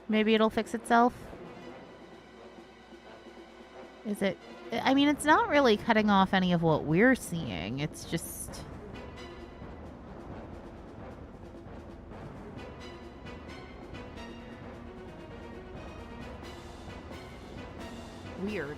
Maybe it'll fix itself. Is it? I mean, it's not really cutting off any of what we're seeing. It's just... weird.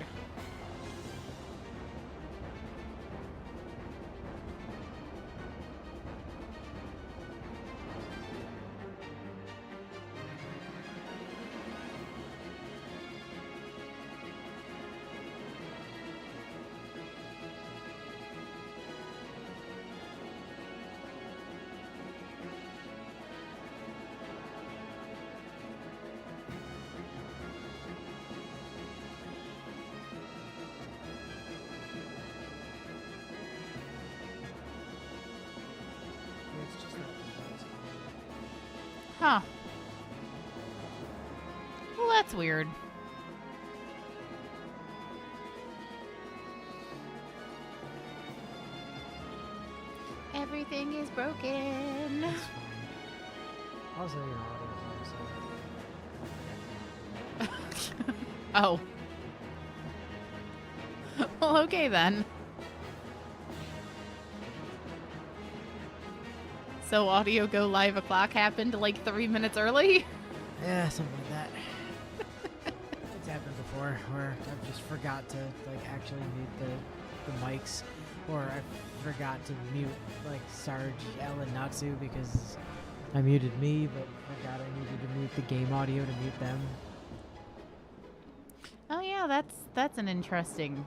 Huh. Well, that's weird. Everything is broken. That's fine. Also, you know, audio is Oh. Well, okay then. So audio go live o'clock happened like 3 minutes early? yeah, something like that. It's happened before where I've just forgot to like actually mute the mics, or I forgot to mute like Sarge, L, and Natsu because I muted me, but forgot I needed to mute the game audio to mute them. Oh yeah, that's an interesting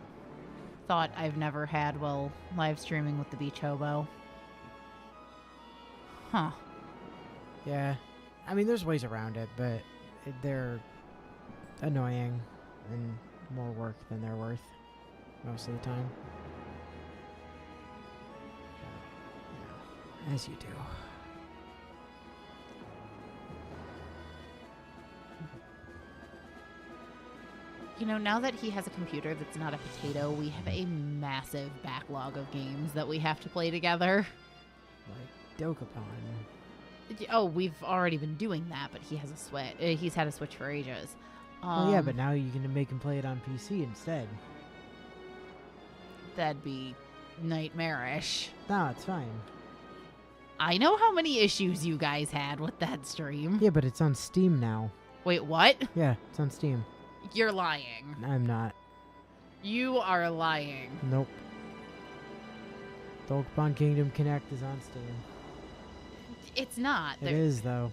thought I've never had while live streaming with the Beach Hobo. Huh. Yeah, I mean, there's ways around it, but they're annoying and more work than they're worth most of the time. As you do. You know, now that he has a computer that's not a potato, we have a massive backlog of games that we have to play together. Like Dokapon. Oh, we've already been doing that, but he has a Switch. He's had a Switch for ages. Well, yeah, but now you're going to make him play it on PC instead. That'd be nightmarish. No, it's fine. I know how many issues you guys had with that stream. Yeah, but it's on Steam now. Wait, what? Yeah, it's on Steam. You're lying. I'm not. You are lying. Nope. Dokapon Kingdom Connect is on Steam. It's not. It is, though.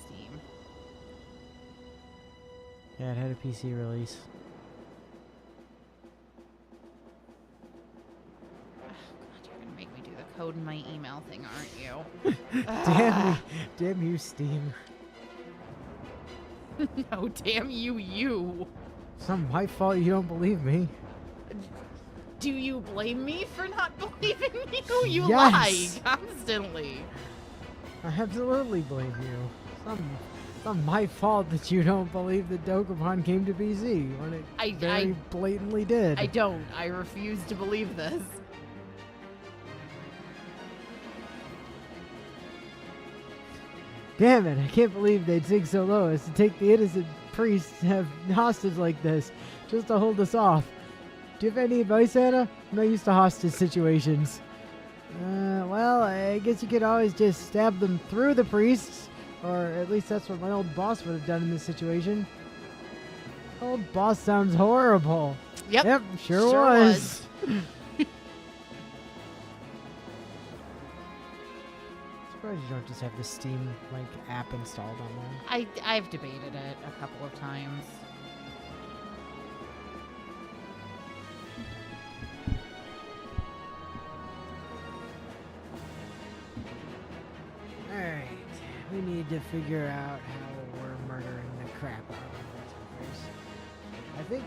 Steam. Yeah, it had a PC release. Oh, God, you're gonna make me do the code in my email thing, aren't you? Damn you, Steam. No, damn you. It's not my fault you don't believe me. Do you blame me for not believing you? You Yes. lie constantly. I absolutely blame you. It's not my fault that you don't believe that Dokapon came to PC when it very blatantly did. I don't. I refuse to believe this. Damn it, I can't believe they'd sink so low as to take the innocent priests to have hostage like this, just to hold us off. Do you have any advice, Anna? I'm not used to hostage situations. Well, I guess you could always just stab them through the priests, or at least that's what my old boss would have done in this situation. Old boss sounds horrible. Yep. Sure was. Surprised you don't just have the Steam app installed on there. I've debated it a couple of times. Alright, we need to figure out how we're murdering the crap out of these. I think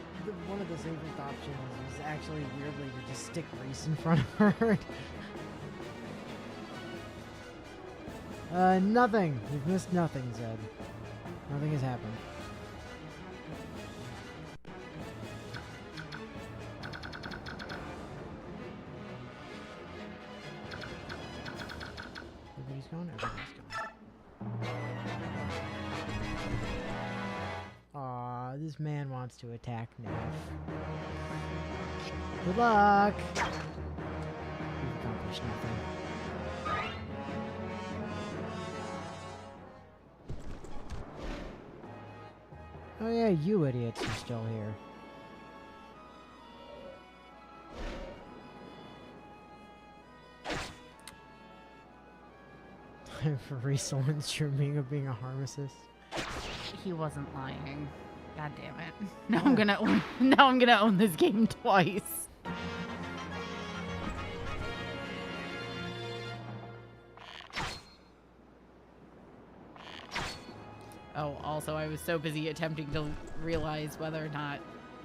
one of the safest options is actually weirdly to just stick Reese in front of her. Nothing. You've missed nothing, Zed. Nothing has happened. Everybody's gone? Everybody's gone. This man wants to attack Neff. Good luck! You've accomplished nothing. Oh yeah, you idiots are still here. Time for Resolence streaming of being a harmacist. He wasn't lying. God damn it. Now I'm gonna own this game twice. Oh, also, I was so busy attempting to realize whether or not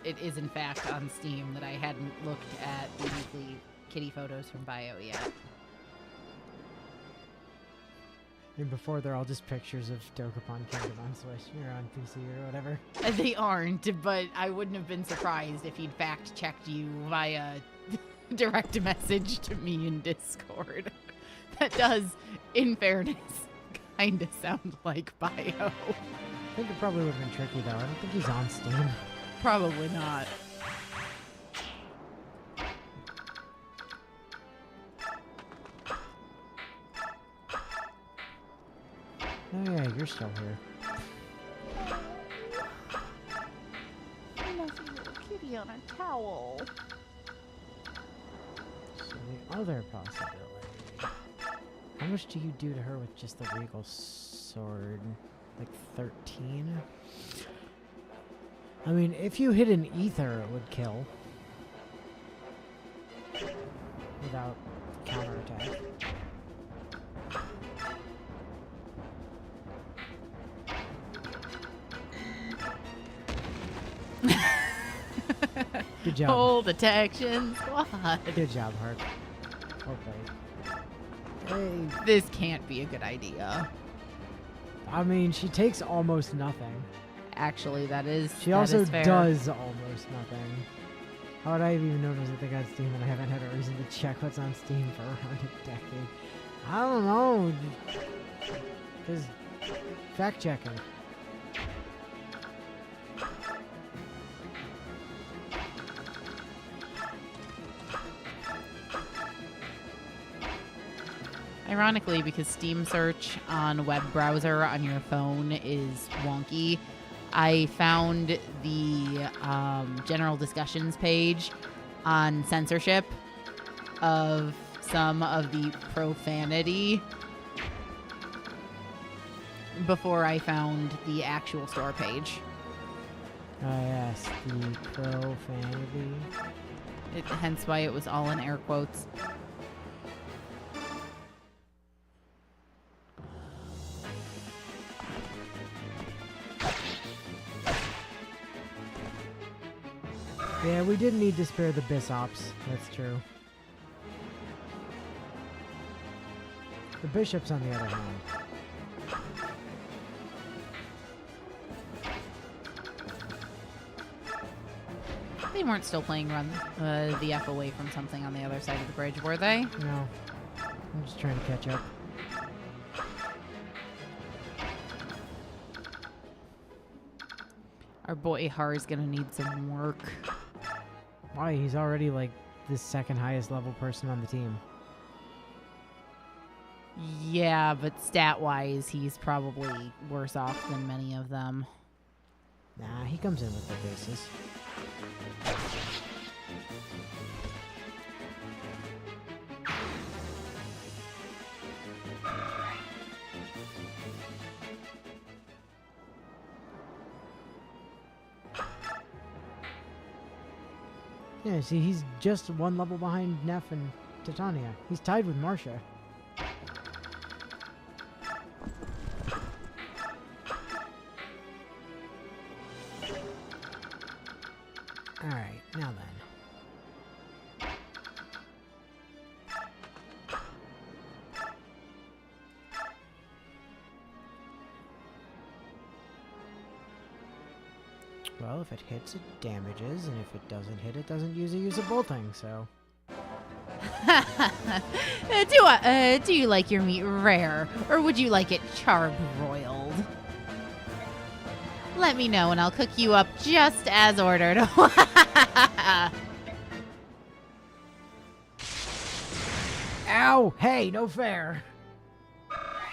it is in fact on Steam that I hadn't looked at the weekly kitty photos from Bio yet. And before, they're all just pictures of Dokapon Kingdom on Switch or on PC or whatever. They aren't, but I wouldn't have been surprised if he'd fact-checked you via direct message to me in Discord. That does, in fairness, kind of sound like Bio. I think it probably would have been tricky, though. I don't think he's on Steam. Probably not. Oh yeah, you're still here. Fluffy little kitty on a towel. So the other possibility. How much do you do to her with just the regal sword? Like 13? I mean, if you hit an ether, it would kill. Without counterattack. Good job. Full detection squad. Good job, Hart. Okay. Hey. This can't be a good idea. I mean, she takes almost nothing. Actually, that is She that also is fair. does almost nothing. How would I have even noticed that they got Steam and I haven't had a reason to check what's on Steam for around a decade? I don't know. Because fact checking. Ironically, because Steam search on web browser on your phone is wonky, I found the general discussions page on censorship of some of the profanity before I found the actual store page. Oh yes, the profanity. Hence why it was all in air quotes. Yeah, we did need to spare the Bishops. That's true. The Bishops, on the other hand. They weren't still playing Run the F away from something on the other side of the bridge, were they? No. I'm just trying to catch up. Our boy Har's gonna need some work. Why? He's already like the second highest level person on the team. Yeah, but stat-wise, he's probably worse off than many of them. Nah, he comes in with the bases. Yeah, see, he's just one level behind Neff and Titania. He's tied with Marcia. Alright, now then. Well, if it hits, it damages, and if it doesn't hit, it doesn't use a bolting, so... Do you like your meat rare, or would you like it charbroiled? let me know and I'll cook you up just as ordered. Ow! Hey, no fair.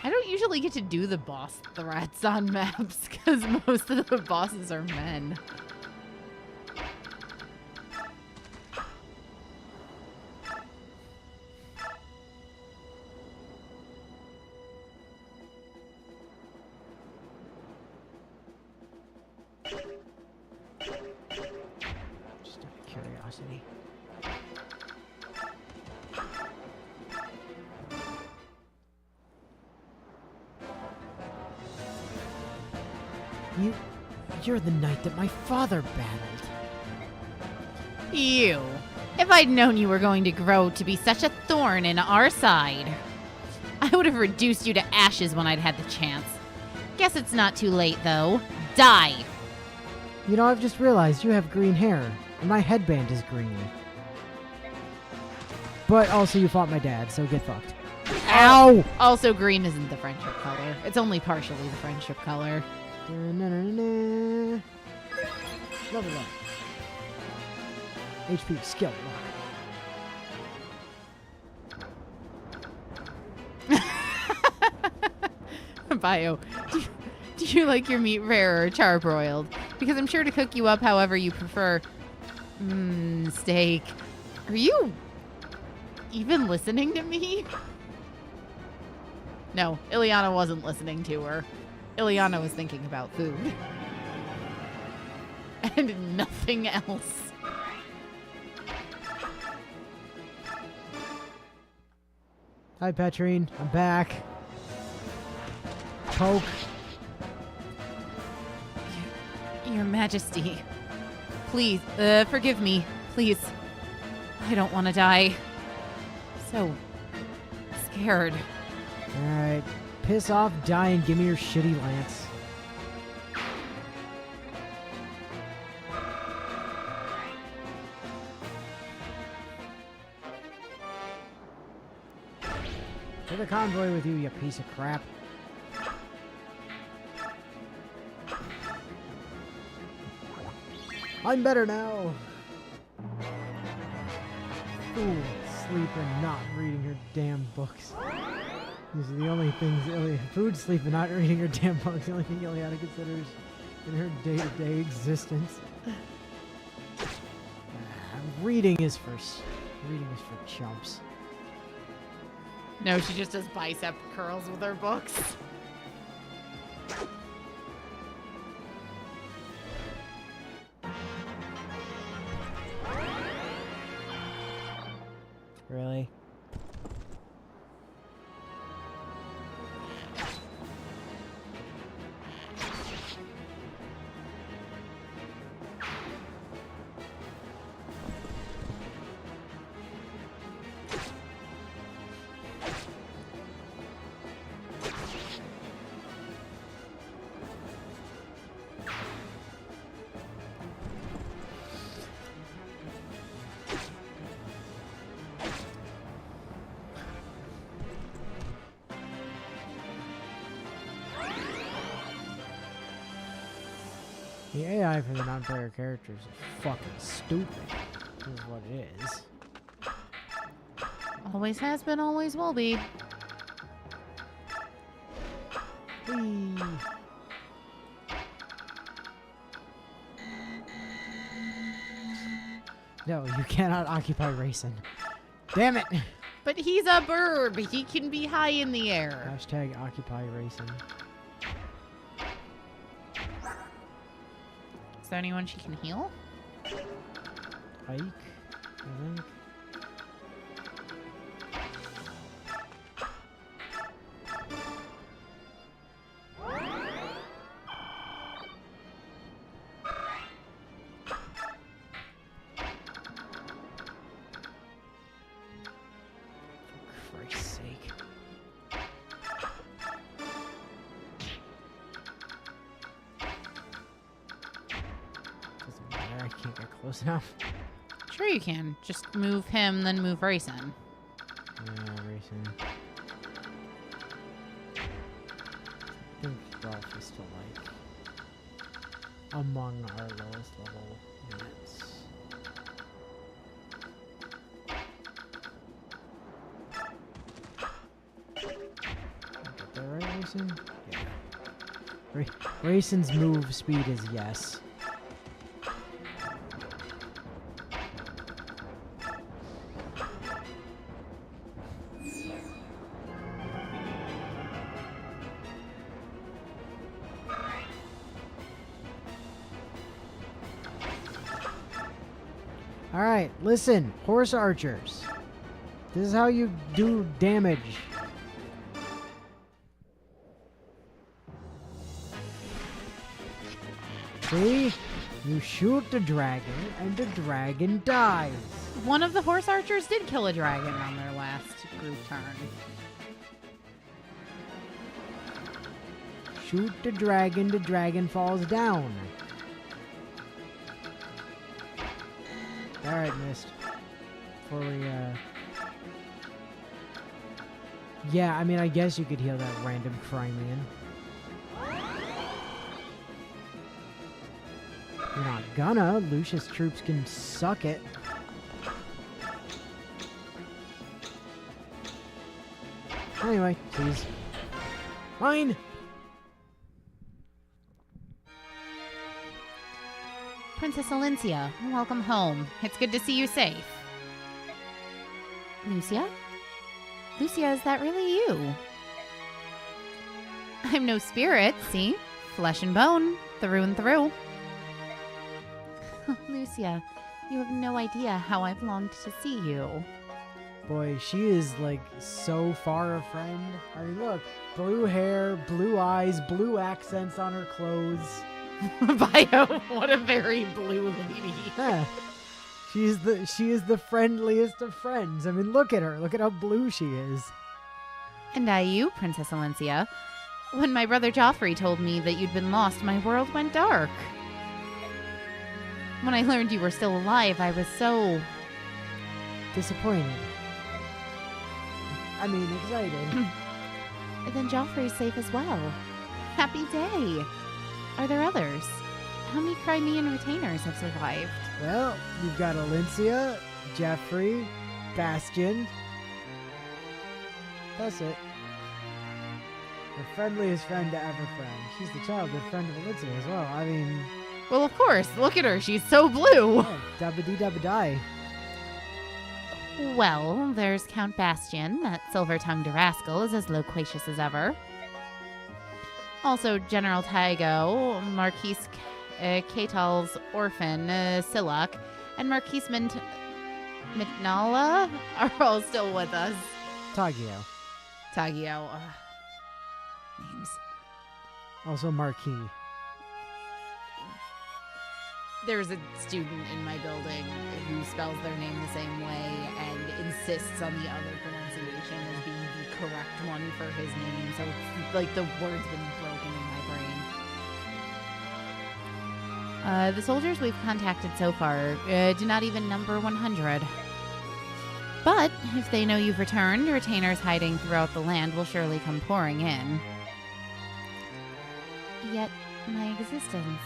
I don't usually get to do the boss threats on maps because most of the bosses are men. Just out of curiosity. You're the knight that my father battled. You. If I'd known you were going to grow to be such a thorn in our side, I would have reduced you to ashes when I'd had the chance. Guess it's not too late, though. Die! You know, I've just realized you have green hair, and my headband is green. But also you fought my dad, so get fucked. Ow! Also, green isn't the friendship color. It's only partially the friendship color. Level up. HP skill lock. Bio, do you like your meat rare or charbroiled? Because I'm sure to cook you up however you prefer. Steak. Are you even listening to me? No, Ileana wasn't listening to her. Ileana was thinking about food. And nothing else. Hi, Petrine. I'm back. Poke. Your Majesty. Please, forgive me. Please. I don't want to die. So scared. Alright. Piss off, die, and give me your shitty lance. To the convoy with you, you piece of crap. I'm better now. Fool, sleep, and not reading her damn books. These are the only things food, sleep, and not reading her damn books. The only thing Ileana considers in her day-to-day existence. Reading is for chumps. No, she just does bicep curls with her books. Really? The AI for the non-player characters is fucking stupid. Is what it is. Always has been, always will be. Whee. No, you cannot occupy racing. Damn it! But he's a bird. He can be high in the air. Hashtag occupy racing. Is there anyone she can heal? Ike, I think. For Christ's sake. Doesn't matter, I can't get close enough. Sure you can. Just move him, then move Rayson. Yeah, racing. I think Rolf is still like. among our lowest level units. Got that right, Rayson? Yeah. Rayson's move speed is yes. Alright, listen, horse archers. This is how you do damage. See? You shoot the dragon, and the dragon dies. One of the horse archers did kill a dragon on their last group turn. Shoot the dragon falls down. Alright, missed. Before we, Yeah, I mean, I guess you could heal that random Crimean. You're not gonna. Lucius troops can suck it. Anyway, please. Fine! Princess Alencia, welcome home. It's good to see you safe. Lucia? Lucia, is that really you? I'm no spirit, see? Flesh and bone, through and through. Lucia, you have no idea how I've longed to see you. Boy, she is, like, so far a friend. I mean, look. Blue hair, blue eyes, blue accents on her clothes. Bio, what a very blue lady. Yeah. She is the friendliest of friends. I mean, look at her. Look at how blue she is. And you, Princess Alencia. When my brother Joffrey told me that you'd been lost, my world went dark. When I learned you were still alive, I was so... disappointed. I mean, excited. And then Joffrey's safe as well. Happy day. Are there others? How many Crimean retainers have survived? Well, you've got Alencia, Jeffrey, Bastion. That's it. The friendliest friend to ever friend. She's the childhood friend of Alencia as well. I mean... Well, of course. Look at her. She's so blue. Yeah, dabba-dee-dabba-die. Well, there's Count Bastion. That silver-tongued rascal is as loquacious as ever. Also, General Tygo, Marquis Katal's orphan, Silak, and Marquis Mitnala are all still with us. Tagio. Names. Also Marquis. There's a student in my building who spells their name the same way and insists on the other pronunciation as being the correct one for his name. So it's like the word's been broken in my brain. The soldiers we've contacted so far do not even number 100. But if they know you've returned, retainers hiding throughout the land will surely come pouring in. Yet my existence,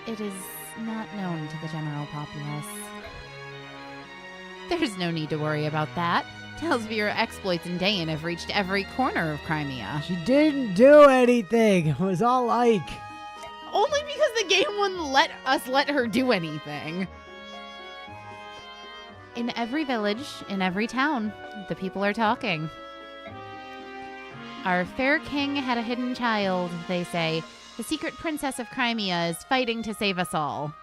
it is not known to the general populace. There's no need to worry about that. Tales of your exploits in Dayan have reached every corner of Crimea. She didn't do anything. It was all like... Only because the game wouldn't let us let her do anything. In every village, in every town, the people are talking. Our fair king had a hidden child, they say. The secret princess of Crimea is fighting to save us all.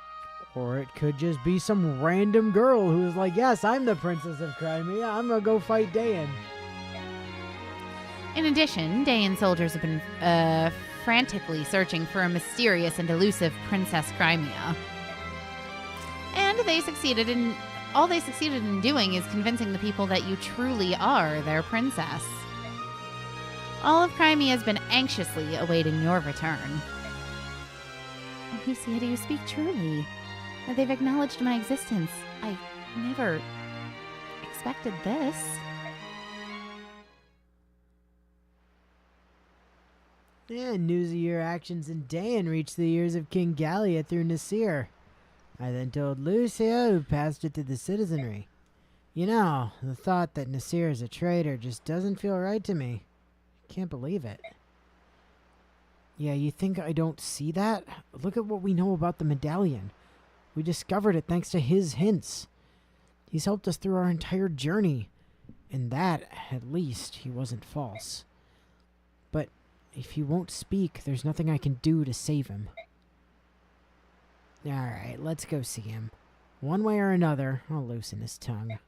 Or it could just be some random girl who was like, yes, I'm the princess of Crimea. I'm going to go fight Dayan. In addition, Dayan soldiers have been frantically searching for a mysterious and elusive Princess Crimea. And all they succeeded in doing is convincing the people that you truly are their princess. All of Crimea has been anxiously awaiting your return. Lucia, do you speak truly? They've acknowledged my existence. I never expected this. Yeah, news of your actions in Dayan reached the ears of King Gallia through Nasir. I then told Lucia, who passed it to the citizenry. You know, the thought that Nasir is a traitor just doesn't feel right to me. Can't believe it. Yeah, you think I don't see that? Look at what we know about the medallion. We discovered it thanks to his hints. He's helped us through our entire journey. In that, at least, he wasn't false. But if he won't speak, there's nothing I can do to save him. Alright, let's go see him. One way or another, I'll loosen his tongue.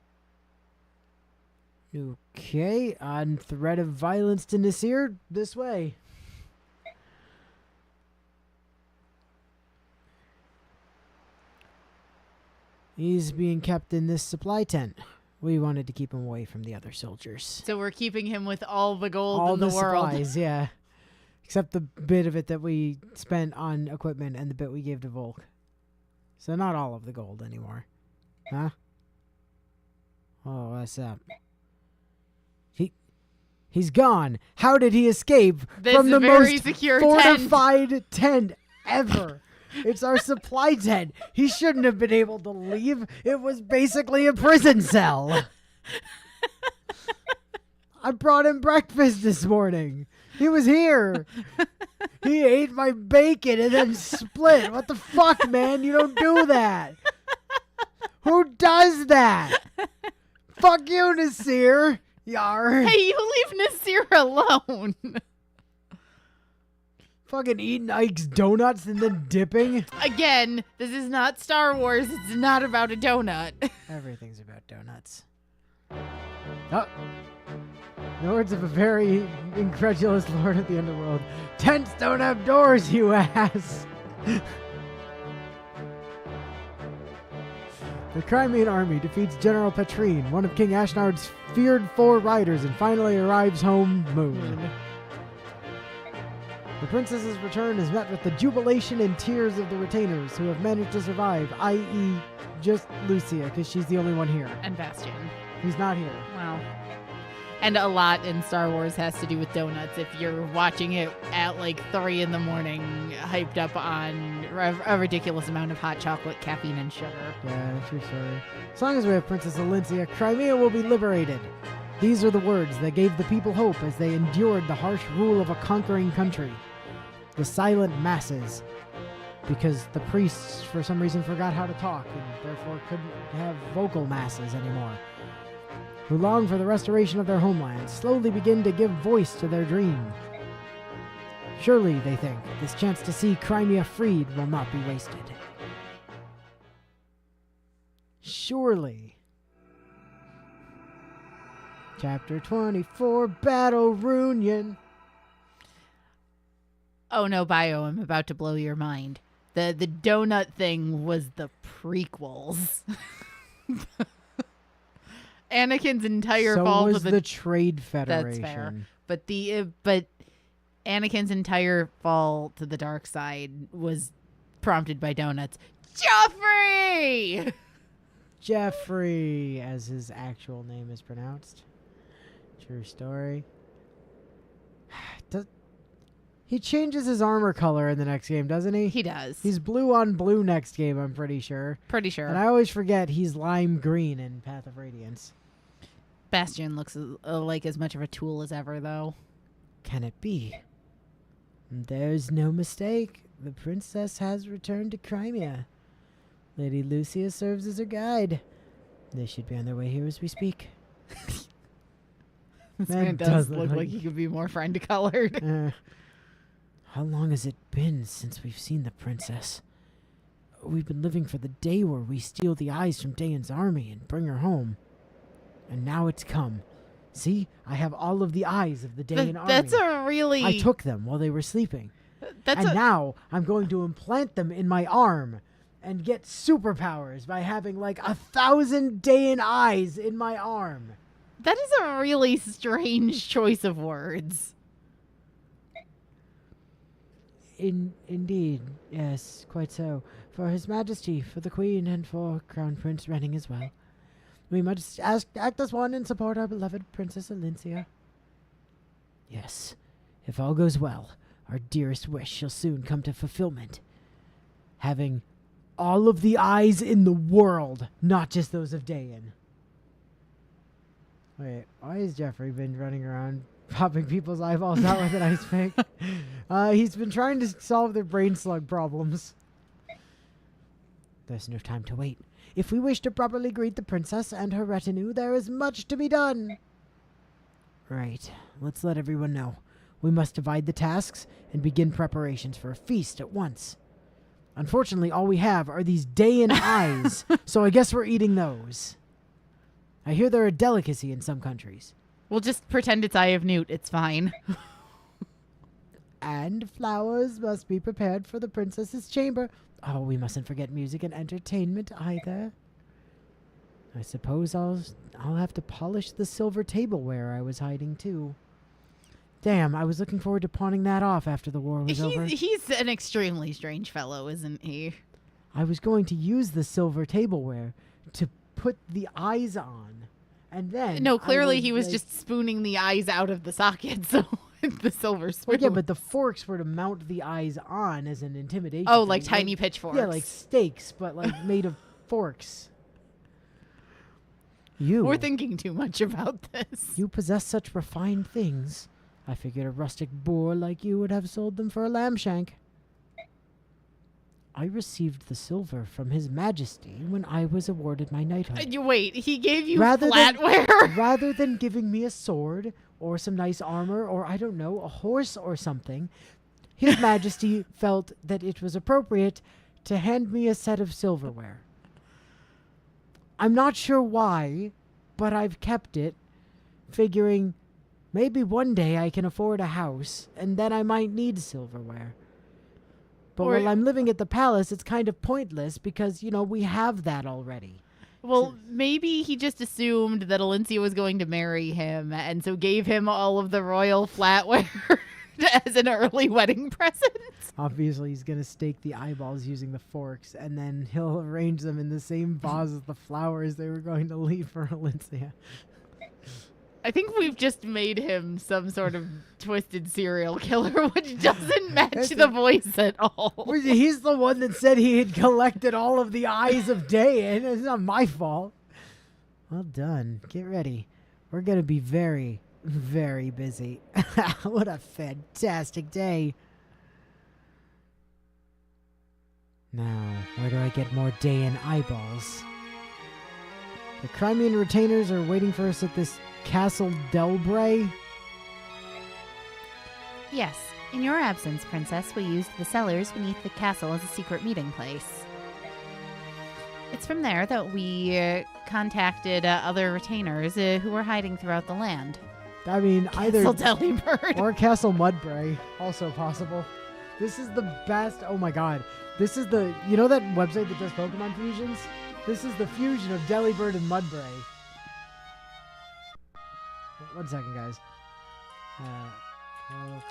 Okay, on threat of violence to Nasir, this way. He's being kept in this supply tent. We wanted to keep him away from the other soldiers. So we're keeping him with all the gold All in the world. supplies, yeah. Except the bit of it that we spent on equipment and the bit we gave to Volk. So not all of the gold anymore. Huh? Oh, what's up? He's gone. How did he escape from the very most secure fortified tent ever? It's our supply tent. He shouldn't have been able to leave. It was basically a prison cell. I brought him breakfast this morning. He was here. He ate my bacon and then split. What the fuck, man? You don't do that. Who does that? Fuck you, Nasir. Yar. Hey, you leave Nasir alone. Fucking eating Ike's donuts and then dipping. Again, this is not Star Wars. It's not about a donut. Everything's about donuts. Oh. In the words of a very incredulous lord of the underworld, tents don't have doors, you ass. The Crimean army defeats General Petrine, one of King Ashnard's feared 4 riders, and finally arrives home moon. The princess's return is met with the jubilation and tears of the retainers who have managed to survive, i.e. just Lucia, because she's the only one here. And Bastion. He's not here. Wow. And a lot in Star Wars has to do with donuts. If you're watching it at like 3 in the morning, hyped up on a ridiculous amount of hot chocolate, caffeine, and sugar. Yeah, true story. As long as we have Princess Alencia, Crimea will be liberated. These are the words that gave the people hope as they endured the harsh rule of a conquering country. The silent masses, because the priests for some reason forgot how to talk and therefore couldn't have vocal masses anymore, who long for the restoration of their homeland, slowly begin to give voice to their dream. Surely, they think, this chance to see Crimea freed will not be wasted. Surely. Chapter 24, Battle Reunion. Oh no, Bio, I'm about to blow your mind. The donut thing was the prequels. Anakin's entire fall So to was the Trade Federation. That's fair. But Anakin's entire fall to the dark side was prompted by donuts. Joffrey! Jeffrey, as his actual name is pronounced. True story. He changes his armor color in the next game, doesn't he? He does. He's blue on blue next game, I'm pretty sure. Pretty sure. And I always forget he's lime green in Path of Radiance. Bastion looks like as much of a tool as ever, though. Can it be? There's no mistake. The princess has returned to Crimea. Lady Lucia serves as her guide. They should be on their way here as we speak. This man does look like he could be more friend-colored. How long has it been since we've seen the princess? We've been living for the day where we steal the eyes from Dayan's army and bring her home. And now it's come. See, I have all of the eyes of the Dayan army. That's a really... I took them while they were sleeping. That's and now I'm going to implant them in my arm and get superpowers by having like 1,000 Dayan eyes in my arm. That is a really strange choice of words. Indeed, yes, quite so. For His Majesty, for the Queen, and for Crown Prince Renning as well. We must act as one and support our beloved Princess Alencia. Yes, if all goes well, Our dearest wish shall soon come to fulfillment. Having all of the eyes in the world, not just those of Dayan. Wait, why has Jeffrey been running around popping people's eyeballs out with an ice pick? He's been trying to solve their brain slug problems. There's no time to wait. If we wish to properly greet the princess and her retinue, there is much to be done. Right, let's let everyone know. We must divide the tasks and begin preparations for a feast at once. Unfortunately, all we have are these Dayan eyes, so I guess we're eating those. I hear they're a delicacy in some countries. We'll just pretend it's Eye of Newt. It's fine. And flowers must be prepared for the princess's chamber. Oh, we mustn't forget music and entertainment either. I suppose I'll have to polish the silver tableware I was hiding too. Damn, I was looking forward to pawning that off after the war was over. He's an extremely strange fellow, isn't he? I was going to use the silver tableware to put the eyes on. And then No, clearly he was just spooning the eyes out of the socket, so the silver spoon. Well, yeah, but the forks were to mount the eyes on as an intimidation. Oh, like tiny pitchforks. Yeah, like steaks, but like made of forks. We're thinking too much about this. You possess such refined things. I figured a rustic boor like you would have sold them for a lamb shank. I received the silver from His Majesty when I was awarded my knighthood. Wait, he gave you flatware? Rather than giving me a sword or some nice armor or, I don't know, a horse or something, His Majesty felt that it was appropriate to hand me a set of silverware. I'm not sure why, but I've kept it, figuring maybe one day I can afford a house, and then I might need silverware. But while I'm living at the palace, it's kind of pointless because, you know, we have that already. Well, maybe he just assumed that Alincia was going to marry him, and so gave him all of the royal flatware as an early wedding present. Obviously, he's going to stake the eyeballs using the forks, and then he'll arrange them in the same vase as the flowers they were going to leave for Alincia. I think we've just made him some sort of twisted serial killer, which doesn't match the voice at all. He's the one that said he had collected all of the eyes of Dayan. It's not my fault. Well done. Get ready. We're going to be very, very busy. What a fantastic day. Now, where do I get more Dayan eyeballs? The Crimean retainers are waiting for us at this Castle Delbray? Yes. In your absence, Princess, we used the cellars beneath the castle as a secret meeting place. It's from there that we contacted other retainers who were hiding throughout the land. I mean, either Castle Delibird or Castle Mudbray, also possible. This is the best. Oh my god. This is the, you know that website that does Pokemon fusions? This is the fusion of Delibird and Mudbray. 1 second, guys.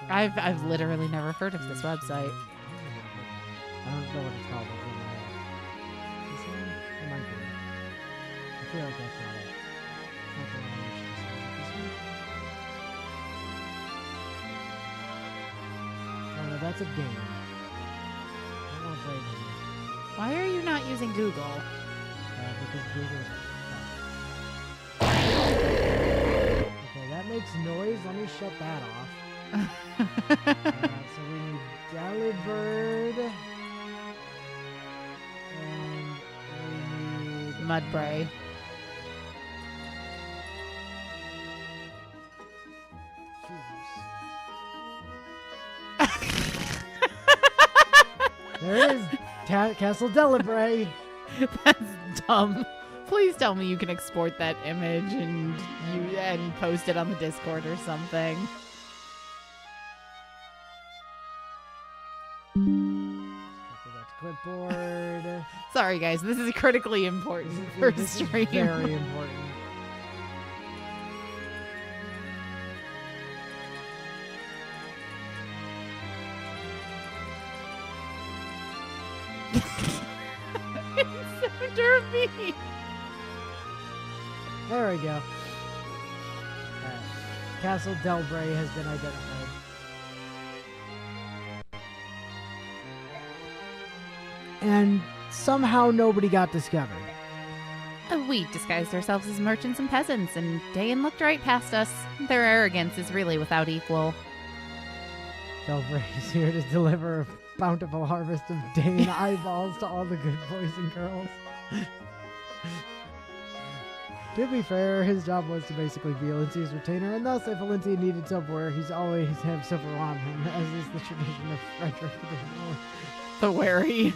I've literally never heard of this website. I don't know what it's called. This one? It might be. I feel like that's not it. It's not the one I usually say. This one? Oh no, that's a game. I don't want to play a game. Why are you not using Google? Because Google's... Okay, that makes noise. Let me shut that off. So we need Delibird. And we need... Mudbray. There is Castle Delibray. That's dumb. Please tell me you can export that image and post it on the Discord or something. Copy that to clipboard. Sorry, guys. This is critically important for This stream. is very important. Me. There we go. Alright. Castle Delbray has been identified. and somehow nobody got discovered. We disguised ourselves as merchants and peasants, and Dayan looked right past us. Their arrogance is really without equal. Delver is here to deliver a bountiful harvest of Dayan eyeballs to all the good boys and girls. To be fair, his job was to basically be Alincia's retainer, and thus if Alincia needed silverware, he's always have silver on him, as is the tradition of Frederick The wary.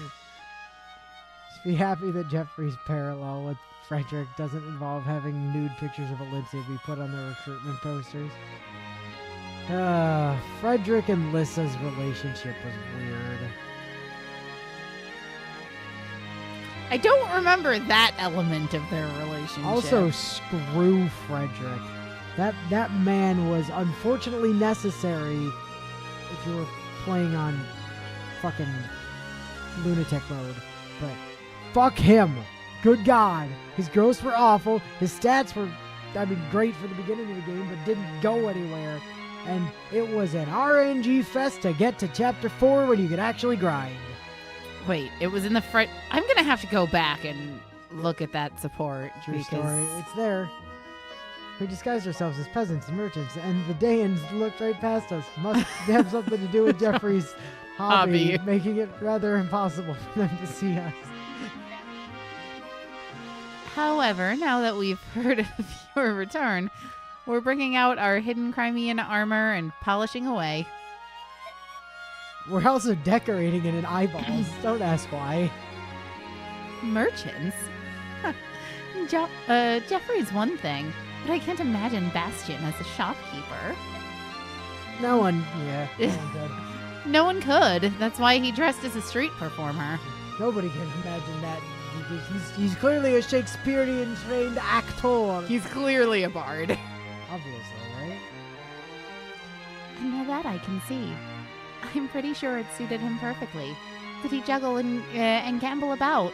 Just be happy that Jeffrey's parallel with Frederick doesn't involve having nude pictures of Alincia be put on the recruitment posters. Frederick and Lissa's relationship was weird. I don't remember that element of their relationship. Also, screw Frederick. That man was unfortunately necessary if you were playing on fucking lunatic mode. But fuck him. Good God. His growths were awful. His stats were, great for the beginning of the game, but didn't go anywhere. And it was an RNG fest to get to Chapter 4 when you could actually grind. Wait, it was in the front. I'm going to have to go back and look at that support. True story. It's there. We disguised ourselves as peasants and merchants, and the Dayans looked right past us. Must have something to do with Jeffrey's hobby, making it rather impossible for them to see us. However, now that we've heard of your return, we're bringing out our hidden Crimean armor and polishing away. We're also decorating it in eyeballs. Don't ask why. Merchants? Jeffrey's one thing, but I can't imagine Bastion as a shopkeeper. No one could. No one could. That's why he dressed as a street performer. Nobody can imagine that. He's clearly a Shakespearean trained actor. He's clearly a bard. Obviously, right? Now that I can see. I'm pretty sure it suited him perfectly. Did he juggle and gamble about?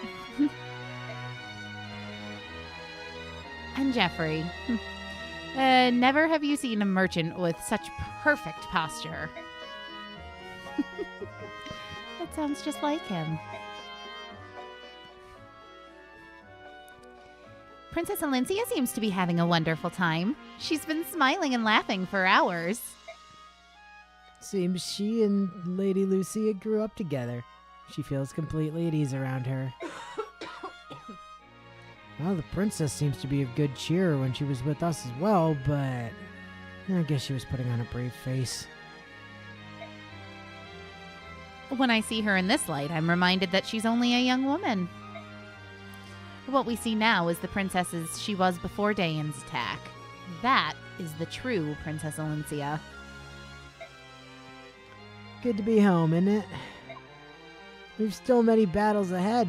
And Jeffrey. Never have you seen a merchant with such perfect posture. That sounds just like him. Princess Alincia seems to be having a wonderful time. She's been smiling and laughing for hours. Seems she and Lady Lucia grew up together. She feels completely at ease around her. Well, the princess seems to be of good cheer when she was with us as well, but I guess she was putting on a brave face. When I see her in this light, I'm reminded that she's only a young woman. What we see now is the princess as she was before Dayan's attack. That is the true Princess Alincia. Good to be home, isn't it? We've still many battles ahead,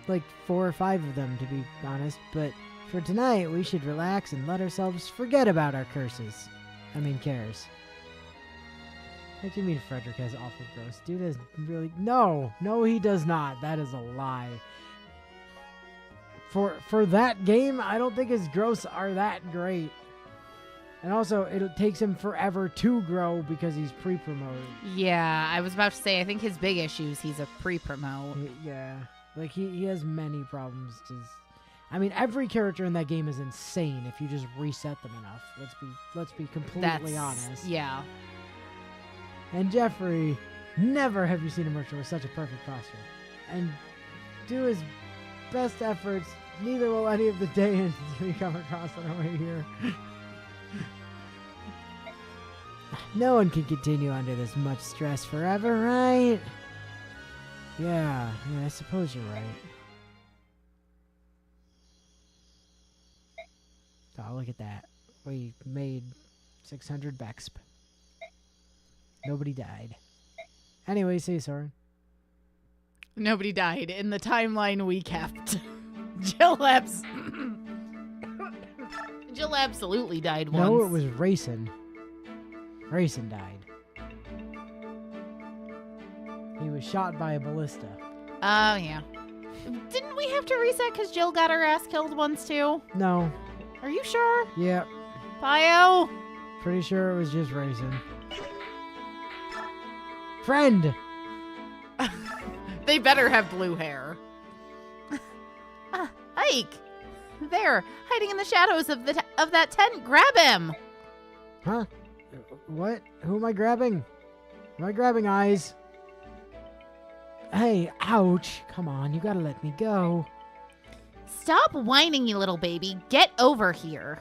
like 4 or 5 of them to be honest, but for tonight we should relax and let ourselves forget about our cares. What do you mean Frederick has awful growth? Dude is really... No, he does not. That is a lie. For that game, I don't think his growths are that great. And also, it takes him forever to grow because he's pre-promoted. Yeah, I was about to say, I think his big issue is he's a pre-promote. Yeah. Like, he has many problems. Every character in that game is insane if you just reset them enough. Let's be completely honest. Yeah. And Jeffrey, never have you seen a merchant with such a perfect posture. And do his best efforts, neither will any of the Dayans we come across on our way here. No one can continue under this much stress forever, right? Yeah, I suppose you're right. Oh, look at that. We made 600 Bexp. Nobody died. Anyway, see you, Soren. Nobody died in the timeline we kept. Jill absolutely died once. No, it was Rayson. Rayson died. He was shot by a ballista. Oh, yeah. Didn't we have to reset because Jill got her ass killed once, too? No. Are you sure? Yep. Bio? Pretty sure it was just Rayson. Friend! They better have blue hair. Ike! There, hiding in the shadows of that tent. Grab him! Huh? What? Who am I grabbing? Am I grabbing eyes? Hey, ouch. Come on, you gotta let me go. Stop whining, you little baby. Get over here.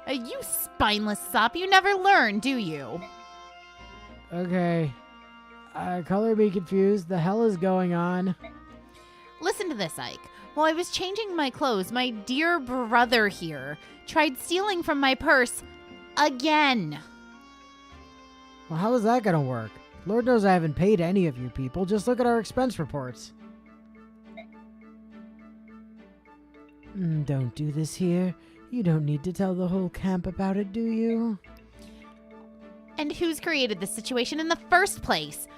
You spineless sop. You never learn, do you? Okay. Color me confused. The hell is going on? Listen to this, Ike. While I was changing my clothes, my dear brother here tried stealing from my purse again. Well, how is that gonna work? Lord knows I haven't paid any of you people. Just look at our expense reports. Don't do this here. You don't need to tell the whole camp about it, do you? And who's created this situation in the first place?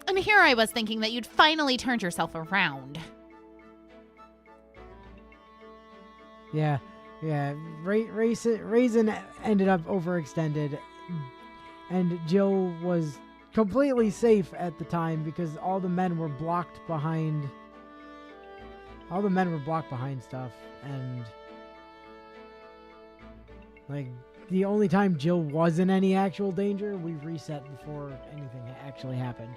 And here I was thinking that you'd finally turned yourself around. Yeah. Raisin ended up overextended, and Jill was completely safe at the time because all the men were blocked behind stuff, and like the only time Jill was in any actual danger, we reset before anything actually happened.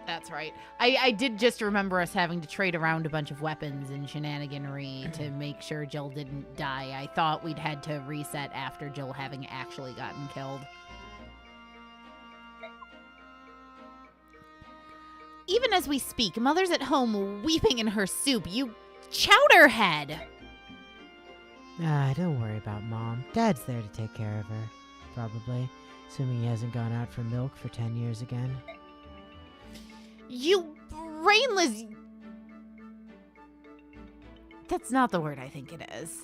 That's right. I did just remember us having to trade around a bunch of weapons and shenaniganry to make sure Jill didn't die. I thought we'd had to reset after Jill having actually gotten killed. Even as we speak, Mother's at home weeping in her soup. You chowderhead! Don't worry about Mom. Dad's there to take care of her. Probably. Assuming he hasn't gone out for milk for 10 years again. You brainless... That's not the word I think it is.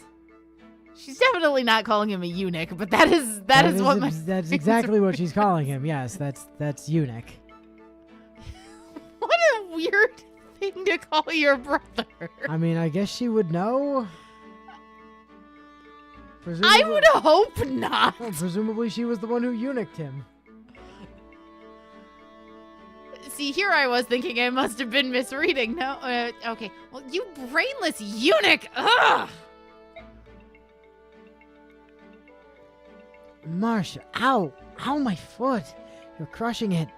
She's definitely not calling him a eunuch, but that is what my... That's exactly what she's calling him. Yes, that's eunuch. What a weird thing to call your brother. I mean, I guess she would know. I would hope not. Well, presumably she was the one who eunuched him. See, here I was thinking I must have been misreading. No, okay. Well, you brainless eunuch! Ugh! Marcia, ow! Ow, my foot! You're crushing it.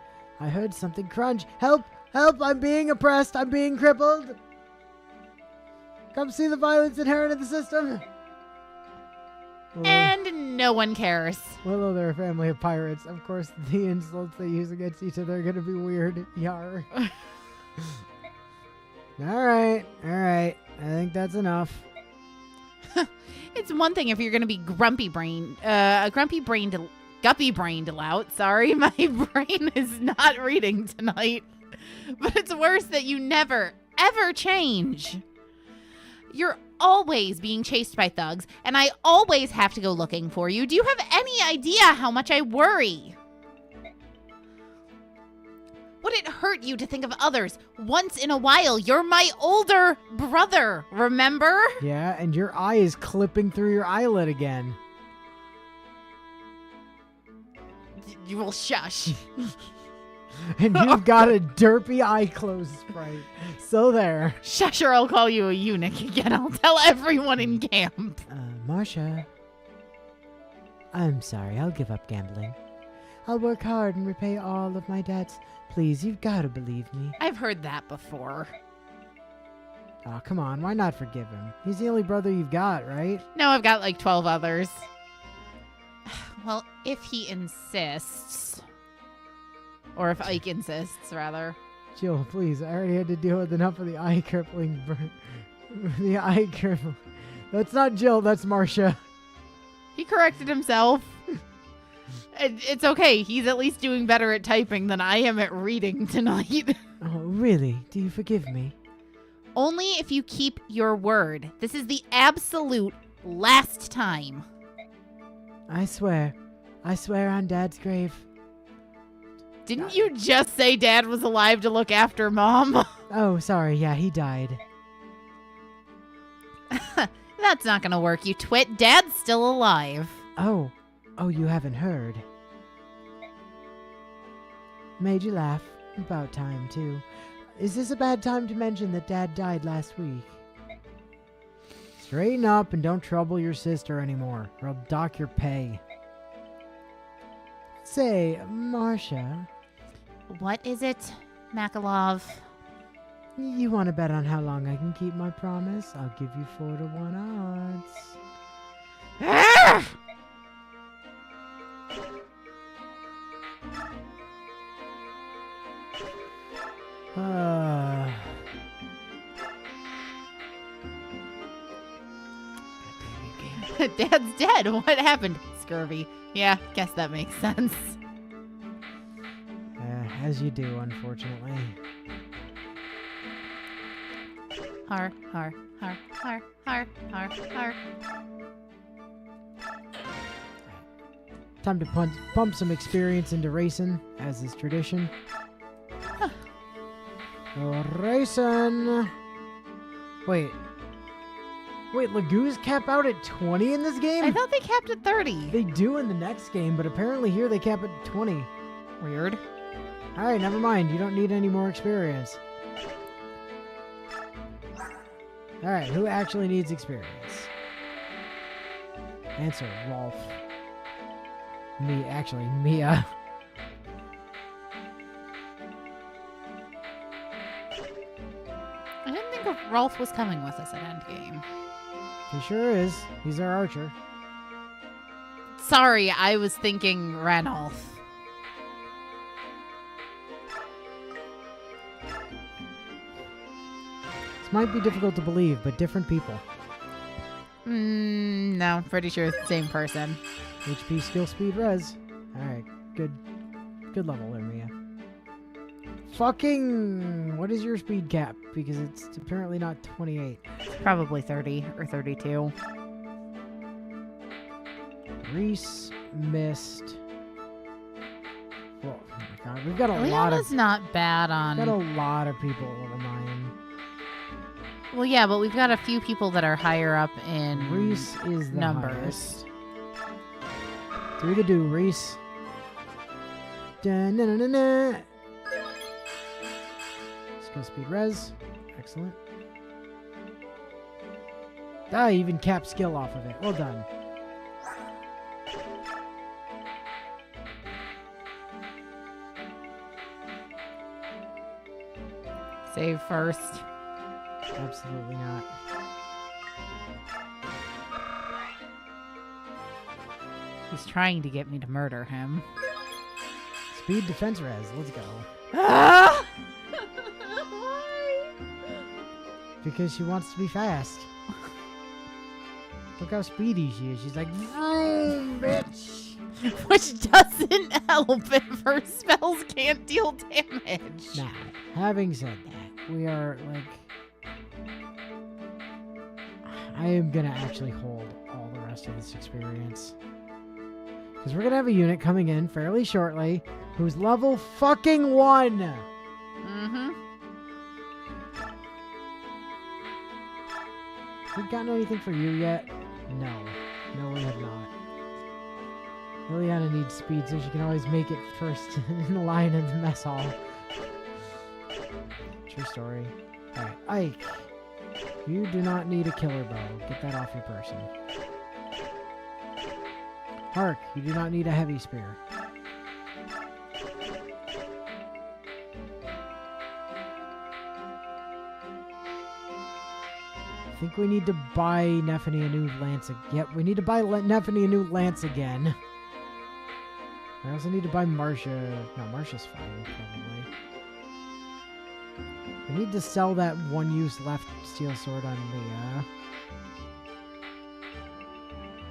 I heard something crunch. Help! Help! I'm being oppressed! I'm being crippled! Come see the violence inherent in the system! And no one cares. Well, they're a family of pirates. Of course, the insults they use against each other are going to be weird. Yar. Alright. I think that's enough. It's one thing if you're going to be guppy-brained out. Sorry, my brain is not reading tonight. But it's worse that you never, ever change. You're always being chased by thugs, and I always have to go looking for you. Do you have any idea how much I worry? Would it hurt you to think of others? Once in a while, you're my older brother, remember? Yeah, and your eye is clipping through your eyelid again. You will shush. And you've got a derpy eye closed sprite. So there. Shush or I'll call you a eunuch again. I'll tell everyone in camp. Marcia. I'm sorry, I'll give up gambling. I'll work hard and repay all of my debts. Please, you've got to believe me. I've heard that before. Oh, come on, why not forgive him? He's the only brother you've got, right? No, I've got like 12 others. Well, if he insists. Or if Ike insists, rather. Jill, please, I already had to deal with enough of the eye crippling. The eye crippling. That's not Jill, that's Marcia. He corrected himself. It's okay. He's at least doing better at typing than I am at reading tonight. Oh, really? Do you forgive me? Only if you keep your word. This is the absolute last time. I swear. I swear on Dad's grave. Didn't you just say Dad was alive to look after Mom? Oh, sorry. Yeah, he died. That's not gonna work, you twit. Dad's still alive. Oh, you haven't heard. Made you laugh. About time, too. Is this a bad time to mention that Dad died last week? Straighten up and don't trouble your sister anymore, or I'll dock your pay. Say, Marcia, What is it, Makalov? you want to bet on how long I can keep my promise? I'll give you 4-to-1 odds. Ah! Dad's dead. What happened? Scurvy. Yeah, guess that makes sense. As you do, unfortunately. Har, har, har, har, har, har, har. Time to pump some experience into racing, as is tradition. Huh. Racing! Wait, Lagoo's cap out at 20 in this game? I thought they capped at 30. They do in the next game, but apparently here they cap at 20. Weird. Alright, never mind. You don't need any more experience. Alright, who actually needs experience? Answer, Rolf. Mia. I didn't think Rolf was coming with us at Endgame. He sure is. He's our archer. Sorry, I was thinking Ranulf. This might be difficult to believe, but different people. No, pretty sure it's the same person. HP, skill, speed, res. Alright, good level there, Mia. Fucking... What is your speed cap? Because it's apparently not 28. It's probably 30 or 32. Reese missed. Whoa, oh my god, we've got a lot Leona's of... not bad on... Got a lot of people at level 9. Well, yeah, but we've got a few people that are higher up in Reese is the numbers. highest. Do the do, Reese. Da-na-na-na-na. Skill speed res. Excellent. Ah, even cap skill off of it. Well done. Save first. Absolutely not. He's trying to get me to murder him. Speed defense res. Let's go. Why? Because she wants to be fast. Look how speedy she is. She's like, vroom, bitch. Which doesn't help if her spells can't deal damage. Now, having said that, we are like... I am going to actually hold all the rest of this experience. Because we're going to have a unit coming in fairly shortly who's level fucking 1. Mm-hmm. We gotten anything for you yet? No. No, we have not. Liliana needs speed so she can always make it first in the line in the mess hall. True story. Alright, Ike. You do not need a killer bow. Get that off your person. Hark, you do not need a heavy spear. I think we need to buy Nephany a new lance. Yep, we need to buy Nephany a new lance again. I also need to buy Marcia. No, Marcia's fine, probably. I need to sell that one-use left steel sword on Leah.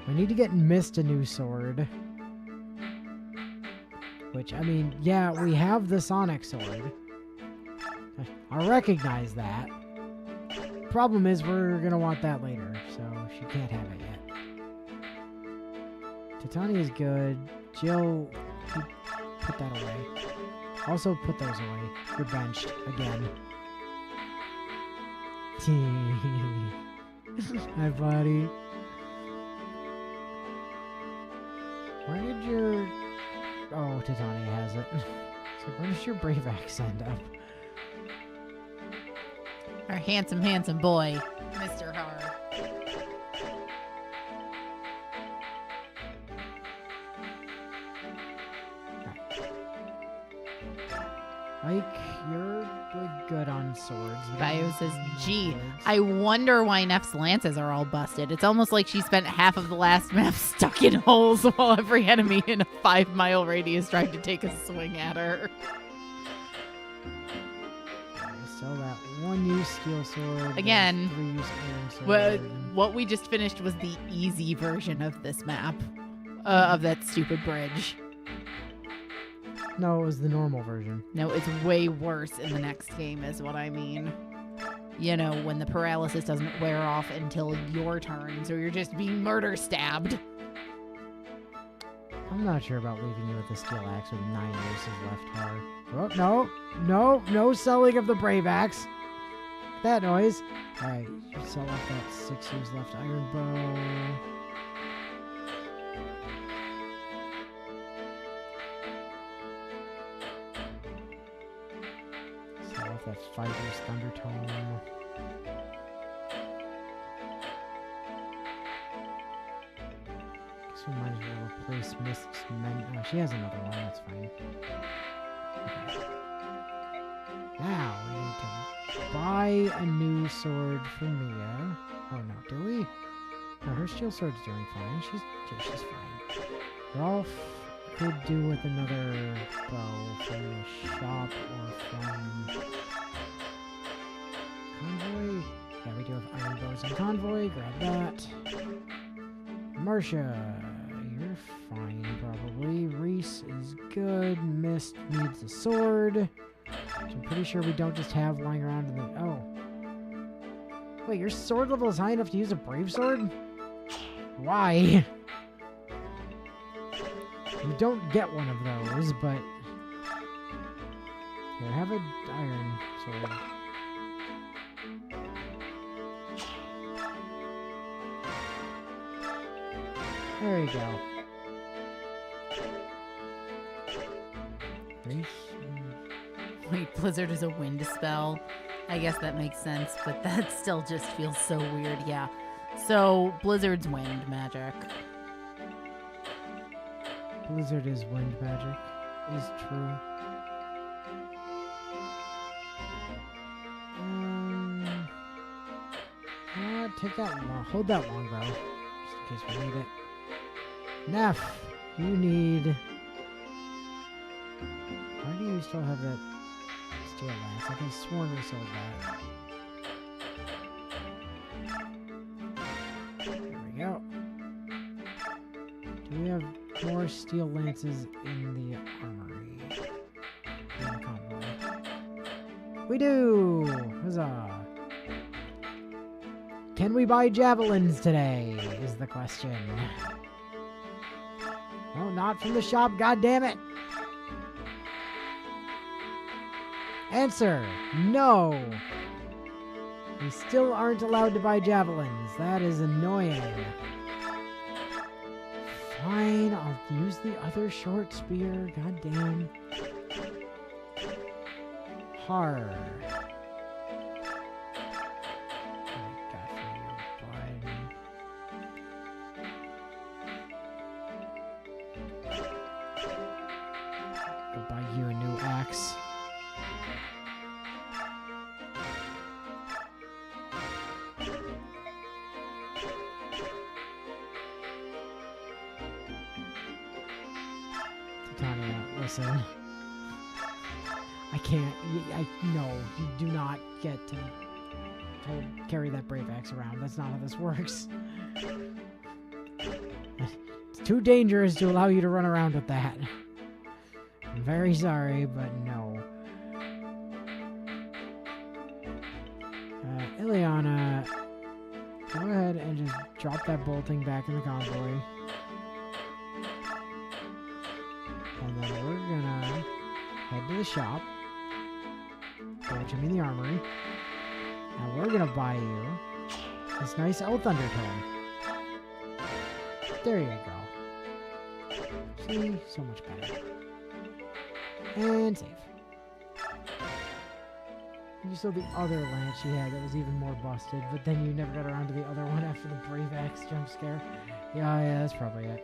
I need to get Mist a new sword. Which, I mean, yeah, we have the Sonic sword. I recognize that. Problem is, we're gonna want that later, so she can't have it yet. Titania is good. Jill, put that away. Also, put those away. You're benched again. Hi, buddy. Where did your... Oh, Titania has it. So where does your Brave Axe end up? Our handsome, handsome boy, Mr. Har. Like, you're good on swords. Bio says, gee, Swords. I wonder why Neff's lances are all busted. It's almost like she spent half of the last map stuck in holes while every enemy in a 5-mile radius tried to take a swing at her. Sell that one-use steel sword. Again, 3-use iron sword. Well, what we just finished was the easy version of this map, of that stupid bridge. No, it was the normal version. No, it's way worse in the next game is what I mean. You know, when the paralysis doesn't wear off until your turn, so you're just being murder stabbed. I'm not sure about leaving you with the steel axe with 9 uses left, Har. Oh, no selling of the Brave Axe. That noise. Alright, you sell off that 6 use left iron bow. Sell off that 5 use thunder tome. Guess we might as well replace Mist's men. Oh, she has another one, that's fine. Okay. Now we need to buy a new sword for Mia. Oh no, do we? No, her steel sword's doing fine. She's fine. Rolf could do with another bow from the shop or from Convoy. Yeah, we do have iron bows in Convoy. Grab that. Marcia, you're fine probably. Reese is good. Mist needs a sword. Which I'm pretty sure we don't just have lying around in the... Oh. Wait, your sword level is high enough to use a brave sword? Why? You don't get one of those, but... Here, have an iron sword. There you go. Reese? Wait, Blizzard is a wind spell? I guess that makes sense, but that still just feels so weird, yeah. So, Blizzard's wind magic. Blizzard is wind magic. Is true. Take that long. Hold that longbow. Just in case we need it. Neff, you need... Why do you still have that steel lance? I could have sworn we sold that. There we go. Do we have more steel lances in the armory? In the convoy? We do! Huzzah! Can we buy javelins today? Is the question. No, not from the shop, goddammit! Answer, no! We still aren't allowed to buy javelins. That is annoying. Fine, I'll use the other short spear, goddamn. Har. Listen, I can't. No, you do not get to carry that brave axe around. That's not how this works. It's too dangerous to allow you to run around with that. I'm very sorry, but no. Ileana, go ahead and just drop that bolting back in the convoy. And then we're gonna head to the shop, which I mean the armory, and we're gonna buy you this nice Owl Thunder Tome. There you go. See? So much better. And save. You saw the other lance she had that was even more busted, but then you never got around to the other one after the Brave Axe jump scare. Yeah, that's probably it.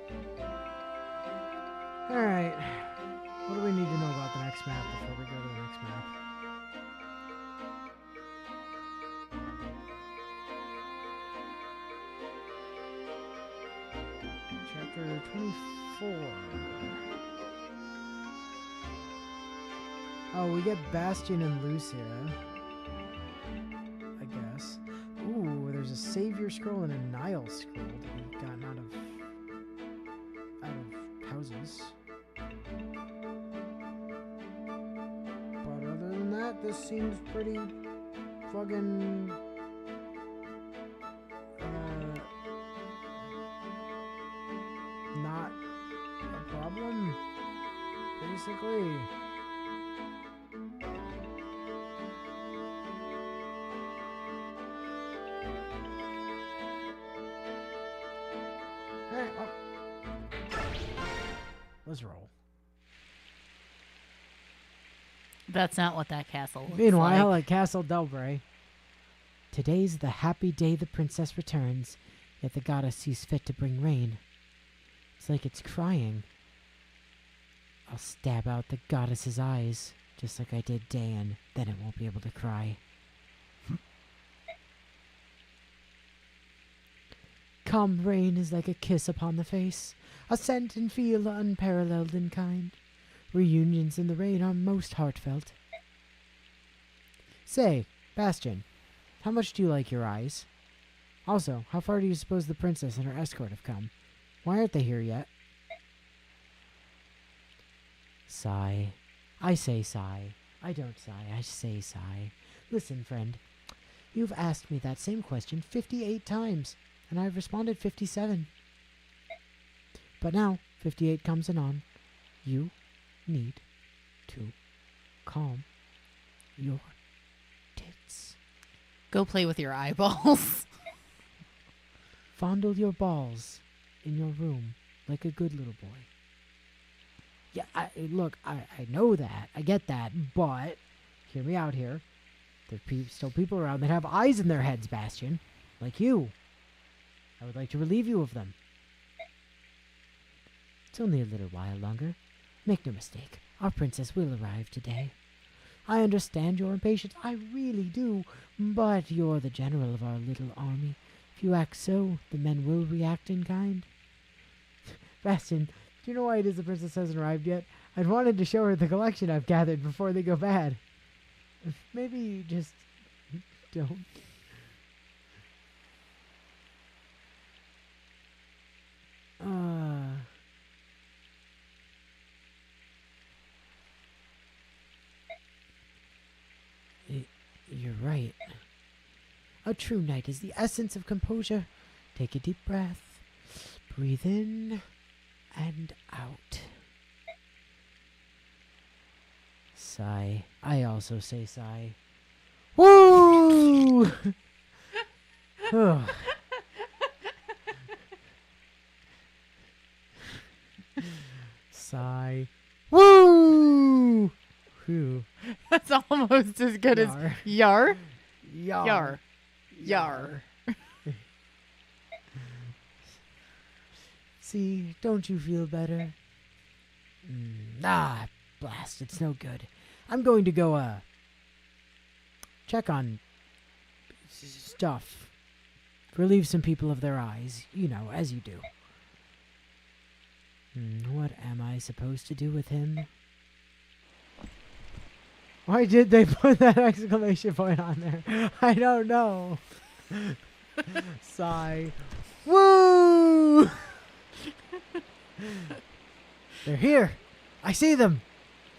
Alright. What do we need to know about the next map before we go to the next map? Chapter 24. Oh, we get Bastion and Lucia. I guess. Ooh, there's a Savior Scroll and a Nile Scroll to be gotten out of houses. But other than that, this seems pretty fucking not a problem, basically. Alright, well. Let's roll. That's not what that castle looks Meanwhile, like. at Castle Delbray. Today's the happy day the princess returns, yet the goddess sees fit to bring rain. It's like it's crying. I'll stab out the goddess's eyes, just like I did Dan, then it won't be able to cry. Calm rain is like a kiss upon the face, a scent and feel unparalleled in kind. Reunions in the rain are most heartfelt. Say, Bastion, how much do you like your eyes? Also, how far do you suppose the princess and her escort have come? Why aren't they here yet? Sigh. I say sigh. I don't sigh, I say sigh. Listen, friend. You've asked me that same question 58 times, and I've responded 57. But now, 58 comes and on. You need to calm your tits. Go play with your eyeballs. Fondle your balls in your room like a good little boy. Yeah, I know that. I get that. But, hear me out here. There's still people around that have eyes in their heads, Bastion. Like you. I would like to relieve you of them. It's only a little while longer. Make no mistake, our princess will arrive today. I understand your impatience, I really do, but you're the general of our little army. If you act so, the men will react in kind. Bastion, do you know why it is the princess hasn't arrived yet? I'd wanted to show her the collection I've gathered before they go bad. Maybe you just don't. You're right. A true knight is the essence of composure. Take a deep breath. Breathe in and out. Sigh. I also say sigh. Woo! Ugh. Sigh. Woo! Whew. That's almost as good as yar. Yar. Yar. Yar. See, don't you feel better? Blast, it's no good. I'm going to go, check on stuff. Relieve some people of their eyes, you know, as you do. What am I supposed to do with him? Why did they put that exclamation point on there? I don't know. Sigh. Woo! They're here. I see them.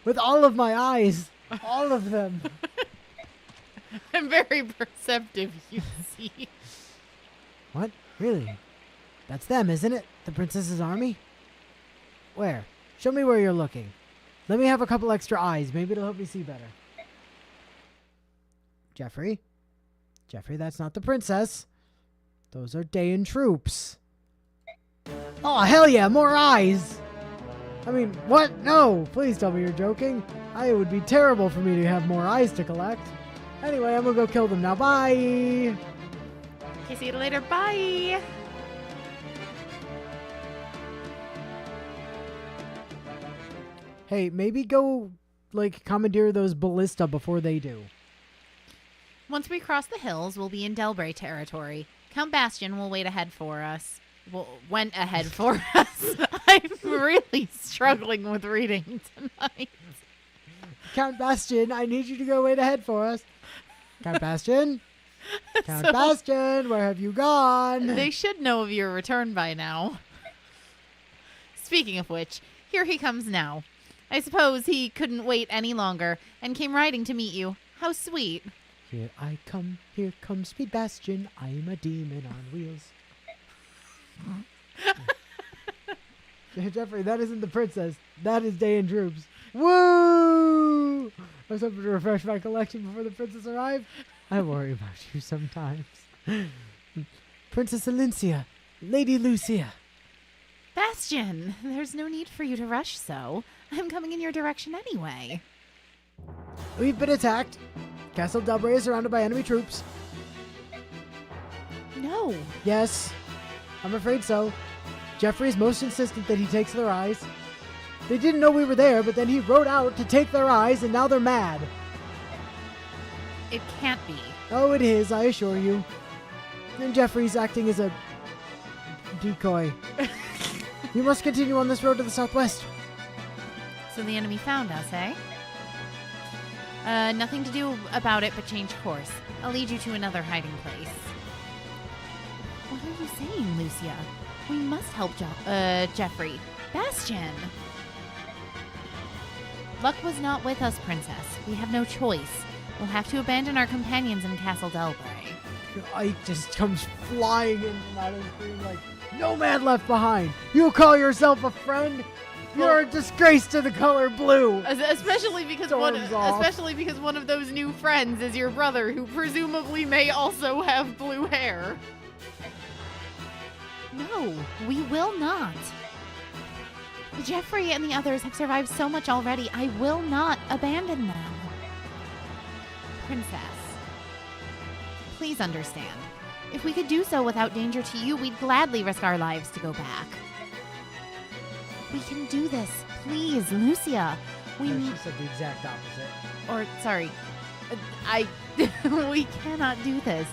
With all of my eyes. All of them. I'm very perceptive, you see. What? Really? That's them, isn't it? The princess's army? Where? Show me where you're looking. Let me have a couple extra eyes. Maybe it'll help me see better. Jeffrey? Jeffrey, that's not the princess. Those are Dayan troops. Oh, hell yeah, more eyes! I mean, what? No! Please tell me you're joking. It would be terrible for me to have more eyes to collect. Anyway, I'm gonna go kill them now. Bye! Okay, see you later. Bye! Hey, maybe go, like, commandeer those ballista before they do. Once we cross the hills, we'll be in Delbray territory. Count Bastion will wait ahead for us. Well, went ahead for us. I'm really struggling with reading tonight. Count Bastion, I need you to go wait ahead for us. Count Bastion? Count So- Bastion, where have you gone? They should know of your return by now. Speaking of which, here he comes now. I suppose he couldn't wait any longer and came riding to meet you. How sweet. Here I come, here comes Speed Bastion. I am a demon on wheels. Jeffrey, that isn't the princess. That is Day and Droops. Woo! I was hoping to refresh my collection before the princess arrived. I worry about you sometimes. Princess Alicia, Lady Lucia. Bastion, there's no need for you to rush so. I'm coming in your direction anyway. We've been attacked. Castle Delbray is surrounded by enemy troops. No. Yes, I'm afraid so. Jeffrey is most insistent that he takes their eyes. They didn't know we were there, but then he rode out to take their eyes, and now they're mad. It can't be. Oh, it is, I assure you. And Jeffrey's acting as a decoy. You must continue on this road to the southwest. So the enemy found us, eh? Nothing to do about it but change course. I'll lead you to another hiding place. What are you saying, Lucia? We must help Jeffrey. Bastion! Luck was not with us, Princess. We have no choice. We'll have to abandon our companions in Castle Delbray. Ike just comes flying in from out of the screen like, no man left behind. You call yourself a friend? You're a disgrace to the color blue. Especially because Storms off. one of those new friends is your brother, who presumably may also have blue hair. No, we will not. Jeffrey and the others have survived so much already. I will not abandon them. Princess, please understand. If we could do so without danger to you, we'd gladly risk our lives to go back. We can do this. Please, Lucia. She said the exact opposite. We cannot do this.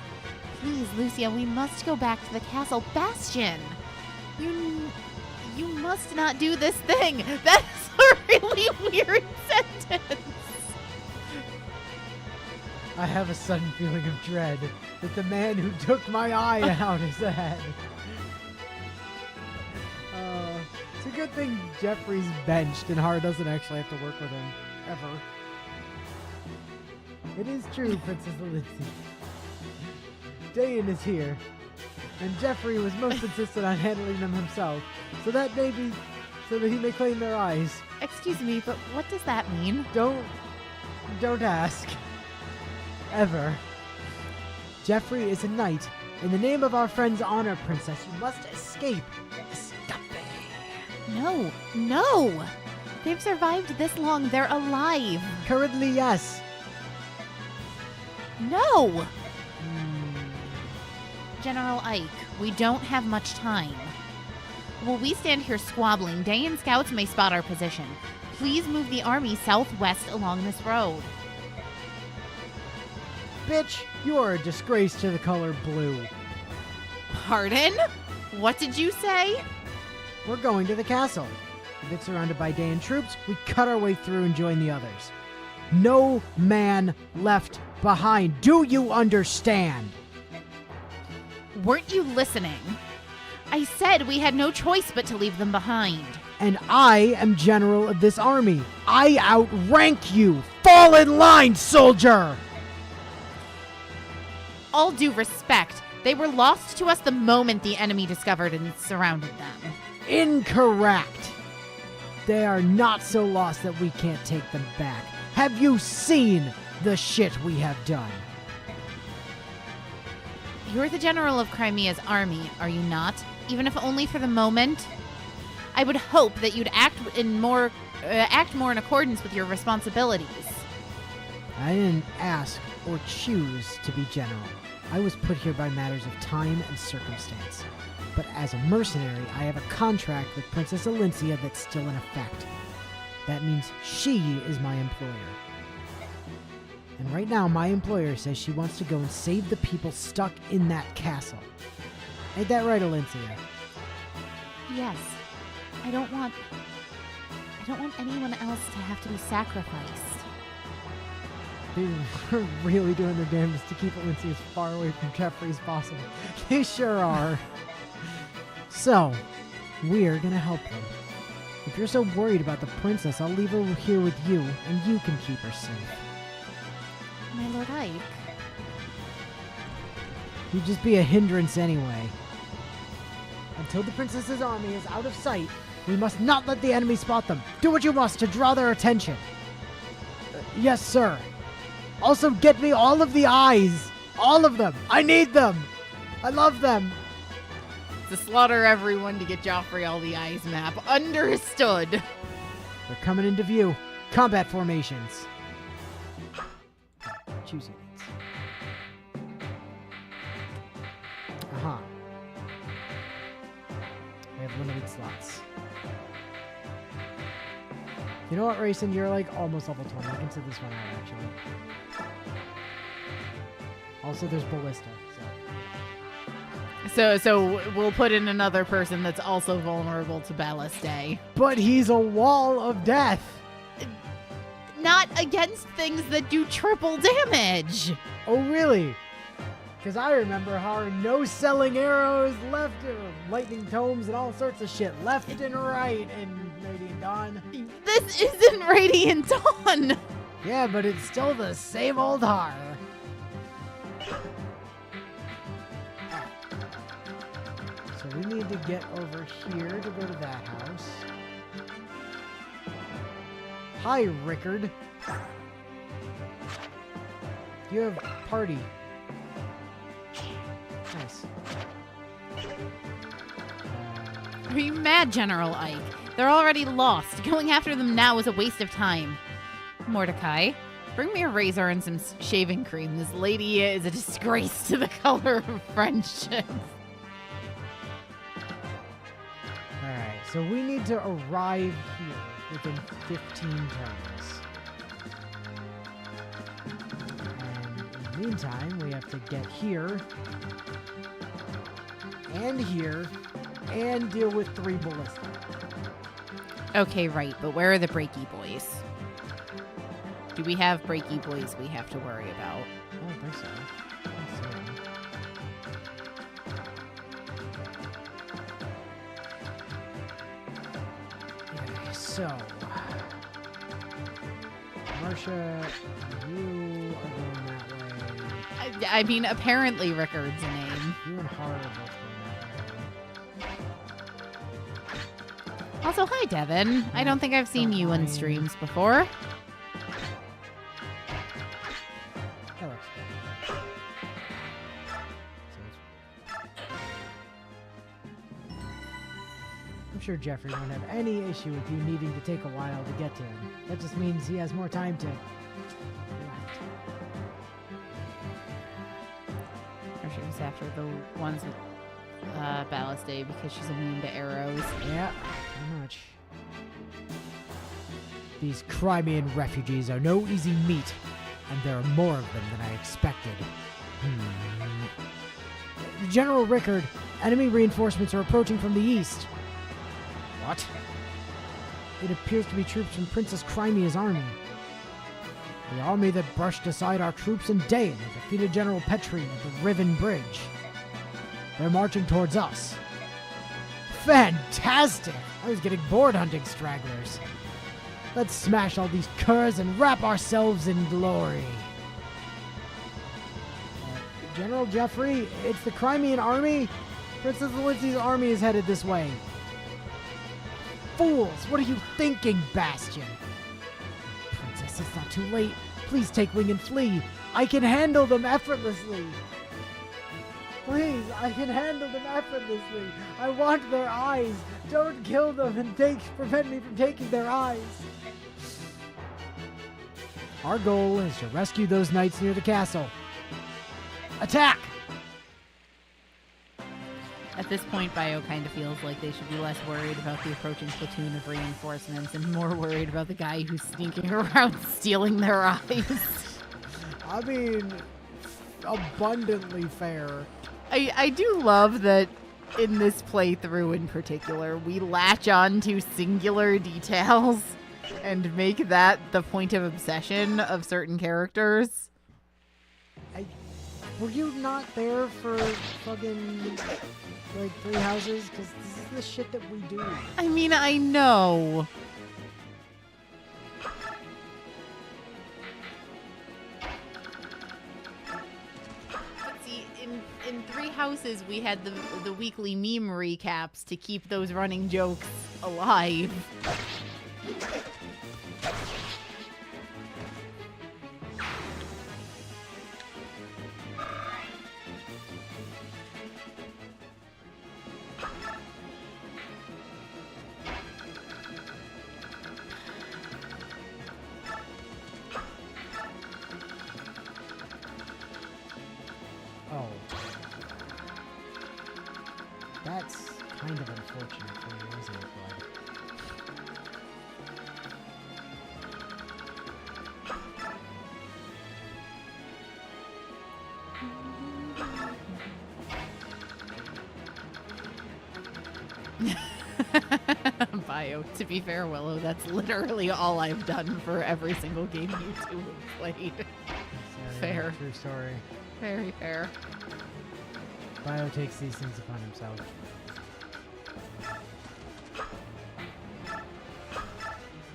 Please, Lucia, we must go back to the castle. Bastion! You must not do this thing. That's a really weird sentence. I have a sudden feeling of dread that the man who took my eye out is ahead. It's a good thing Jeffrey's benched and Har doesn't actually have to work with him, ever. It is true, Princess Alicia. Dayan is here, and Jeffrey was most insistent on handling them himself, so that he may claim their eyes. Excuse me, but what does that mean? Don't ask. Ever. Jeffrey is a knight. In the name of our friend's honor, Princess, you must escape. No. They've survived this long. They're alive. Currently, yes. No. General Ike, we don't have much time. While we stand here squabbling, Dayan scouts may spot our position. Please move the army southwest along this road. Bitch, you are a disgrace to the color blue. Pardon? What did you say? We're going to the castle. If it's surrounded by Dayan troops, we cut our way through and join the others. No man left behind. Do you understand? Weren't you listening? I said we had no choice but to leave them behind. And I am general of this army. I outrank you. Fall in line, soldier! All due respect, they were lost to us the moment the enemy discovered and surrounded them. Incorrect. They are not so lost that we can't take them back. Have you seen the shit we have done? You're the general of Crimea's army, are you not? Even if only for the moment? I would hope that you'd act more in accordance with your responsibilities. I didn't ask or choose to be general. I was put here by matters of time and circumstance. But as a mercenary, I have a contract with Princess Alincia that's still in effect. That means she is my employer. And right now, my employer says she wants to go and save the people stuck in that castle. Ain't that right, Alincia? Yes. I don't want anyone else to have to be sacrificed. They're really doing their damnedest to keep Alincia as far away from Jeffrey as possible. They sure are. So, we're gonna help him. If you're so worried about the princess, I'll leave her here with you, and you can keep her safe. My Lord Ike. You'd just be a hindrance anyway. Until the princess's army is out of sight, we must not let the enemy spot them. Do what you must to draw their attention. Yes, sir. Also, get me all of the eyes. All of them. I need them. I love them. To slaughter everyone to get Joffrey all the eyes map. Understood. They're coming into view. Combat formations. Choose units. Uh-huh. We have limited slots. You know what, Rayson? You're like almost level 20. I can sit this one out, actually. Also, there's Ballista, So we'll put in another person that's also vulnerable to Ballistae. But he's a wall of death! Not against things that do triple damage! Oh, really? Because I remember how no-selling arrows left, lightning tomes and all sorts of shit left and right in Radiant Dawn. This isn't Radiant Dawn! Yeah, but it's still the same old horror. So we need to get over here to go to that house. Hi, Rickard. You have party. Nice. Are you mad, General Ike? They're already lost. Going after them now is a waste of time. Mordecai, bring me a razor and some shaving cream. This lady is a disgrace to the color of friendship. Alright, so we need to arrive here within 15 turns. And in the meantime, we have to get here, and deal with 3 ballista. Okay, right, but where are the Breaky Boys? Do we have Breaky Boys we have to worry about? I don't think so. Okay, so Marcia, you are going that way. I mean, apparently Rickard's a name. You and Hara are both going that way. Also, hi, Devin. I don't think I've seen you in streams before. That looks good. I'm sure Jeffrey won't have any issue with you needing to take a while to get to him. That just means he has more time to react. Or she was after the ones with Ballistae because she's immune to arrows. Yeah, pretty much. These Crimean refugees are no easy meat, and there are more of them than I expected. General Rickard, enemy reinforcements are approaching from the east. What? It appears to be troops from Princess Crimea's army. The army that brushed aside our troops in Dain and defeated General Petrine at the Riven Bridge. They're marching towards us. Fantastic! I was getting bored hunting stragglers. Let's smash all these curs and wrap ourselves in glory. General Jeffrey, it's the Crimean army. Princess Alincia's army is headed this way. Fools, what are you thinking, Bastion? Princess, it's not too late. Please take wing and flee. I can handle them effortlessly. Please, I can handle them effortlessly. I want their eyes. Don't kill them and prevent me from taking their eyes. Our goal is to rescue those knights near the castle. Attack! At this point, Bio kind of feels like they should be less worried about the approaching platoon of reinforcements and more worried about the guy who's sneaking around stealing their eyes. I mean, abundantly fair. I do love that in this playthrough in particular, we latch on to singular details and make that the point of obsession of certain characters. Were you not there for fucking, like, 3 houses? Because this is the shit that we do. I mean, I know. In 3 houses, we had the weekly meme recaps to keep those running jokes alive. That's kind of unfortunate for you, isn't it, bud? Bio. To be fair, Willow, that's literally all I've done for every single game you two have played. Fair. True story. Very fair. Bio takes these things upon himself.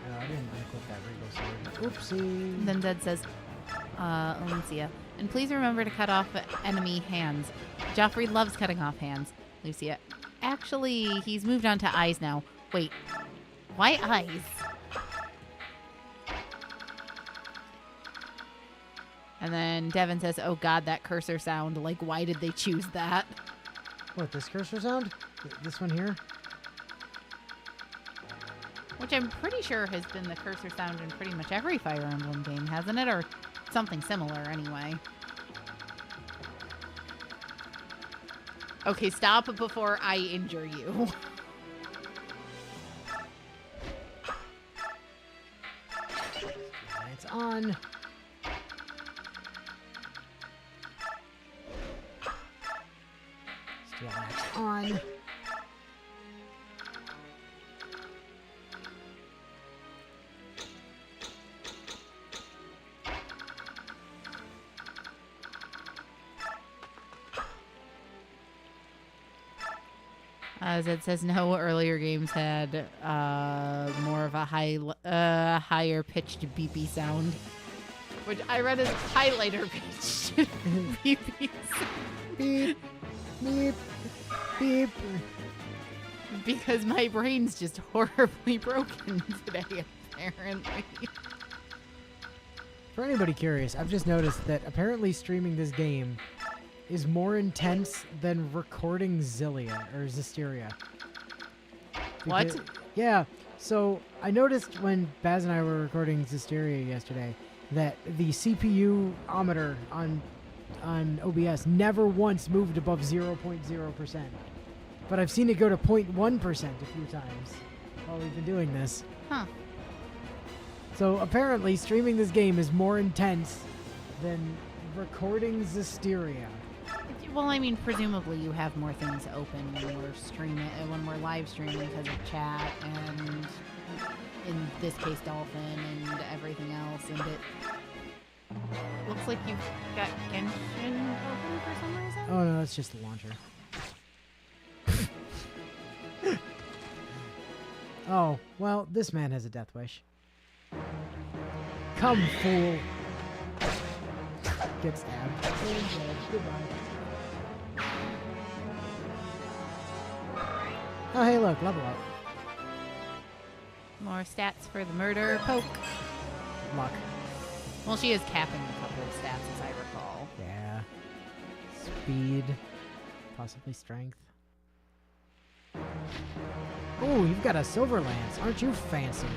Oh, I didn't unequip that regal sword. Oopsie. Then Zed says, Lucia, and please remember to cut off enemy hands. Joffrey loves cutting off hands. Lucia, actually, he's moved on to eyes now. Wait, why eyes? And then Devin says, oh god, that cursor sound. Like, why did they choose that? What, this cursor sound? This one here? Which I'm pretty sure has been the cursor sound in pretty much every Fire Emblem game, hasn't it? Or something similar, anyway. Okay, stop before I injure you. It's on. Steel axe on. Zed says no, earlier games had more of a higher pitched beepy sound, which I read as highlighter pitched beepy sound. Beep, beep, beep. Because my brain's just horribly broken today, apparently. For anybody curious, I've just noticed that apparently streaming this game is more intense than recording Zisteria. What? Yeah, so I noticed when Baz and I were recording Zisteria yesterday that the CPU-ometer on OBS never once moved above 0.0%. But I've seen it go to 0.1% a few times while we've been doing this. Huh. So apparently streaming this game is more intense than recording Zisteria. Well, I mean, presumably you have more things open when we're live streaming because of chat and, in this case, Dolphin and everything else. And it looks like you've got Genshin open for some reason. Oh no, that's just the launcher. Oh, well, this man has a death wish. Come, fool. Get stabbed. Goodbye. Oh, hey, look, level up. More stats for the murder poke. Luck. Well, she is capping a couple of stats, as I recall. Yeah. Speed. Possibly strength. Oh, you've got a silver lance. Aren't you fancy?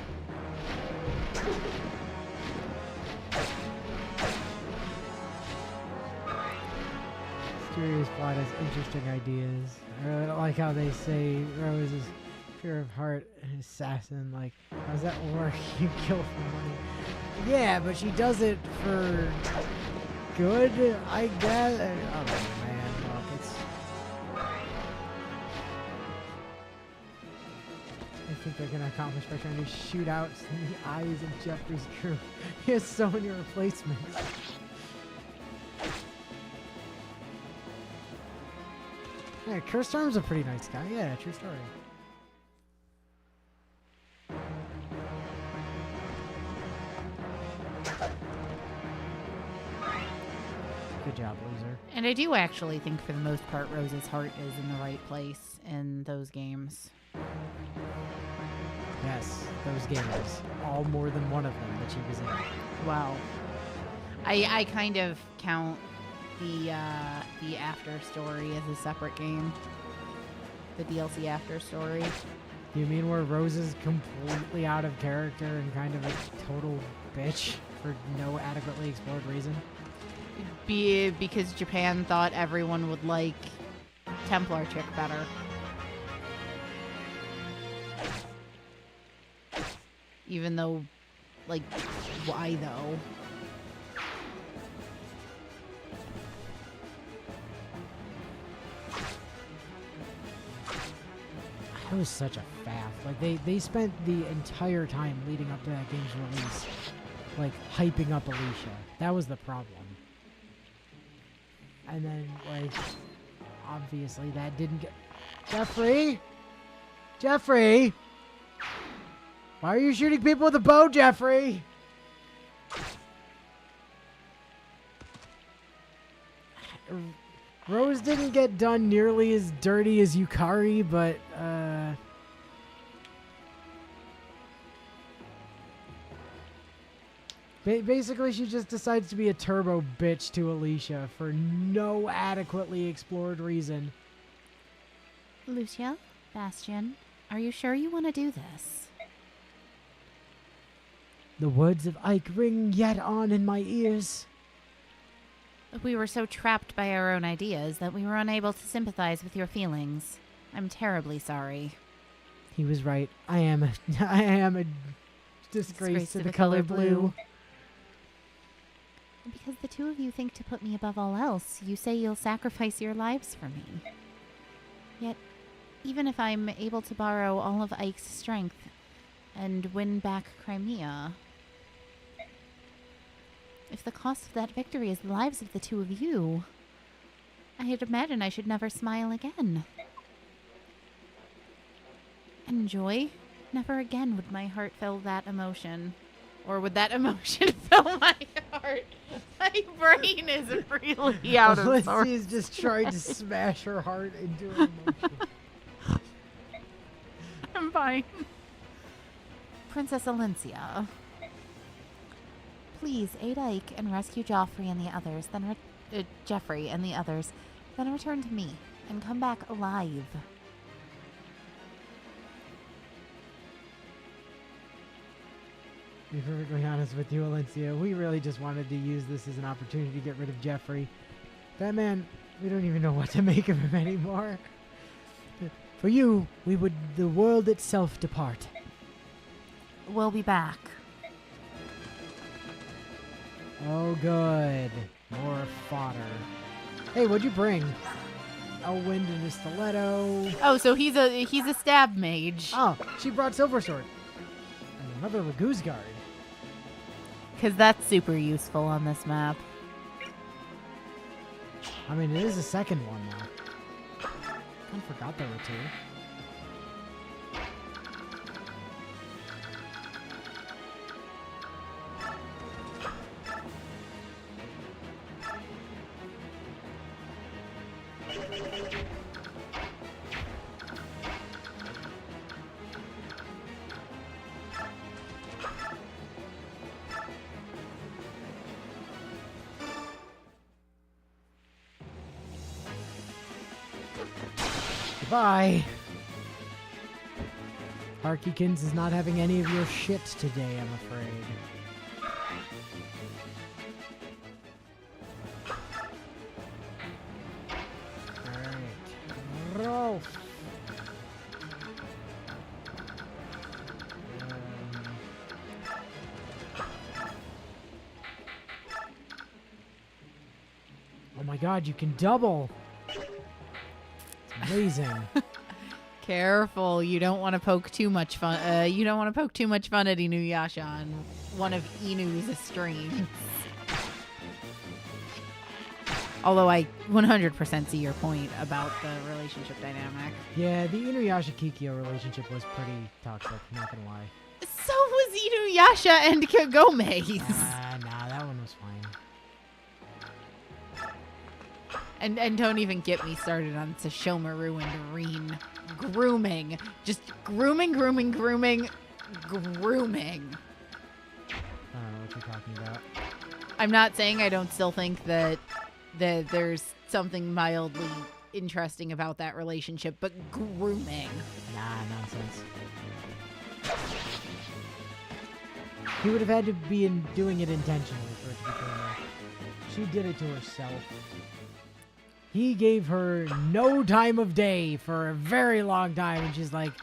Mysterious plot has interesting ideas. I really don't like how they say Rose is pure of heart assassin. Like, how's that work? You kill for money. Yeah, but she does it for good, I guess. Oh man, look, it's. I think they're gonna accomplish by trying to shoot out in the eyes of Jeffrey's crew. He has so many replacements. Yeah, Cursed-Arm's a pretty nice guy. Yeah, true story. Good job, loser. And I do actually think, for the most part, Rose's heart is in the right place in those games. Yes, those games. All more than one of them that she was in. Well, I kind of count the after story as a separate game. The DLC after story. You mean where Rose is completely out of character and kind of a total bitch for no adequately explored reason? Because Japan thought everyone would like Templar chick better. Even though, like, why though? I was such a faff. Like, they spent the entire time leading up to that game's release, like, hyping up Alicia. That was the problem. And then, like, obviously that didn't get... Jeffrey? Jeffrey? Why are you shooting people with a bow, Jeffrey? Rose didn't get done nearly as dirty as Yukari, but, basically, she just decides to be a turbo bitch to Alicia for no adequately explored reason. Lucia, Bastion, are you sure you want to do this? The words of Ike ring yet on in my ears. We were so trapped by our own ideas that we were unable to sympathize with your feelings. I'm terribly sorry. He was right. I am a disgrace to the color blue. Because the two of you think to put me above all else, you say you'll sacrifice your lives for me. Yet, even if I'm able to borrow all of Ike's strength and win back Crimea, if the cost of that victory is the lives of the two of you, I'd imagine I should never smile again. And joy? Never again would my heart feel that emotion. Or would that emotion fill my heart? My brain is really out of sorts. She's just trying to smash her heart into her emotion. I'm fine. Princess Alencia, please aid Ike and rescue Joffrey and the others, then Jeffrey and the others, then return to me and come back alive. To be perfectly honest with you, Alencia, we really just wanted to use this as an opportunity to get rid of Jeffrey. That man, we don't even know what to make of him anymore. For you, we would the world itself depart. We'll be back. Oh, good. More fodder. Hey, what'd you bring? Elwind and a stiletto. Oh, so he's a stab mage. Oh, she brought Silver Sword. And another Laguz Guard. Because that's super useful on this map. I mean, it is the second one, though. I forgot there were two. Bye. Harkykins is not having any of your shit today, I'm afraid. Alright. Rolf. Oh my god, you can double! It's amazing. Careful, you don't want to poke too much fun. You don't want to poke too much fun at Inuyasha on one of Inu's streams. Although I 100% see your point about the relationship dynamic. Yeah, the Inuyasha-Kikyo relationship was pretty toxic, not gonna lie. So was Inuyasha and Kagome's. Nah, that one was fine. And don't even get me started on Sashomaru and Reen. Grooming. Just grooming. I don't know what you're talking about. I'm not saying I don't still think that there's something mildly interesting about that relationship, but grooming. Nah, nonsense. He would have had to be doing it intentionally for it to be grooming. She did it to herself. He gave her no time of day for a very long time, and she's like,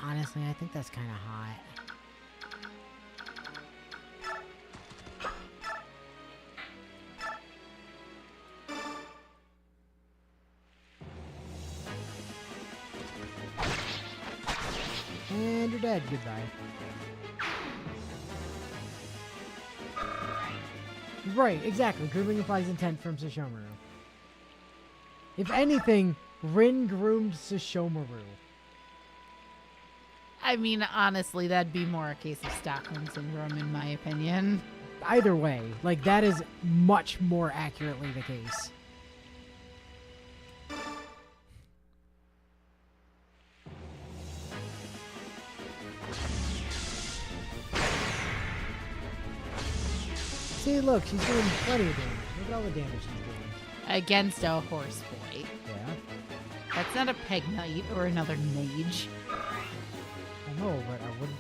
honestly, I think that's kind of hot. And you're dead. Goodbye. Right, exactly. Grooming implies intent from Sashomaru. If anything, Rin groomed Sashomaru. I mean, honestly, that'd be more a case of Stockholm Syndrome, in my opinion. Either way, like, that is much more accurately the case. See, look, she's doing plenty of damage. Look at all the damage she's doing. Against a horse boy. Yeah. That's not a peg knight or another mage. I know, but I wouldn't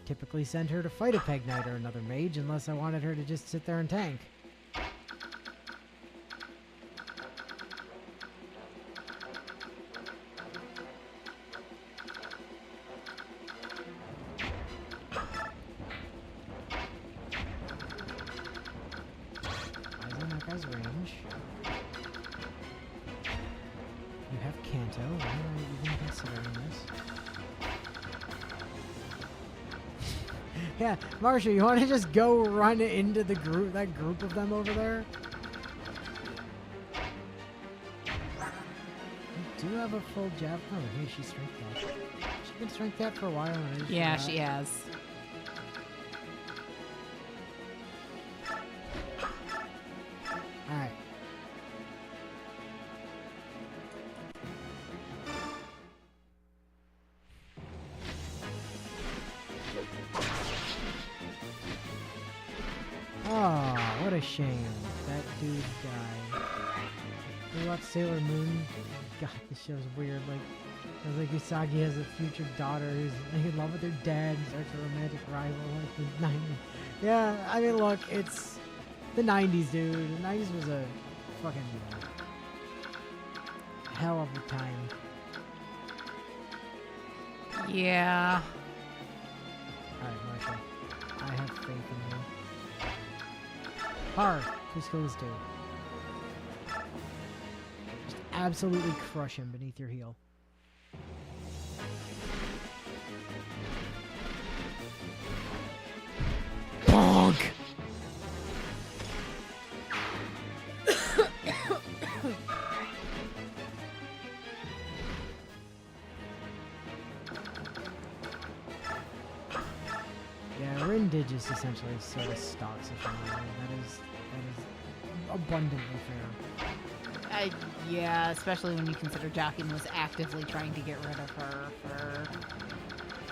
typically send her to fight a peg knight or another mage unless I wanted her to just sit there and tank. Eyes on that guy's range. You have Kanto. Why am I even considering this? Yeah, Marsha, you want to just go run into the group, that group of them over there? You do have a full jab. Oh, hey, she's strength that. She's been strength that for a while. And I just Yeah, forgot. she has. Alright. Oh, what a shame. That dude died. We watched Sailor Moon. God, this show's weird. Like, it was like Usagi has a future daughter who's in love with her dad and starts a romantic rival like the 90s. Yeah, I mean, look, it's the 90s, dude. The 90s was a fucking hell of a time. Yeah. Alright, Marsha. I have faith in you. Har, please kill this dude. Just absolutely crush him beneath your heel. Bonk! Yeah, Rin did just essentially sort of stalk Sashomaru. That is abundantly fair. Yeah, especially when you consider Jockin was actively trying to get rid of her for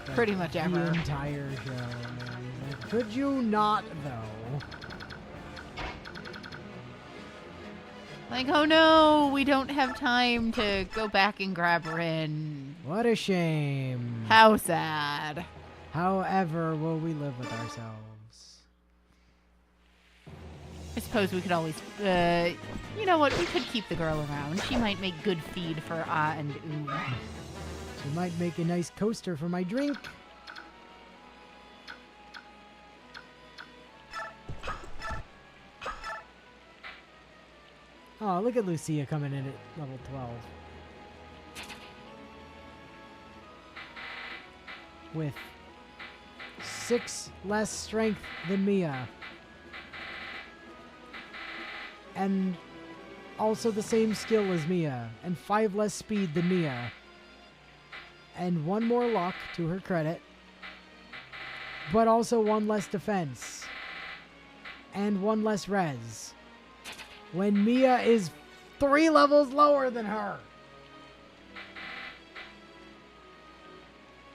Like, pretty much ever. The entire show, man. Like, could you not, though? Like, oh no, we don't have time to go back and grab Rin. What a shame. How sad. However, will we live with ourselves? I suppose we could always, you know what, we could keep the girl around. She might make good feed for Ah and Oo. She might make a nice coaster for my drink. Oh, look at Lucia coming in at level 12. With 6 less strength than Mia. And also the same skill as Mia. And 5 less speed than Mia. And 1 more luck, to her credit. But also 1 less defense. And 1 less res. When Mia is 3 levels lower than her.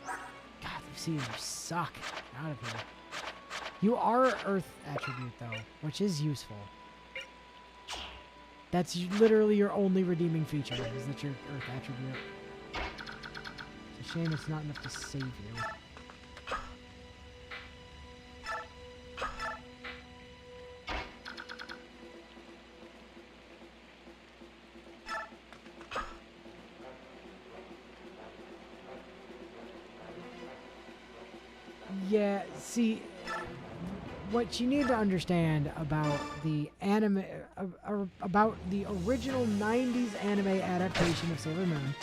God, Lucia, you suck. Get out of here. You are Earth attribute, though, which is useful. That's literally your only redeeming feature, is that you're Earth attribute. It's a shame it's not enough to save you. Yeah, see, what you need to understand about the anime, about the original 90s anime adaptation of Sailor Moon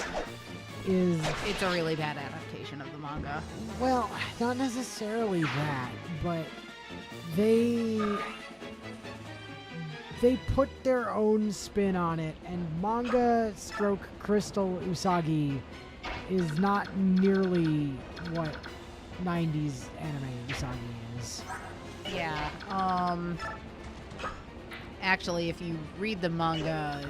is... It's a really bad adaptation of the manga. Well, not necessarily that, but they put their own spin on it, and manga stroke Crystal Usagi is not nearly what 90s anime Usagi is. Yeah, actually, if you read the manga,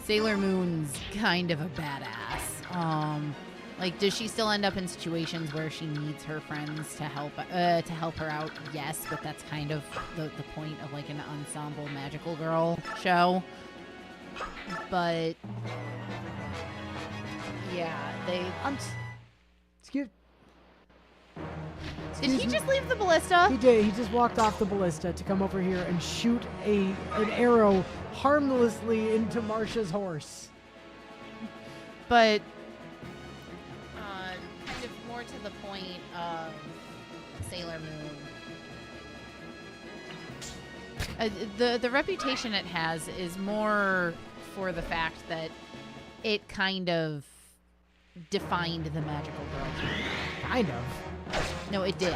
Sailor Moon's kind of a badass. Like, does she still end up in situations where she needs her friends to help her out? Yes, but that's kind of the point of, like, an ensemble magical girl show. But, yeah, Excuse... Did he just leave the ballista? He did. He just walked off the ballista to come over here and shoot an arrow harmlessly into Marsha's horse. But kind of more to the point of Sailor Moon. The reputation it has is more for the fact that it kind of defined the magical girl. Kind of. No, it did.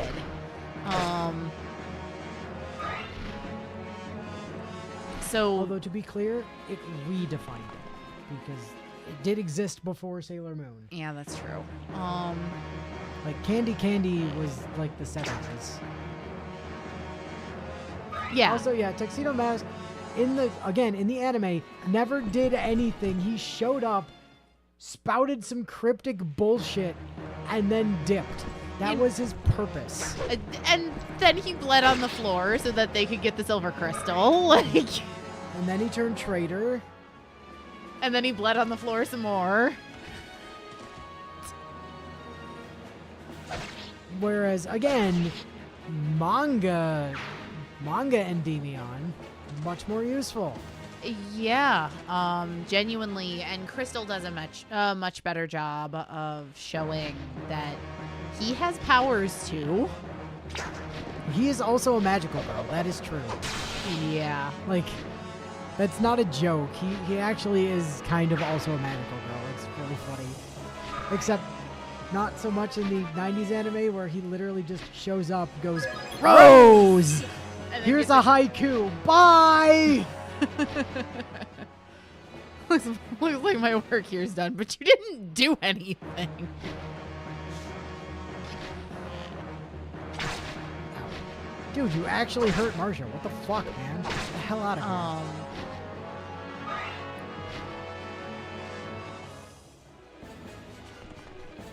So, although to be clear, it redefined it because it did exist before Sailor Moon. Yeah, that's true. Like Candy was like the 70s. Yeah. Also, yeah, Tuxedo Mask in the anime never did anything. He showed up, spouted some cryptic bullshit, and then dipped. That was his purpose. And then he bled on the floor so that they could get the silver crystal. Like, and then he turned traitor. And then he bled on the floor some more. Whereas, again, manga Endymion, much more useful. Yeah, genuinely, and Crystal does a much better job of showing that he has powers too. He is also a magical girl. That is true. Yeah. Like, that's not a joke. He actually is kind of also a magical girl. It's really funny. Except not so much in the 90s anime where he literally just shows up, goes, Rose! Here's a haiku. Bye! looks like my work here's done, but you didn't do anything. Dude, you actually hurt Marsha. What the fuck, man? Get the hell out of here.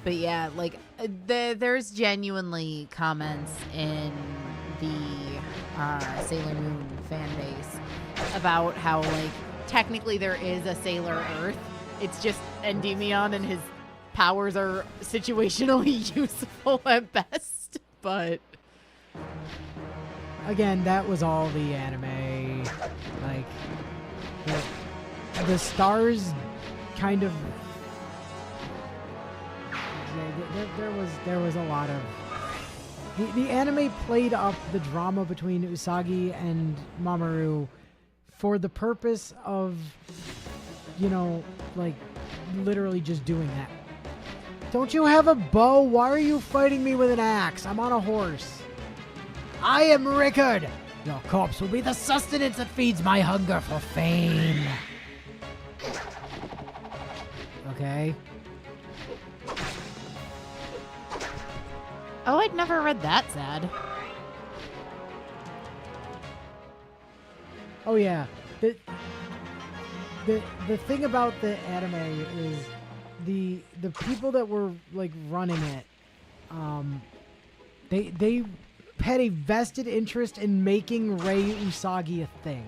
But yeah, like, there's genuinely comments in the Sailor Moon fan base about how, like, technically there is a Sailor Earth. It's just Endymion and his powers are situationally useful at best, but... Again, that was all the anime. Like, the stars kind of... There was a lot of... The anime played up the drama between Usagi and Mamoru for the purpose of, you know, like, literally just doing that. Don't you have a bow? Why are you fighting me with an axe? I'm on a horse. I am Rickard. Your corpse will be the sustenance that feeds my hunger for fame. Okay. Oh, I'd never read that sad. Oh yeah. The thing about the anime is the people that were like running it, they had a vested interest in making Rei Usagi a thing.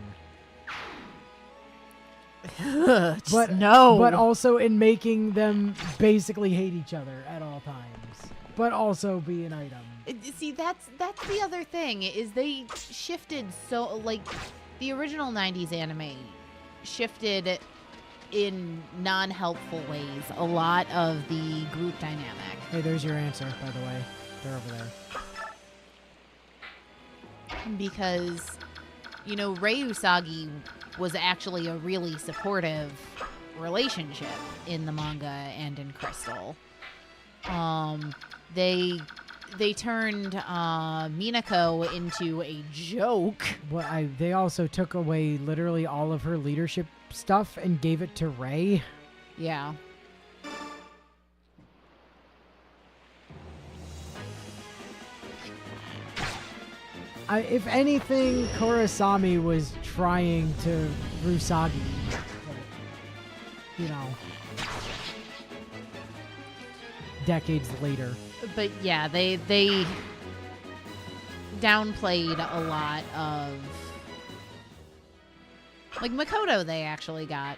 But also in making them basically hate each other at all times, but also be an item. See, that's the other thing, is they shifted so, like, the original 90s anime shifted in non-helpful ways a lot of the group dynamic. Hey, there's your answer, by the way. They're over there. Because, you know, Rei Usagi was actually a really supportive relationship in the manga and in Crystal. They turned Minako into a joke. They also took away literally all of her leadership stuff and gave it to Rei. Yeah. If anything, Kurosami was trying to Rusagi, you know, decades later. But yeah, they downplayed a lot of, like, Makoto. They actually got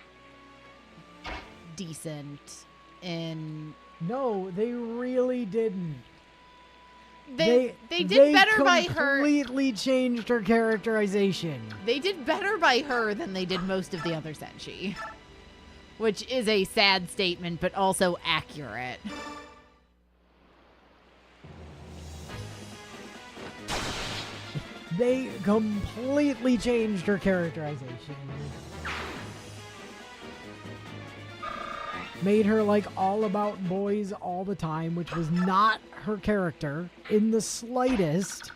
decent in. No, they really didn't. They did better by her. They completely changed her characterization. They did better by her than they did most of the other Senshi, which is a sad statement, but also accurate. They completely changed her characterization. Made her like all about boys all the time, which was not her character in the slightest.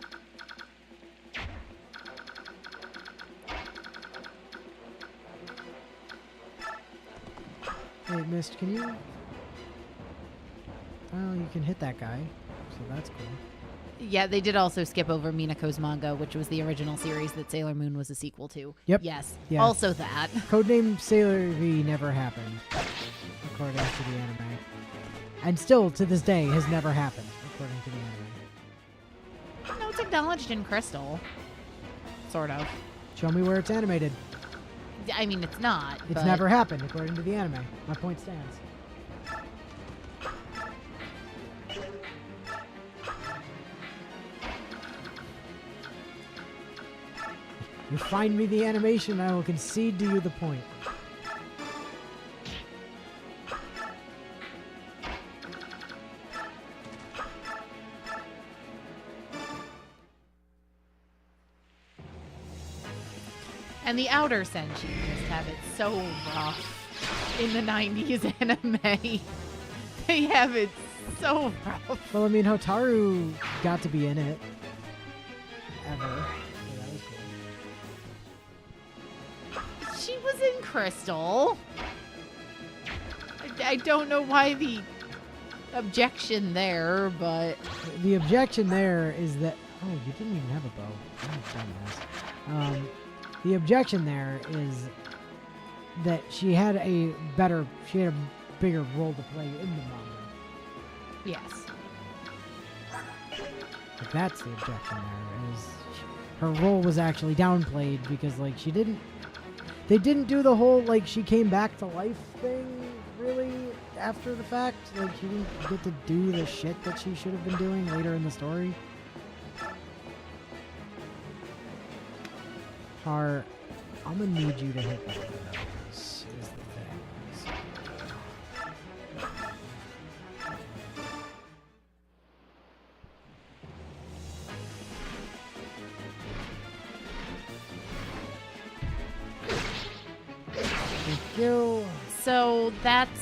Hey, Mist, can you... Well, you can hit that guy, so that's cool. Yeah, they did also skip over Minako's manga, which was the original series that Sailor Moon was a sequel to. Yep. Yes. Yeah. Also that. Codename Sailor V never happened, according to the anime. And still, to this day, has never happened, according to the anime. No, it's acknowledged in Crystal. Sort of. Show me where it's animated. I mean, it's not. It's but never happened, according to the anime. My point stands. You find me the animation, I will concede to you the point. And the outer Senshi just have it so rough in the 90s anime. They have it so rough. Well, I mean, Hotaru got to be in it. Ever. So that was cool. She was in Crystal. I don't know why the objection there, but... The objection there is that... Oh, you didn't even have a bow. Oh, dumbass. The objection there is that she had a bigger role to play in the manga. Yes. But that's the objection there, is her role was actually downplayed because, like, she didn't They didn't do the whole, like, she came back to life thing, really, after the fact. Like, she didn't get to do the shit that she should have been doing later in the story. Har, I'm gonna need you to hit me with those, is the thing. Thank you. So that's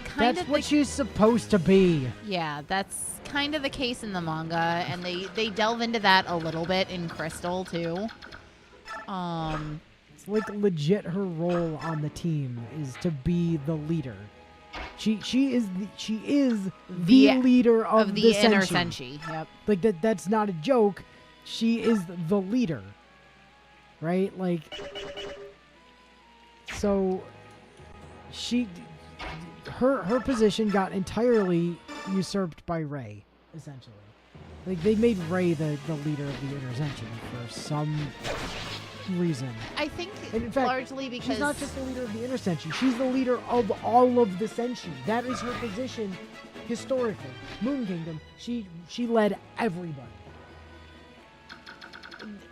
kind That's of what she's supposed to be. Yeah, that's kind of the case in the manga, and they delve into that a little bit in Crystal too. It's like legit her role on the team is to be the leader. She is the leader of the inner Senshi. Senshi. Yep. Like that's not a joke. She is the leader. Right? Like, so her position got entirely usurped by Rei, essentially. Like, they made Rei the leader of the inner Senshi for some reason. I think And in fact, largely because she's not just the leader of the inner Senshi, she's the leader of all of the Senshi. That is her position historically. Moon Kingdom, she led everybody.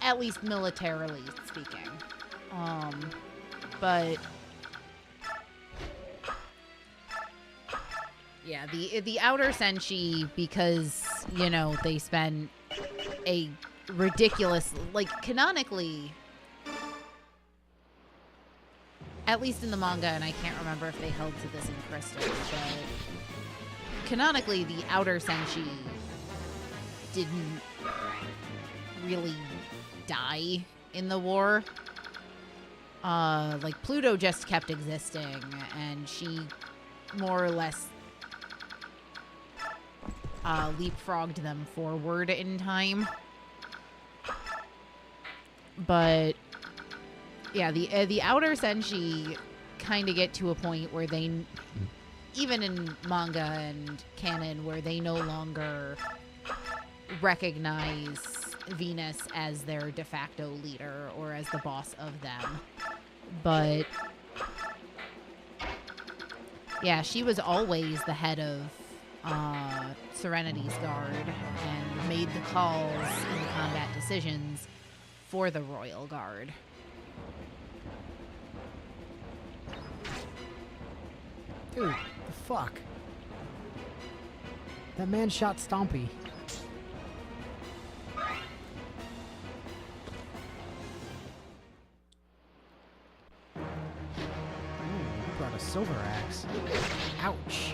at least militarily speaking. But yeah, the outer Senshi, because they spent a ridiculous, like, canonically, at least in the manga, and I can't remember if they held to this in Crystal, but canonically the outer Senshi didn't really die in the war. Like, Pluto just kept existing, and she more or less leapfrogged them forward in time. But yeah, the outer Senshi kind of get to a point where they, even in manga and canon, where they no longer recognize Venus as their de facto leader or as the boss of them. But yeah, she was always the head of Serenity's guard and made the calls in combat decisions for the Royal Guard. Dude, the fuck? That man shot Stompy. Ooh, he brought a silver axe. Ouch.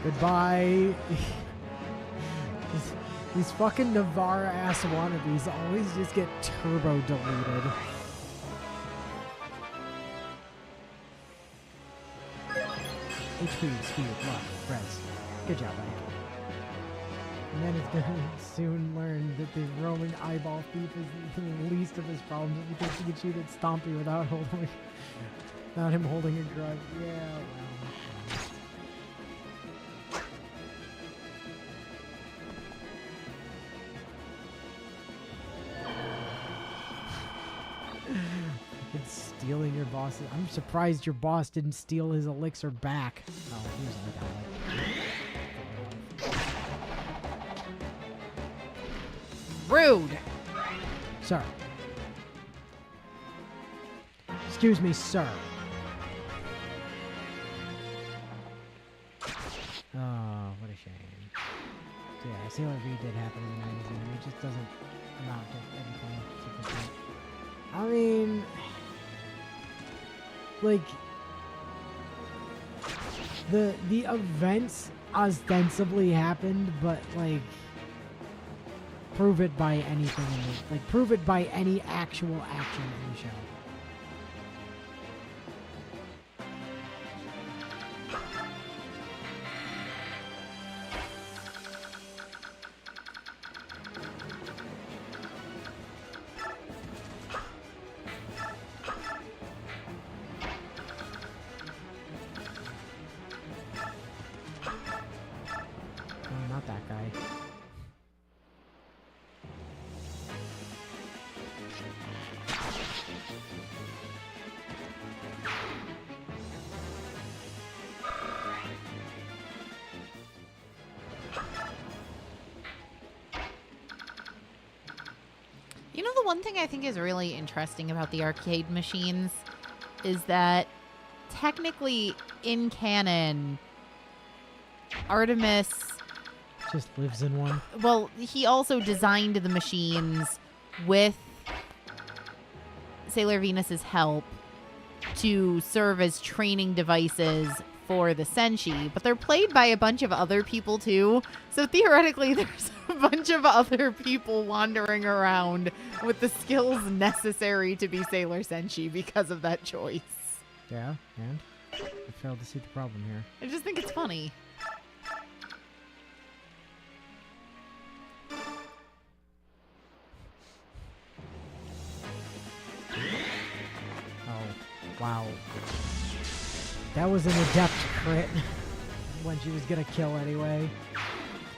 Goodbye. These fucking Navarra ass wannabes always just get turbo deleted. HP, speed, luck, res. Good job, buddy. And then it's gonna soon learn that the Roman eyeball thief is the least of his problems because he can shoot at Stompy without him holding a grudge. Yeah, well. Stealing your boss. I'm surprised your boss didn't steal his elixir back. Oh, he was like, Rude. Sir. Excuse me, sir. Oh, what a shame. So yeah, Sailor V did happen in the magazine. It just doesn't amount to anything significant. I mean, like, the events ostensibly happened, but like, prove it by anything in the, like, prove it by any actual action in the show. one thing I think is really interesting about the arcade machines is that technically in canon, Artemis, Just lives in one. well, he also designed the machines with Sailor Venus's help to serve as training devices for the Senshi, but they're played by a bunch of other people too. So theoretically, there's a bunch of other people wandering around with the skills necessary to be Sailor Senshi because of that choice. Yeah, and I failed to see the problem here. I just think it's funny. Oh, wow. That was an adept crit when she was gonna kill anyway.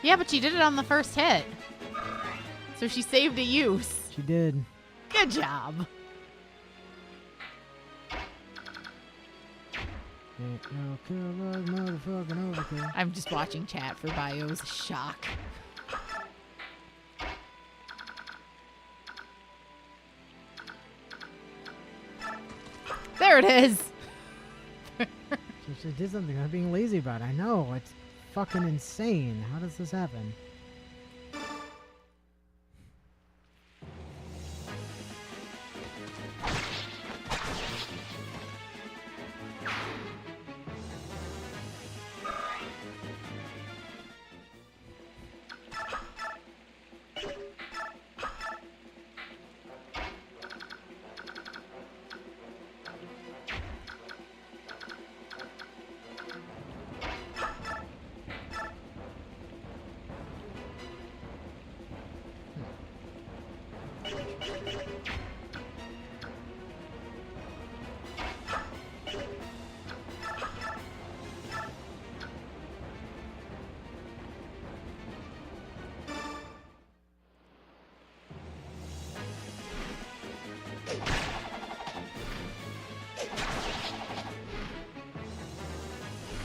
Yeah, but she did it on the first hit. So she saved a use. She did. Good job. Ain't no kill like motherfucking overkill. I'm just watching chat for bios. Shock. There it is. She did something. I'm being lazy about it. I know. It's fucking insane. How does this happen?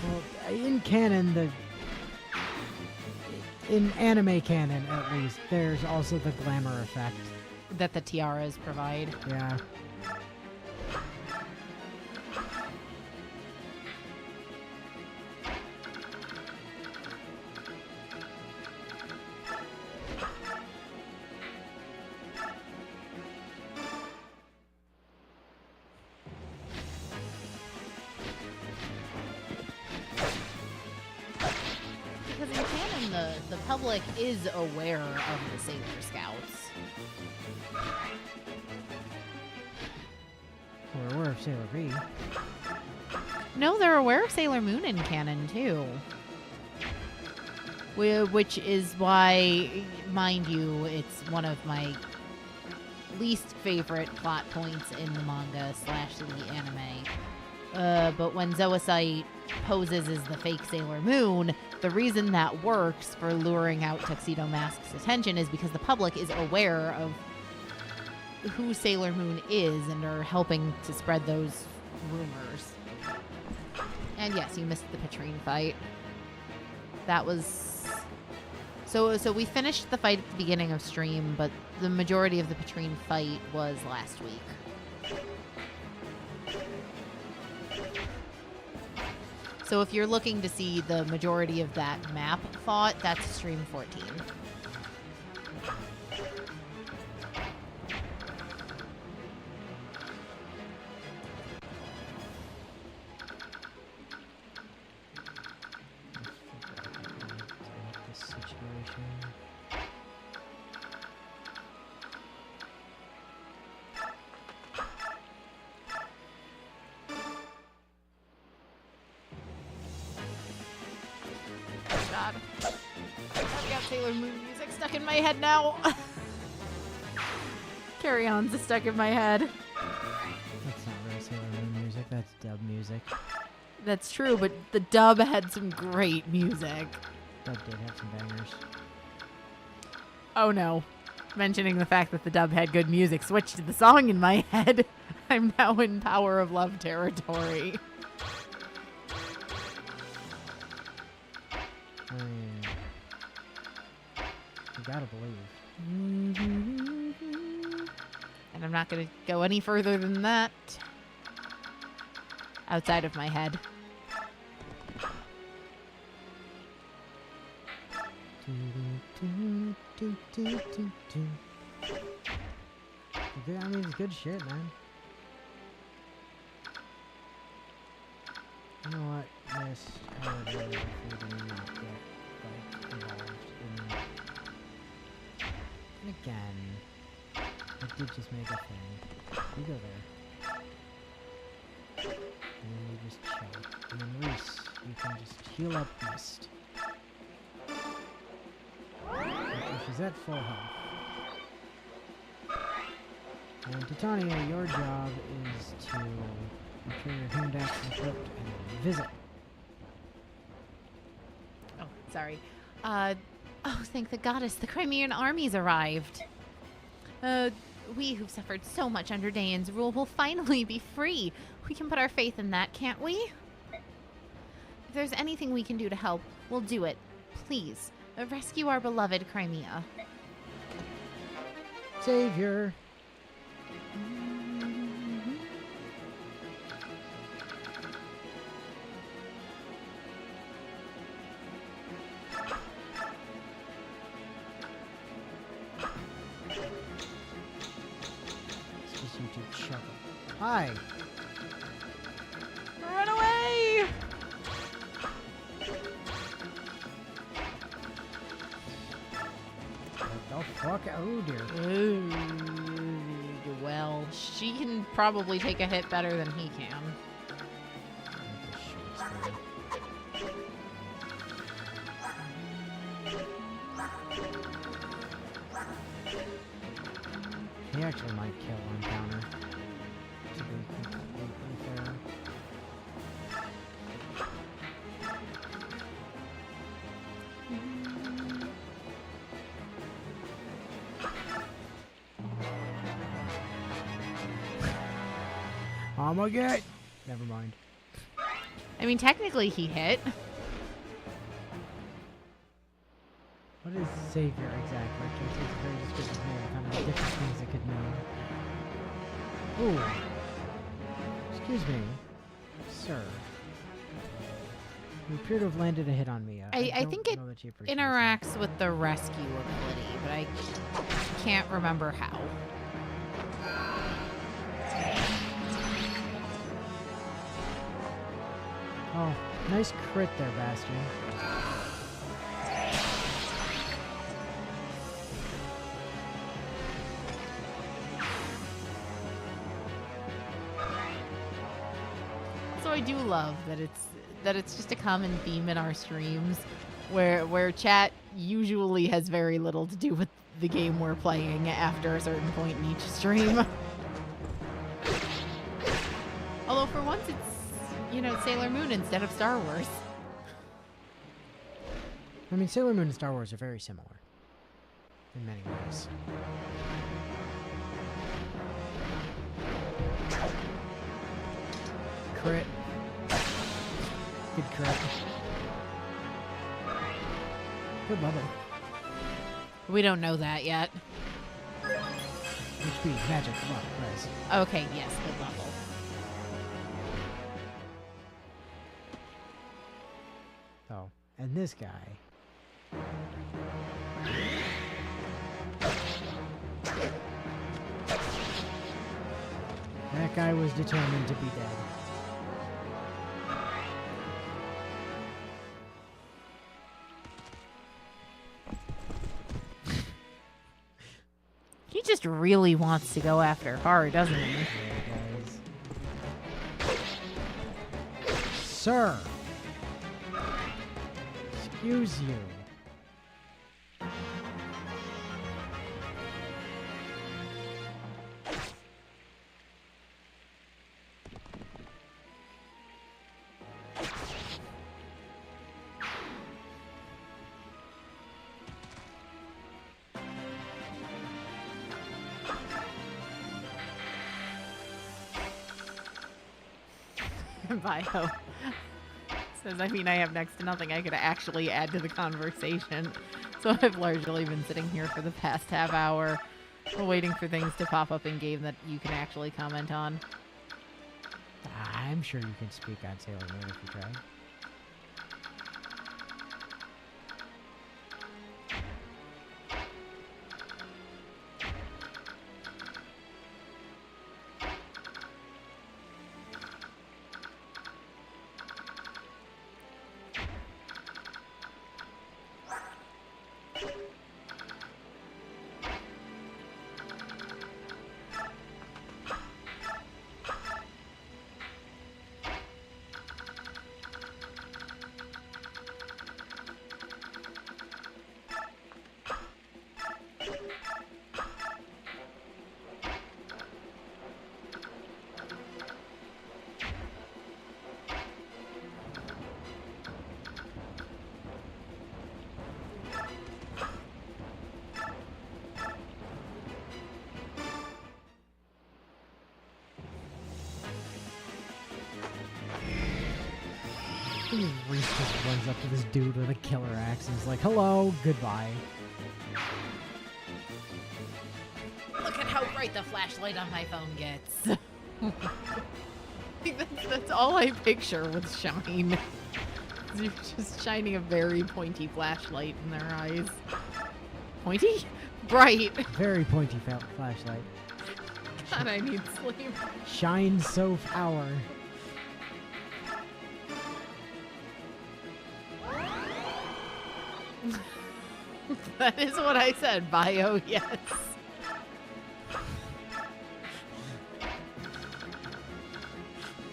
Well, in canon, in anime canon at least, there's also the glamour effect. That the tiaras provide. Yeah. Because in canon, the public is aware of the Sailor Scouts. We're aware of Sailor V. No, they're aware of Sailor Moon in canon, too. Which is why, mind you, it's one of my least favorite plot points in the manga / the anime. But when Zoisite poses as the fake Sailor Moon, the reason that works for luring out Tuxedo Mask's attention is because the public is aware of who Sailor Moon is and are helping to spread those rumors. And yes, you missed the Patrine fight. That was... So we finished the fight at the beginning of stream, but the majority of the Patrine fight was last week. So if you're looking to see the majority of that map fought, that's stream 14. God. I've got Sailor Moon music stuck in my head now. Carry On's stuck in my head. That's not really Sailor Moon music. That's dub music. That's true, but the dub had some great music. Dub did have some bangers. Oh no. Mentioning the fact that the dub had good music switched to the song in my head. I'm now in Power of Love territory. Oh, yeah. You gotta believe. And I'm not going to go any further than that. Outside of my head. I mean, it's good shit, man. You know what? Yes, I would really freaking not get like involved in. And again, I did just make a thing. You go there. And then you just chill. And then Reese, you can just heal up Mist. Okay, she's at full health. And Titania, your job is to ensure your hand axe is equipped and visit. Oh, sorry. Oh, thank the goddess, the Crimean armies arrived. We who've suffered so much under Daeon's rule will finally be free. We can put our faith in that, can't we? If there's anything we can do to help, we'll do it. Please, rescue our beloved Crimea. Savior. It's just you two chuckle. Hi. Run away! What the fuck? Oh dear. Ooh, well, she can probably take a hit better than he can. He actually might kill on counter. To be completely fair. I'ma get. Never mind. I mean, technically he hit. What is Savior exactly? It's a very descriptive name, kind of different things it could mean. Ooh. Excuse me, sir. You appear to have landed a hit on me. I think it know that you appreciate interacts with the rescue ability, but I can't remember how. Oh, nice crit there, Bastion. So I do love that it's just a common theme in our streams where chat usually has very little to do with the game we're playing after a certain point in each stream. Although for once it's, Sailor Moon instead of Star Wars. I mean, Sailor Moon and Star Wars are very similar in many ways. Crit. Good crit. Good level. We don't know that yet. HP, magic, come on, res. Okay, yes, good level. Oh, and this guy. That guy was determined to be dead. He just really wants to go after her, doesn't he? Sir! Excuse you. Bio says, I mean, I have next to nothing I could actually add to the conversation. So I've largely been sitting here for the past half hour We're waiting for things to pop up in game that you can actually comment on. I'm sure you can speak on Sailor Moon if you try. Reese just runs up to this dude with a killer axe and is like, hello, goodbye. Look at how bright the flashlight on my phone gets. That's all I picture with shine. You're just shining a very pointy flashlight in their eyes. Pointy? Bright. Very pointy flashlight. God, I need sleep. Shine so hour. That is what I said. Bio, yes.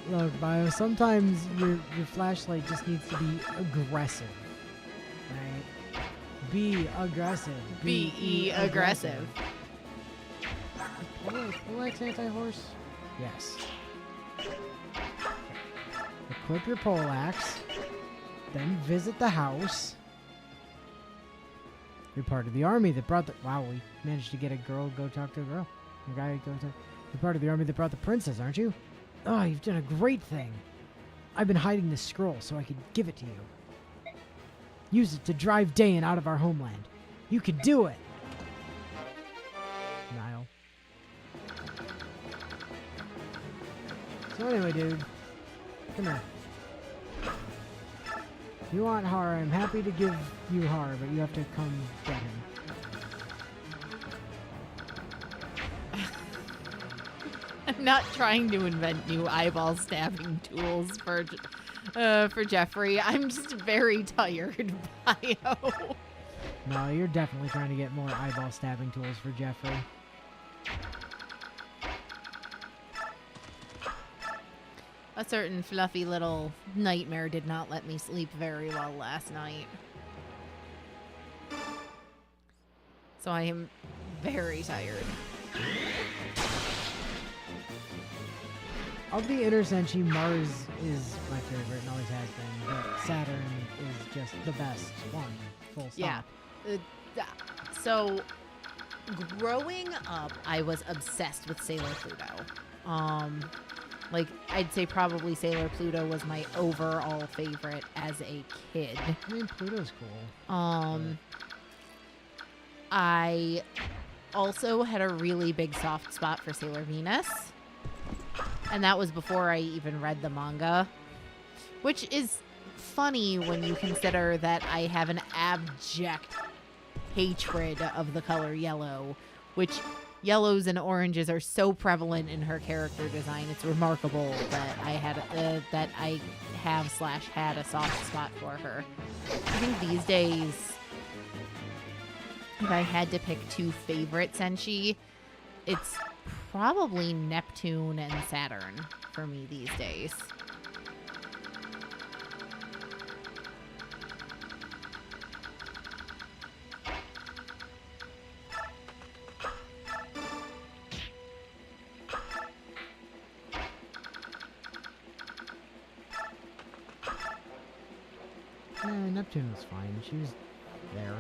Look, Bio, sometimes your flashlight just needs to be aggressive. Right? Be aggressive. B-E aggressive. Poleaxe anti-horse? Yes. Okay. Equip your poleaxe. Then visit the house. You're part of the army that brought the... Wow, we managed to get a girl go talk to a girl. A guy go talk... You're part of the army that brought the princess, aren't you? Oh, you've done a great thing. I've been hiding this scroll so I could give it to you. Use it to drive Dayan out of our homeland. You can do it! Niall. So anyway, dude. Come here. If you want Har, I'm happy to give you Har, but you have to come get him. I'm not trying to invent new eyeball stabbing tools for Jeffrey. I'm just very tired, Bio. No, you're definitely trying to get more eyeball stabbing tools for Jeffrey. A certain fluffy little nightmare did not let me sleep very well last night. So I am very tired. Of the Inner Senshi, Mars is my favorite and always has been, but Saturn is just the best one. Full stop. Yeah. So, growing up, I was obsessed with Sailor Pluto. Like, I'd say probably Sailor Pluto was my overall favorite as a kid. I mean, Pluto's cool. I also had a really big soft spot for Sailor Venus. And that was before I even read the manga. Which is funny when you consider that I have an abject hatred of the color yellow, which yellows and oranges are so prevalent in her character design. It's remarkable that I had had a soft spot for her. I think these days, if I had to pick two favorite Senshi, it's probably Neptune and Saturn for me these days. Neptune was fine. She was there.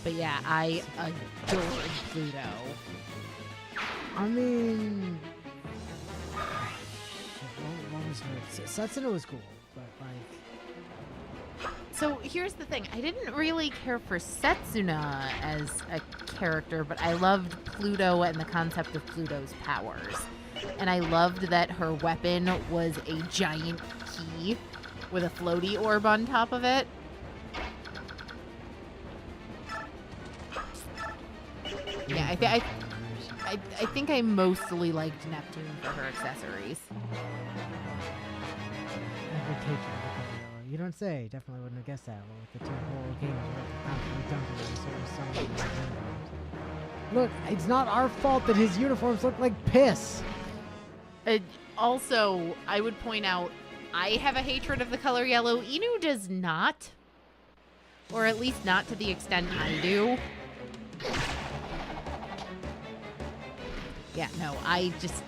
But yeah, I adored Pluto. I mean... Shit, what was her... Setsuna was cool, but like... So here's the thing. I didn't really care for Setsuna as a character, but I loved Pluto and the concept of Pluto's powers. And I loved that her weapon was a giant key with a floaty orb on top of it. Yeah, I think I mostly liked Neptune for her accessories. You don't say. Definitely wouldn't have guessed that. Well, with the two whole games worth of Look, it's not our fault that his uniforms look like piss. Also, I would point out, I have a hatred of the color yellow. Inu does not. Or at least not to the extent I do. Yeah, no, I just...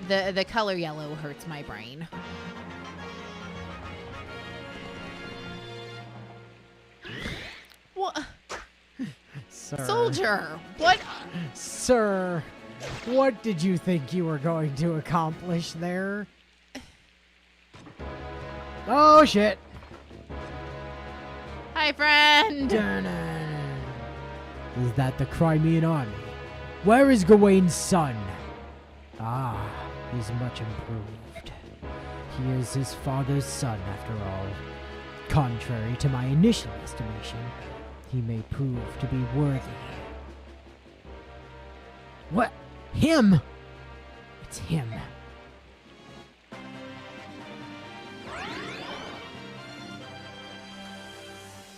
The color yellow hurts my brain. What? Sir. Soldier! What? Sir, what did you think you were going to accomplish there? Oh, shit. Hi, friend! Is that the Crimean army? Where is Gawain's son? Ah, he's much improved. He is his father's son, after all. Contrary to my initial estimation, he may prove to be worthy. What? Him? It's him.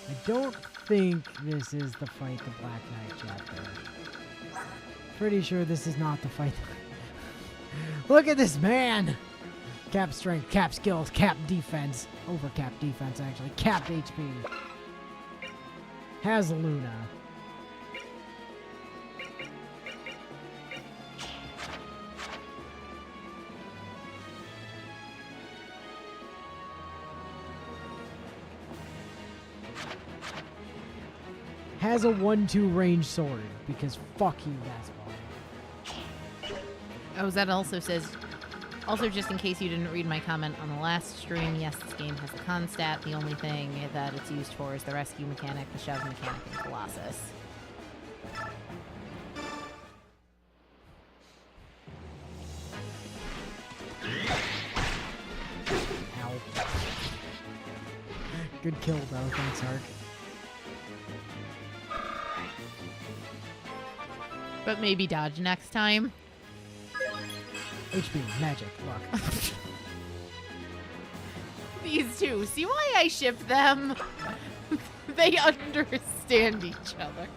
I don't think this is the fight the Black Knight chapter. Pretty sure this is not the fight. Look at this man! Cap strength, cap skills, cap defense. Over cap defense, actually. Capped HP. Has Luna. Has a 1-2 range sword, because fuck you, Basketball. Oh, that also says... Also, just in case you didn't read my comment on the last stream, yes, this game has a con stat. The only thing that it's used for is the rescue mechanic, the shove mechanic, and Colossus. Ow. Good kill, though. Thanks, Hark. But maybe dodge next time. HP, magic, luck. These two. See why I ship them? They understand each other.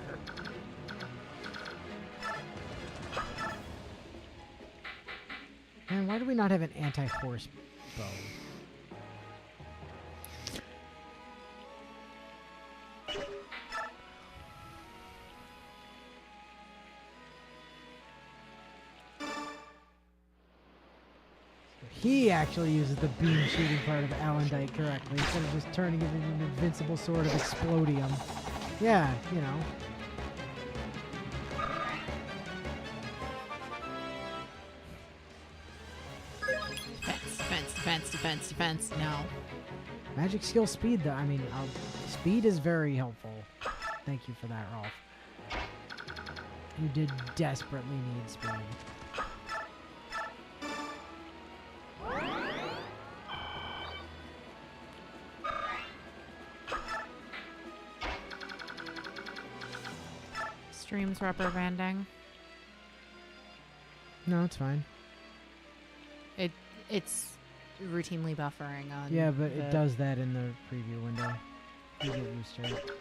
Man, why do we not have an anti-horse bow? He actually uses the beam shooting part of Alendite correctly instead of just turning it into an invincible sword of explodium. Yeah, you know. Defense. No. Magic skill speed, though. I mean, speed is very helpful. Thank you for that, Rolf. You did desperately need speed. Streams rubber banding. No, it's fine. It's routinely buffering on. Yeah, but it does that in the preview window. You get used to it.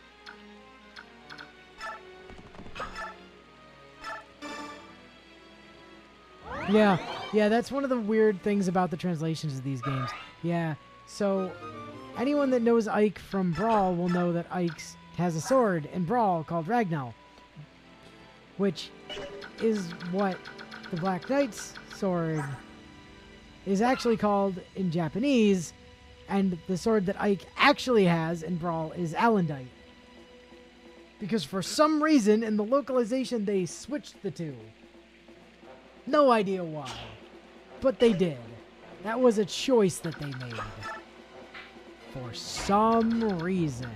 Yeah, that's one of the weird things about the translations of these games. Yeah, so anyone that knows Ike from Brawl will know that Ike has a sword in Brawl called Ragnall, which is what the Black Knight's sword is actually called in Japanese, and the sword that Ike actually has in Brawl is Alendite. Because for some reason in the localization they switched the two. No idea why, but they did. That was a choice that they made. for some reason.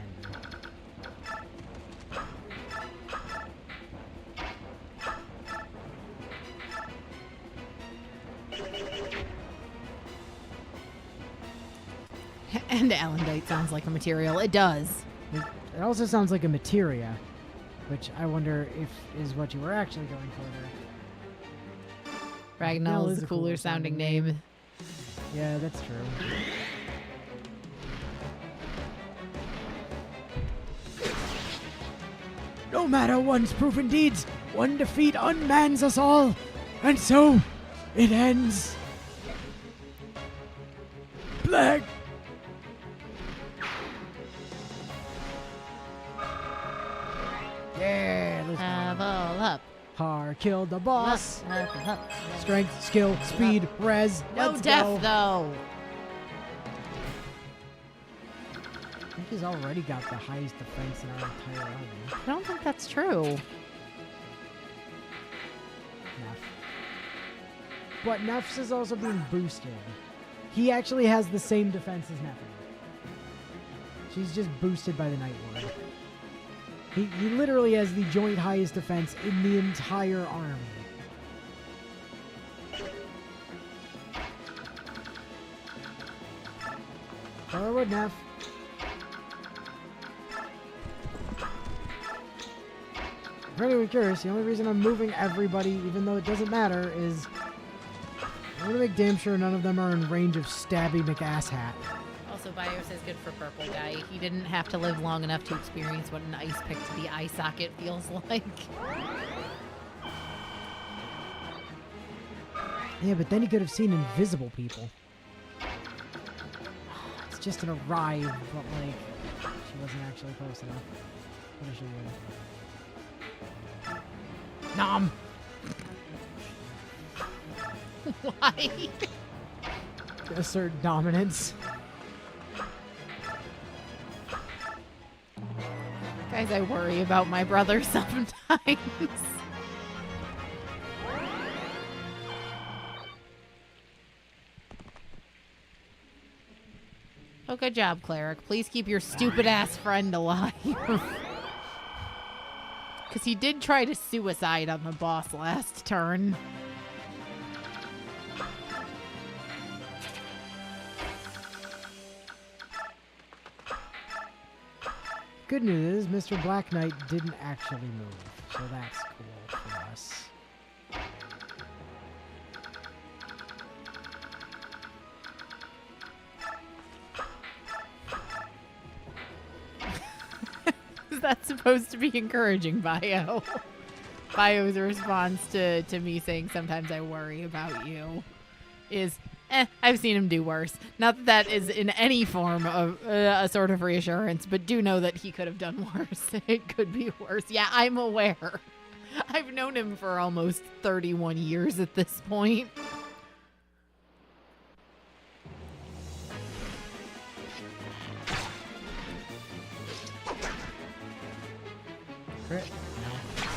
And alendite sounds like a material. It does. It also sounds like a materia, which I wonder if is what you were actually going for there. Ragnall is a cooler sounding name. Yeah, that's true. No matter one's proven deeds, one defeat unmans us all. And so, it ends. Black. Yeah, let's go. Level up. Har killed the boss. Level up. Strength, skill, speed, res. No Let's death, go. though. I think he's already got the highest defense in our entire army. I don't think that's true. Neff. But Neff's is also being boosted. He actually has the same defense as Neff. She's just boosted by the Night Lord. He literally has the joint highest defense in the entire army. Forward, Neff. If anyone's curious, the only reason I'm moving everybody, even though it doesn't matter, is I want to make damn sure none of them are in range of Stabby McAsshat. Also, Bios is good for purple guy. He didn't have to live long enough to experience what an ice pick to the eye socket feels like. Yeah, but then he could have seen invisible people. It's just an arrive, but like, she wasn't actually close enough. What is she doing? Nom! Why? Assert dominance. Guys, I worry about my brother sometimes. Oh, good job, Cleric. Please keep your stupid-ass friend alive. Because he did try to suicide on the boss last turn. Good news is Mr. Black Knight didn't actually move, so that's cool for us. Is that supposed to be encouraging, Bio? Bio's response to me saying sometimes I worry about you is, I've seen him do worse. Not that that is in any form of a sort of reassurance, but do know that he could have done worse. It could be worse. Yeah, I'm aware. I've known him for almost 31 years at this point. Crit?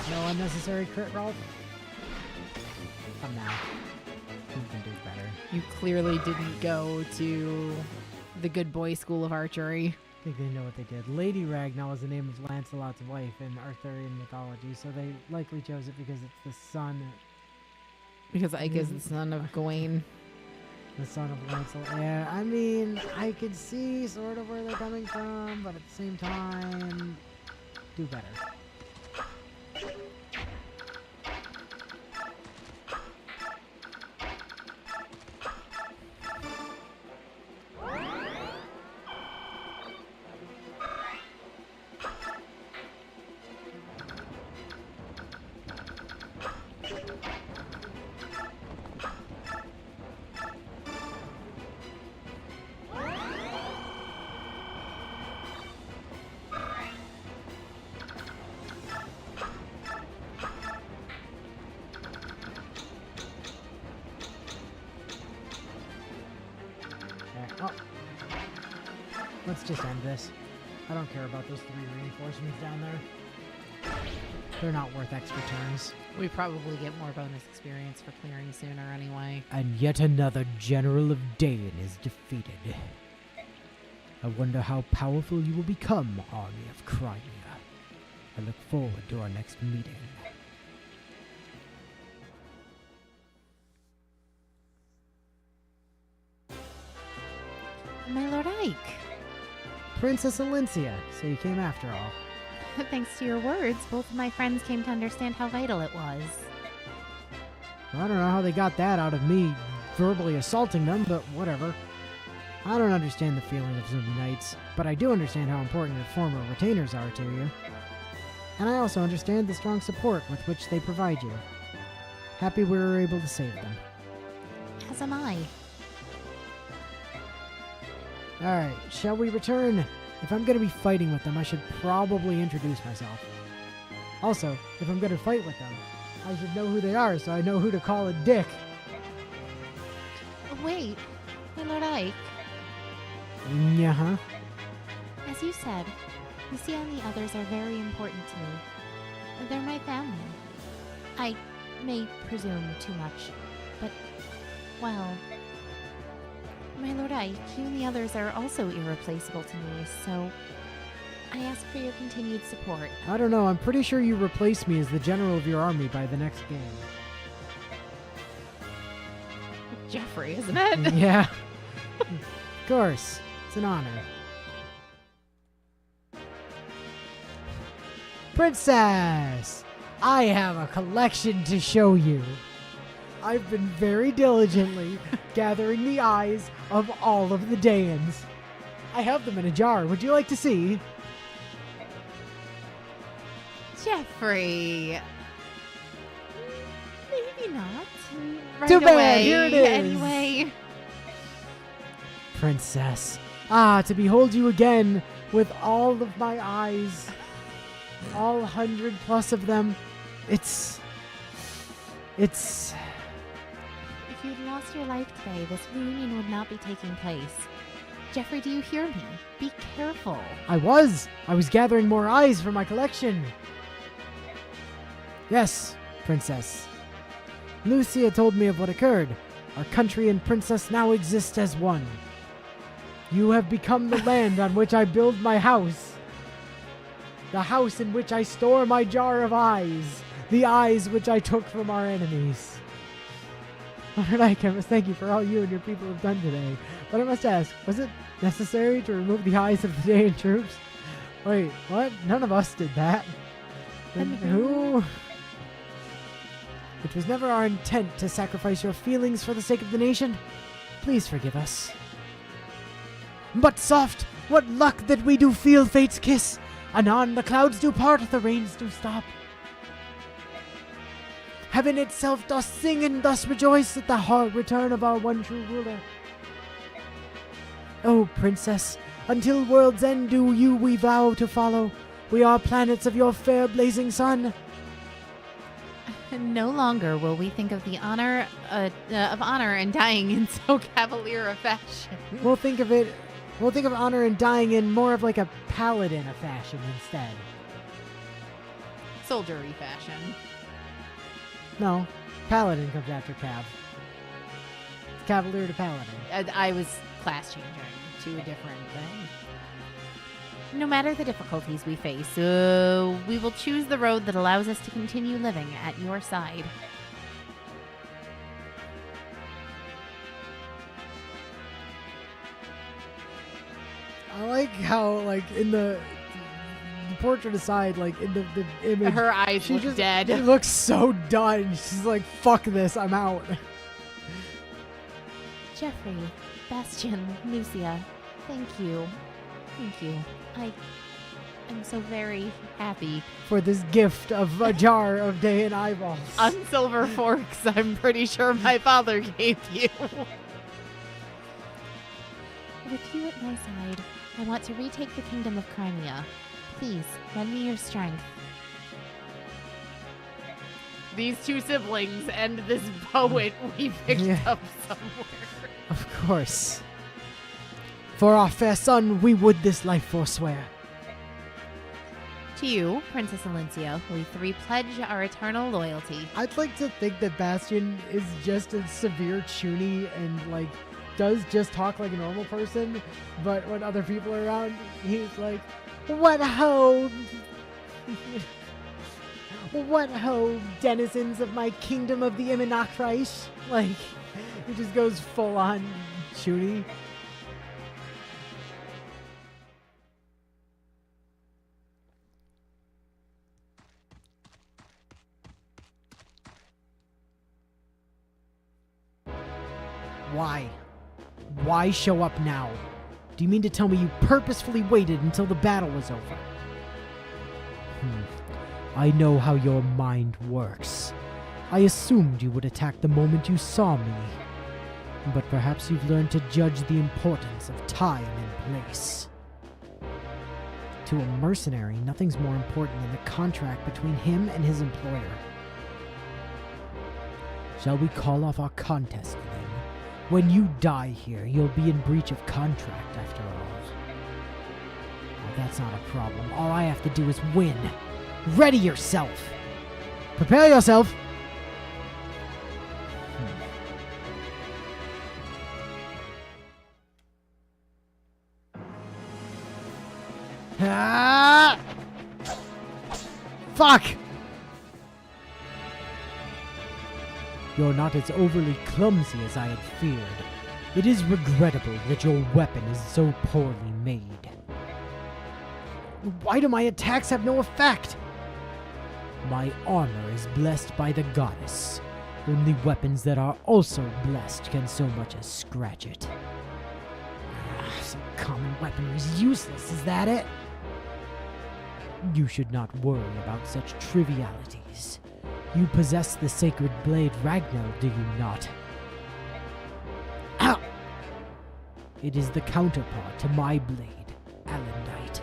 No. No unnecessary crit roll? Come now. You can do better. You clearly didn't go to the good boy school of archery. I think they know what they did. Lady Ragnar is the name of Lancelot's wife in Arthurian mythology, so they likely chose it because it's the son. Because Ike is the son of Gawain. The son of Lancelot. Yeah, I mean, I could see sort of where they're coming from, but at the same time, do better. Oh. Let's just end this. I don't care about those 3 reinforcements down there. They're not worth extra turns. We probably get more bonus experience for clearing sooner anyway. And yet another General of Dain is defeated. I wonder how powerful you will become, Army of Crimea. I look forward to our next meeting. My Lord Ike. Princess Alencia, so you came after all. Thanks to your words, both of my friends came to understand how vital it was. I don't know how they got that out of me verbally assaulting them, but whatever. I don't understand the feeling of Zombie Knights, but I do understand how important your former retainers are to you. And I also understand the strong support with which they provide you. Happy we were able to save them. As am I. Alright, shall we return? If I'm going to be fighting with them, I should probably introduce myself. Also, if I'm going to fight with them, I should know who they are so I know who to call a dick. Wait, my Lord Ike. Yeah. As you said, Lucia and the others are very important to me. They're my family. I may presume too much, but, well, my Lord Ike, you and the others are also irreplaceable to me, so I ask for your continued support. I don't know, I'm pretty sure you replace me as the general of your army by the next game. Jeffrey, isn't it? Yeah. Of course. It's an honor. Princess! I have a collection to show you. I've been very diligently gathering the eyes of all of the Daeans. I have them in a jar. Would you like to see? Jeffrey. Maybe not. Right Too bad. away. Here it is. Anyway. Princess. Ah, to behold you again with all of my eyes. All 100 plus of them. It's... If you'd lost your life today, this reunion would not be taking place. Jeffrey, do you hear me? Be careful. I was gathering more eyes for my collection. Yes, Princess. Lucia told me of what occurred. Our country and Princess now exist as one. You have become the land on which I build my house. The house in which I store my jar of eyes. The eyes which I took from our enemies. Alright, I must thank you for all you and your people have done today. But I must ask, was it necessary to remove the eyes of the Daean troops? Wait, what? None of us did that. Then who? It was never our intent to sacrifice your feelings for the sake of the nation. Please forgive us. But soft, what luck that we do feel fate's kiss. Anon the clouds do part, the rains do stop. Heaven itself doth sing and thus rejoice at the hard return of our one true ruler. O Princess, until world's end do you we vow to follow. We are planets of your fair blazing sun. No longer will we think of the honor of honor and dying in so cavalier a fashion. We'll think of honor and dying in more of like a paladin of fashion instead. Soldiery fashion. No, paladin comes after cav. Cavalier to paladin. I was class changing to a different thing. No matter the difficulties we face, we will choose the road that allows us to continue living at your side. I like how, like, in the portrait aside, like, in the image, Her eyes look she dead. looks so done. She's like, fuck this, I'm out. Jeffrey, Bastion, Lucia, thank you. Thank you. I am so very happy. For this gift of a jar of Daean eyeballs. On silver forks, I'm pretty sure my father gave you. With you at my side, I want to retake the kingdom of Crimea. Please, lend me your strength. These two siblings and this poet we picked up somewhere. Of course. For our fair son, we would this life forswear. To you, Princess Alencia, we three pledge our eternal loyalty. I'd like to think that Bastion is just a severe chuny and, like, does just talk like a normal person, but when other people are around, he's like, "What ho! What ho, denizens of my kingdom of the Imminakreich?" Like, he just goes full on shooty. Why? Why show up now? Do you mean to tell me you purposefully waited until the battle was over? I know how your mind works. I assumed you would attack the moment you saw me. But perhaps you've learned to judge the importance of time and place. To a mercenary, nothing's more important than the contract between him and his employer. Shall we call off our contest then? When you die here, you'll be in breach of contract after all. Oh, that's not a problem. All I have to do is win. Ready yourself! Prepare yourself! Ah! Fuck! You're not as overly clumsy as I had feared. It is regrettable that your weapon is so poorly made. Why do my attacks have no effect? My armor is blessed by the goddess. Only weapons that are also blessed can so much as scratch it. Some common weaponry is useless, is that it? You should not worry about such trivialities. You possess the sacred blade Ragnell, do you not? Ow! It is the counterpart to my blade, Alendite.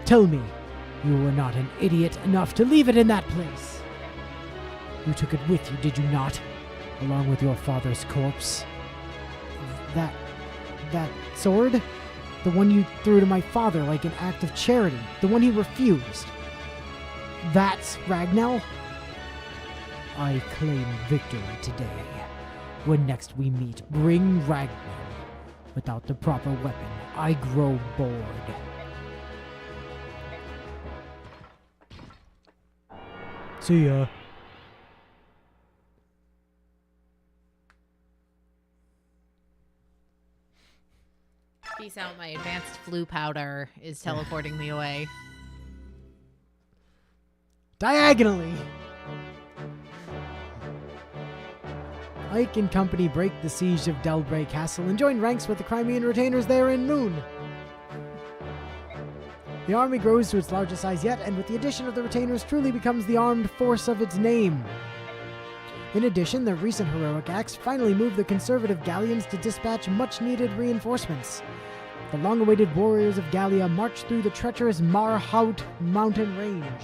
Tell me, you were not an idiot enough to leave it in that place. You took it with you, did you not? Along with your father's corpse. That sword? The one you threw to my father like an act of charity. The one he refused. That's Ragnell? I claim victory today. When next we meet, bring Ragnell. Without the proper weapon, I grow bored. See ya. Peace out, my advanced flu powder is teleporting me away. Diagonally! Ike and company break the siege of Delbray Castle and join ranks with the Crimean retainers there in Moon. The army grows to its largest size yet, and with the addition of the retainers truly becomes the armed force of its name. In addition, their recent heroic acts finally moved the conservative Gallians to dispatch much-needed reinforcements. The long-awaited warriors of Gallia marched through the treacherous Marhaut mountain range.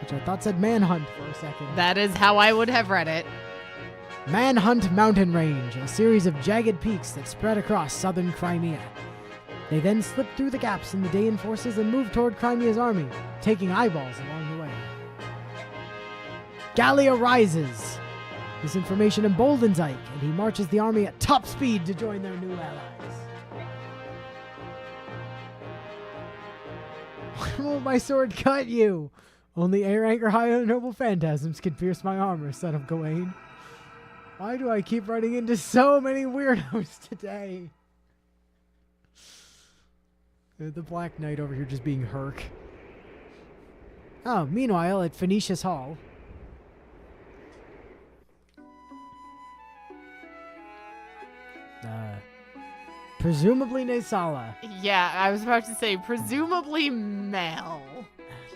Which I thought said Manhunt for a second. That is how I would have read it. Manhunt Mountain Range, a series of jagged peaks that spread across southern Crimea. They then slipped through the gaps in the Daean forces and moved toward Crimea's army, taking eyeballs along the way. Gallia rises! This information emboldens Ike, and he marches the army at top speed to join their new allies. Why won't my sword cut you? Only A-rank high noble phantasms can pierce my armor, son of Gawain. Why do I keep running into so many weirdos today? The Black Knight over here just being Herc. Oh, meanwhile, at Phoenicius Hall. Presumably Naysala. Yeah, I was about to say, presumably Mel.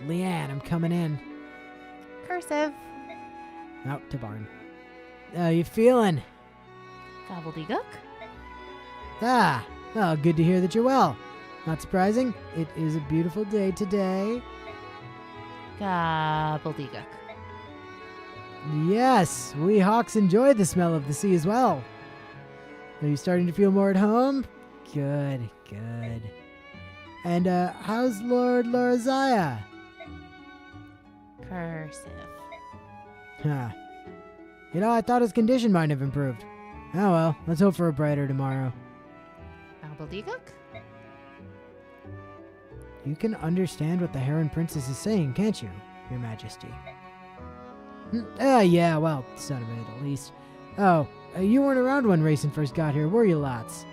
Leanne, I'm coming in. Cursive. Out to barn. How you feeling? Gobbledygook. Ah, well, good to hear that you're well. Not surprising. It is a beautiful day today. Gobbledygook. Yes, we hawks enjoy the smell of the sea as well. Are you starting to feel more at home? Good, good. And, how's Lord Lorazaya? Cursive. Huh. You know, I thought his condition might have improved. Oh well, let's hope for a brighter tomorrow. Gobbledygook? You can understand what the Heron Princess is saying, can't you, Your Majesty? Yeah, well, son of it, at least. Oh, you weren't around when Racing first got here, were you, Lots?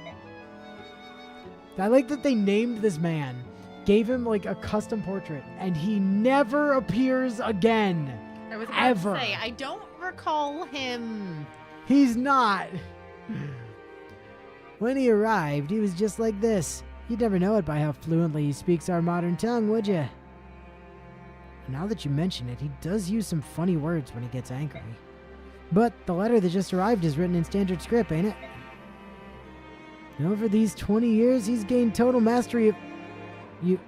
I like that they named this man, gave him, like, a custom portrait, and he never appears again. I was about Ever. to say, I don't recall him. He's not. When he arrived, he was just like this. You'd never know it by how fluently he speaks our modern tongue, would you? Now that you mention it, he does use some funny words when he gets angry. But the letter that just arrived is written in standard script, ain't it? Over these 20 years, he's gained total mastery of... You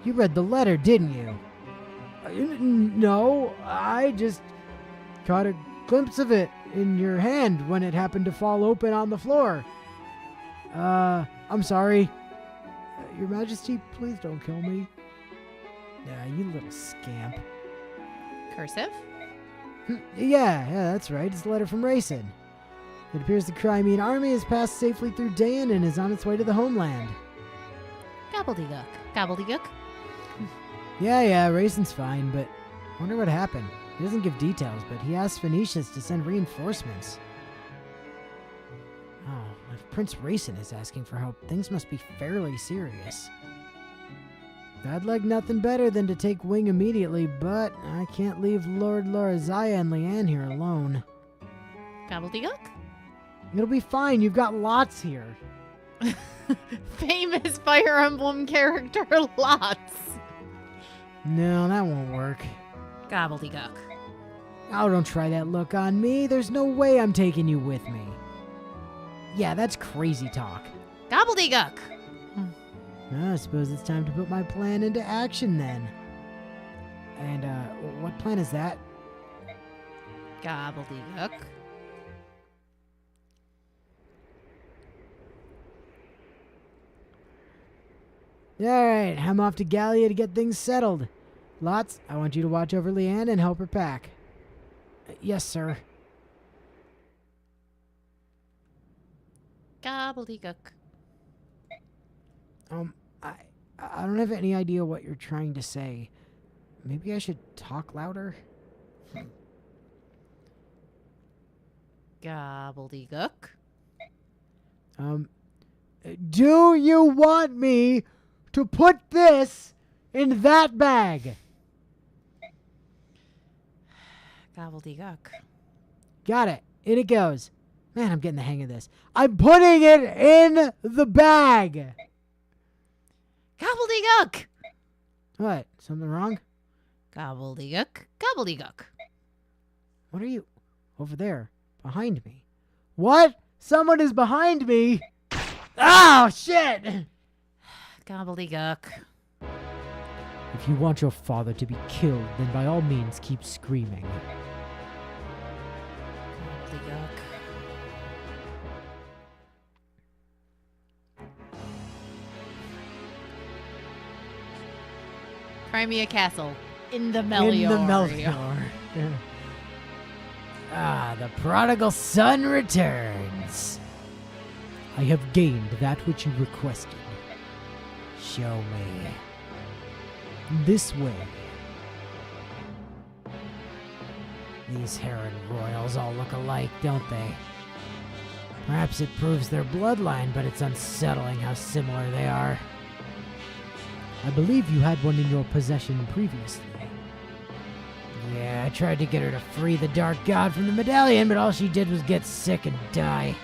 read the letter, didn't you? No, I just caught a glimpse of it in your hand when it happened to fall open on the floor. I'm sorry. Your Majesty, please don't kill me. You little scamp. Cursive? Yeah, that's right. It's a letter from Racing. It appears the Crimean army has passed safely through Dayan and is on its way to the homeland. Gobbledygook. Gobbledygook? Yeah, Racing's fine, but I wonder what happened. He doesn't give details, but he asked Phoenicius to send reinforcements. Oh, if Prince Racing is asking for help, things must be fairly serious. I'd like nothing better than to take wing immediately, but I can't leave Lord Lorazaya and Leanne here alone. Gobbledygook? It'll be fine, you've got Lots here. Famous Fire Emblem character Lots. No, that won't work. Gobbledygook. Oh, don't try that look on me. There's no way I'm taking you with me. Yeah, that's crazy talk. Gobbledygook. I suppose it's time to put my plan into action then. And, what plan is that? Gobbledygook. Alright, I'm off to Gallia to get things settled. Lots, I want you to watch over Leanne and help her pack. Yes, sir. Gobbledygook. I don't have any idea what you're trying to say. Maybe I should talk louder? Gobbledygook. Do you want me to put this in that bag? Gobbledygook. Got it. In it goes. Man, I'm getting the hang of this. I'm putting it in the bag. Gobbledygook. What? Something wrong? Gobbledygook. Gobbledygook. What are you? Over there. Behind me. What? Someone is behind me. Oh, shit. Gobbledygook. If you want your father to be killed, then by all means keep screaming. Gobbledygook. Crimea Castle. In the Melior. In the Melior. The prodigal son returns. I have gained that which you requested. Show me. This way. These Heron royals all look alike, don't they? Perhaps it proves their bloodline, but it's unsettling how similar they are. I believe you had one in your possession previously. Yeah, I tried to get her to free the Dark God from the medallion, but all she did was get sick and die.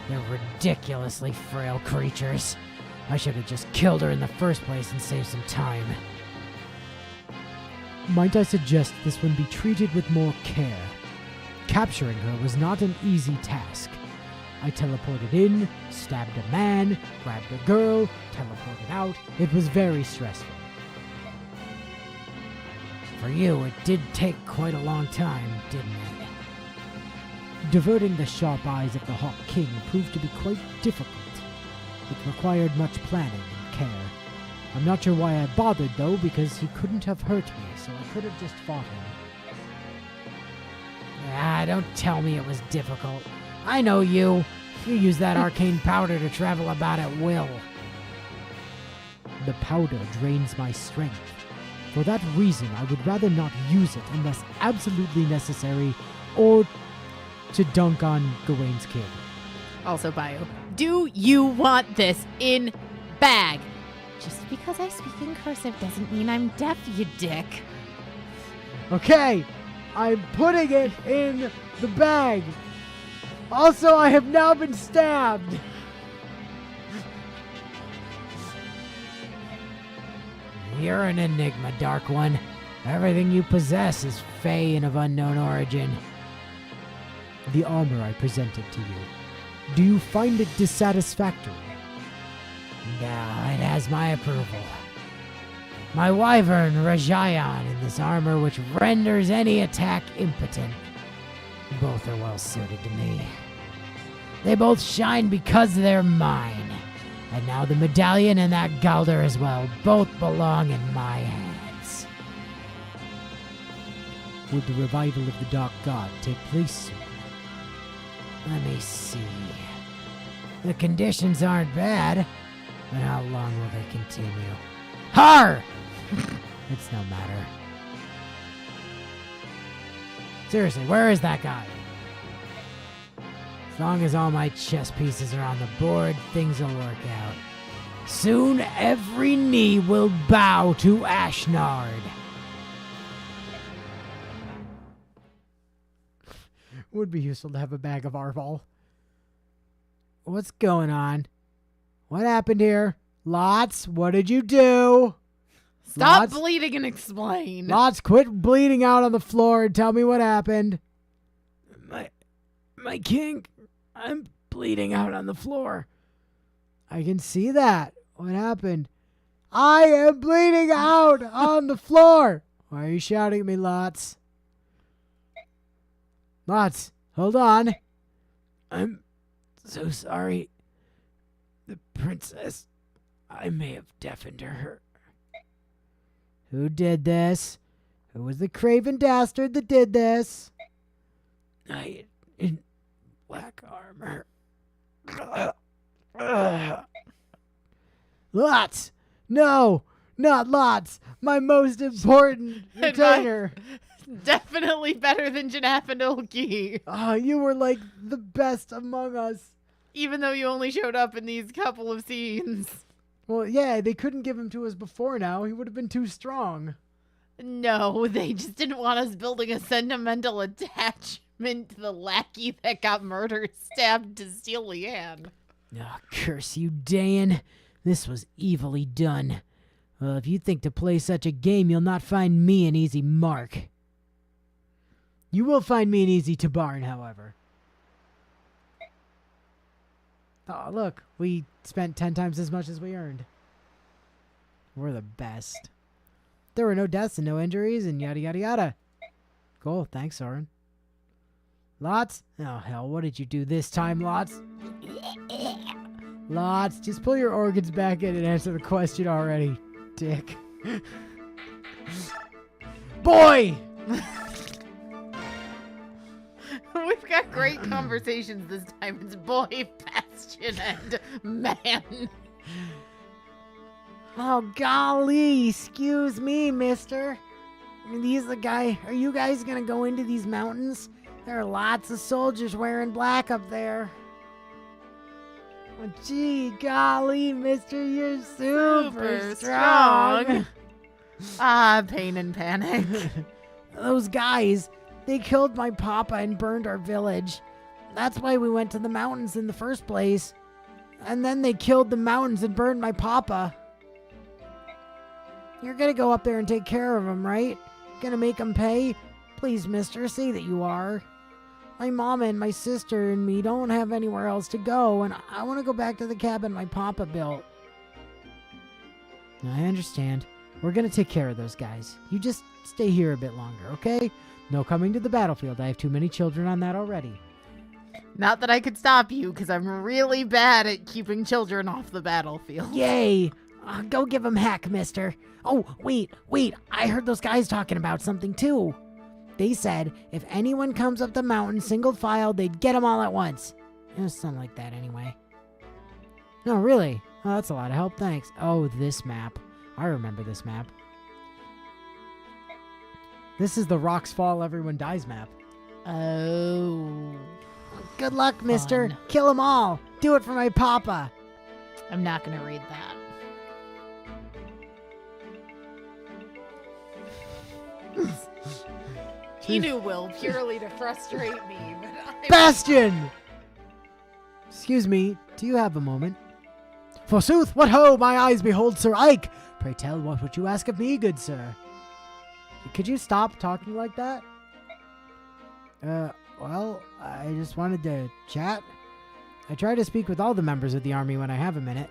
They're ridiculously frail creatures. I should have just killed her in the first place and saved some time. Might I suggest this one be treated with more care? Capturing her was not an easy task. I teleported in, stabbed a man, grabbed a girl, teleported out. It was very stressful. For you, it did take quite a long time, didn't it? Diverting the sharp eyes of the Hawk King proved to be quite difficult. It required much planning and care. I'm not sure why I bothered, though, because he couldn't have hurt me, so I could have just fought him. Ah, don't tell me it was difficult. I know you. You use that arcane powder to travel about at will. The powder drains my strength. For that reason, I would rather not use it unless absolutely necessary or to dunk on Gawain's kid. Also, Bio, do you want this in bag? Just because I speak in cursive doesn't mean I'm deaf, you dick. Okay, I'm putting it in the bag. Also, I have now been stabbed. You're an enigma, Dark One. Everything you possess is fey and of unknown origin. The armor I presented to you. Do you find it dissatisfactory? No, it has my approval. My wyvern Rajayan in this armor which renders any attack impotent. Both are well suited to me. They both shine because they're mine. And now the medallion and that Galder as well both belong in my hands. Would the revival of the Dark God take place soon? Let me see. The conditions aren't bad, but how long will they continue? Har! It's no matter. Seriously, where is that guy? As long as all my chess pieces are on the board, things will work out. Soon every knee will bow to Ashnard. Would be useful to have a bag of Arval. What's going on? What happened here? Lots, what did you do? Stop Lots? bleeding and explain. Lots, quit bleeding out on the floor and tell me what happened. My king, I'm bleeding out on the floor. I can see that. What happened? I am bleeding out on the floor. Why are you shouting at me, Lots? Lots, hold on. I'm so sorry. The princess, I may have deafened her. Who did this? Who was the craven dastard that did this? I in black armor. Lots! No! Not Lots! My most important retainer! Definitely better than Janafandolki. You were like the best among us. Even though you only showed up in these couple of scenes. Well, yeah, they couldn't give him to us before now. He would have been too strong. No, they just didn't want us building a sentimental attachment to the lackey that got murdered, stabbed to steal Leanne. Oh, curse you, Dan. This was evilly done. Well, if you think to play such a game, you'll not find me an easy mark. You will find me an easy tabarn, however. Oh, look, we spent 10 times as much as we earned. We're the best. There were no deaths and no injuries and yada yada yada. Cool, thanks, Soren. Lots? Oh, hell, what did you do this time, Lots? Lots, just pull your organs back in and answer the question already, dick. Boy! We've got great conversations this time. It's boy, bastion, and man. Oh, golly, excuse me, mister. Are you guys gonna go into these mountains? There are lots of soldiers wearing black up there. Oh, gee, golly, mister, you're super strong. Pain and panic. Those guys, they killed my papa and burned our village. That's why we went to the mountains in the first place. And then they killed the mountains and burned my papa. You're gonna go up there and take care of them, right? Gonna make them pay? Please, mister, say that you are. My mama and my sister and me don't have anywhere else to go, and I want to go back to the cabin my papa built. I understand. We're gonna take care of those guys. You just stay here a bit longer, okay? No coming to the battlefield. I have too many children on that already. Not that I could stop you, because I'm really bad at keeping children off the battlefield. Yay! Go give them heck, mister. Oh, wait. I heard those guys talking about something, too. They said if anyone comes up the mountain single file, they'd get them all at once. It was something like that anyway. No, really? Oh, that's a lot of help, thanks. Oh, this map. I remember this map. This is the Rocks Fall Everyone Dies map. Oh. Good luck, mister. Fun. Kill them all. Do it for my papa. I'm not going to read that. He knew Will purely to frustrate me. But Bastion! Excuse me, do you have a moment? Forsooth, what ho, my eyes behold Sir Ike. Pray tell, what would you ask of me, good sir? Could you stop talking like that? Well, I just wanted to chat. I try to speak with all the members of the army when I have a minute.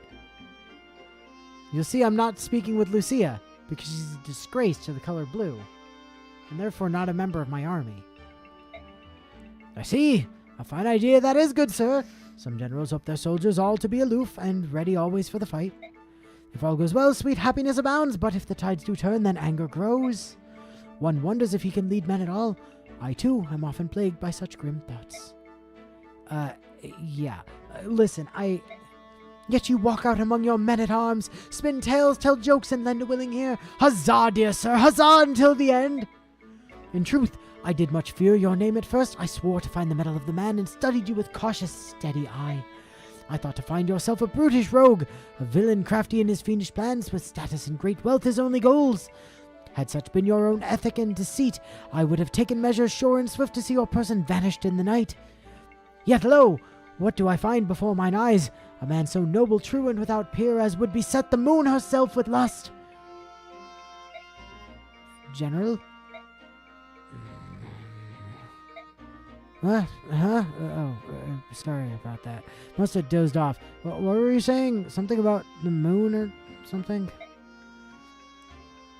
You'll see I'm not speaking with Lucia, because she's a disgrace to the color blue, and therefore not a member of my army. I see. A fine idea that is, good sir. Some generals hope their soldiers all to be aloof and ready always for the fight. If all goes well, sweet happiness abounds, but if the tides do turn, then anger grows. One wonders if he can lead men at all. I, too, am often plagued by such grim thoughts. Yeah. Listen, Yet you walk out among your men-at-arms, spin tales, tell jokes, and lend a willing ear. Huzzah, dear sir, huzzah until the end! In truth, I did much fear your name at first. I swore to find the mettle of the man and studied you with cautious, steady eye. I thought to find yourself a brutish rogue, a villain crafty in his fiendish plans, with status and great wealth his only goals. Had such been your own ethic and deceit, I would have taken measures sure and swift to see your person vanished in the night. Yet lo, what do I find before mine eyes? A man so noble, true, and without peer as would beset the moon herself with lust. General? Sorry about that. Must have dozed off. What were you saying? Something about the moon or something?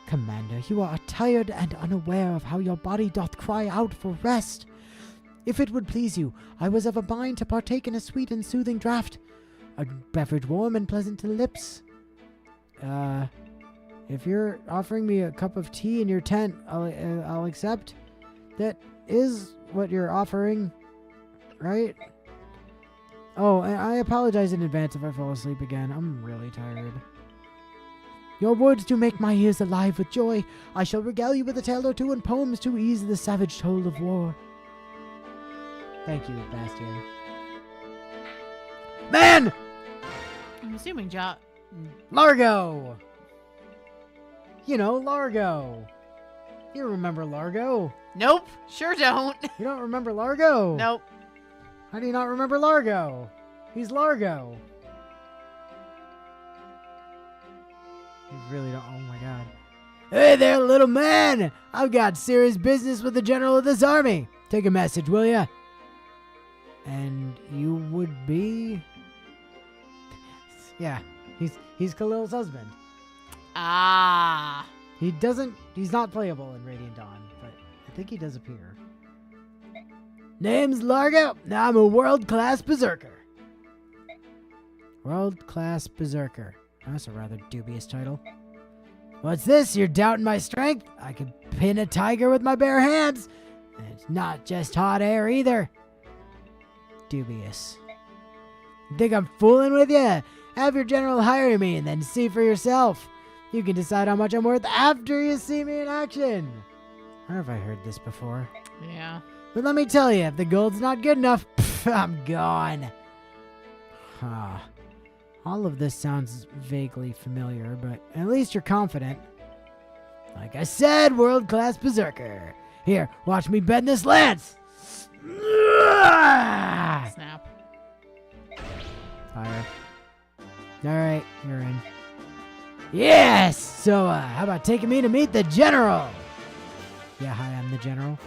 Commander, you are tired and unaware of how your body doth cry out for rest. If it would please you, I was of a mind to partake in a sweet and soothing draught, a beverage warm and pleasant to the lips. If you're offering me a cup of tea in your tent, I'll accept. That is what you're offering, right? Oh, and I apologize in advance if I fall asleep again. I'm really tired. Your words do make my ears alive with joy. I shall regale you with a tale or two and poems to ease the savage toll of war. Thank you, Bastion. Man! I'm assuming Largo! You know, Largo. You remember Largo? Nope, sure don't. You don't remember Largo? Nope. How do you not remember Largo? He's Largo. You really don't. Oh my god. Hey there, little man! I've got serious business with the general of this army. Take a message, will ya? And you would be? Yeah, he's Khalil's husband. Ah. He's not playable in Radiant Dawn, but I think he does appear. Name's Largo. I'm a world-class berserker. World-class berserker. That's a rather dubious title. What's this? You're doubting my strength? I could pin a tiger with my bare hands. And it's not just hot air either. Dubious. Think I'm fooling with you? Have your general hire me and then see for yourself. You can decide how much I'm worth after you see me in action. Where have I heard this before? Yeah. But let me tell you, if the gold's not good enough, I'm gone. Huh. All of this sounds vaguely familiar, but at least you're confident. Like I said, world-class berserker. Here, watch me bend this lance. Snap. Fire. Alright, you're in. Yes! So, how about taking me to meet the general? Yeah, hi, I'm the general.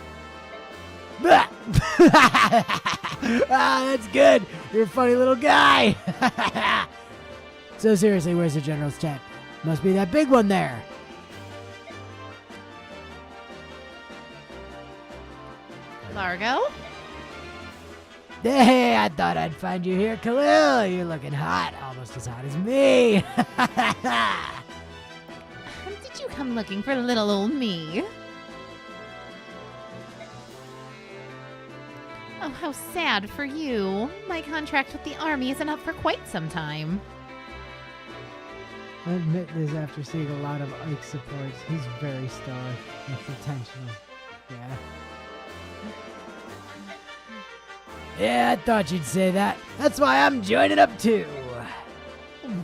That's good. You're a funny little guy. So seriously, where's the general's tent? Must be that big one there. Largo? Hey, I thought I'd find you here, Khalil. You're looking hot, almost as hot as me. Did you come looking for little old me? Oh, how sad for you. My contract with the army isn't up for quite some time. I admit this after seeing a lot of Ike supports. He's very stoic. It's intentional. Yeah. Yeah, I thought you'd say that. That's why I'm joining up too.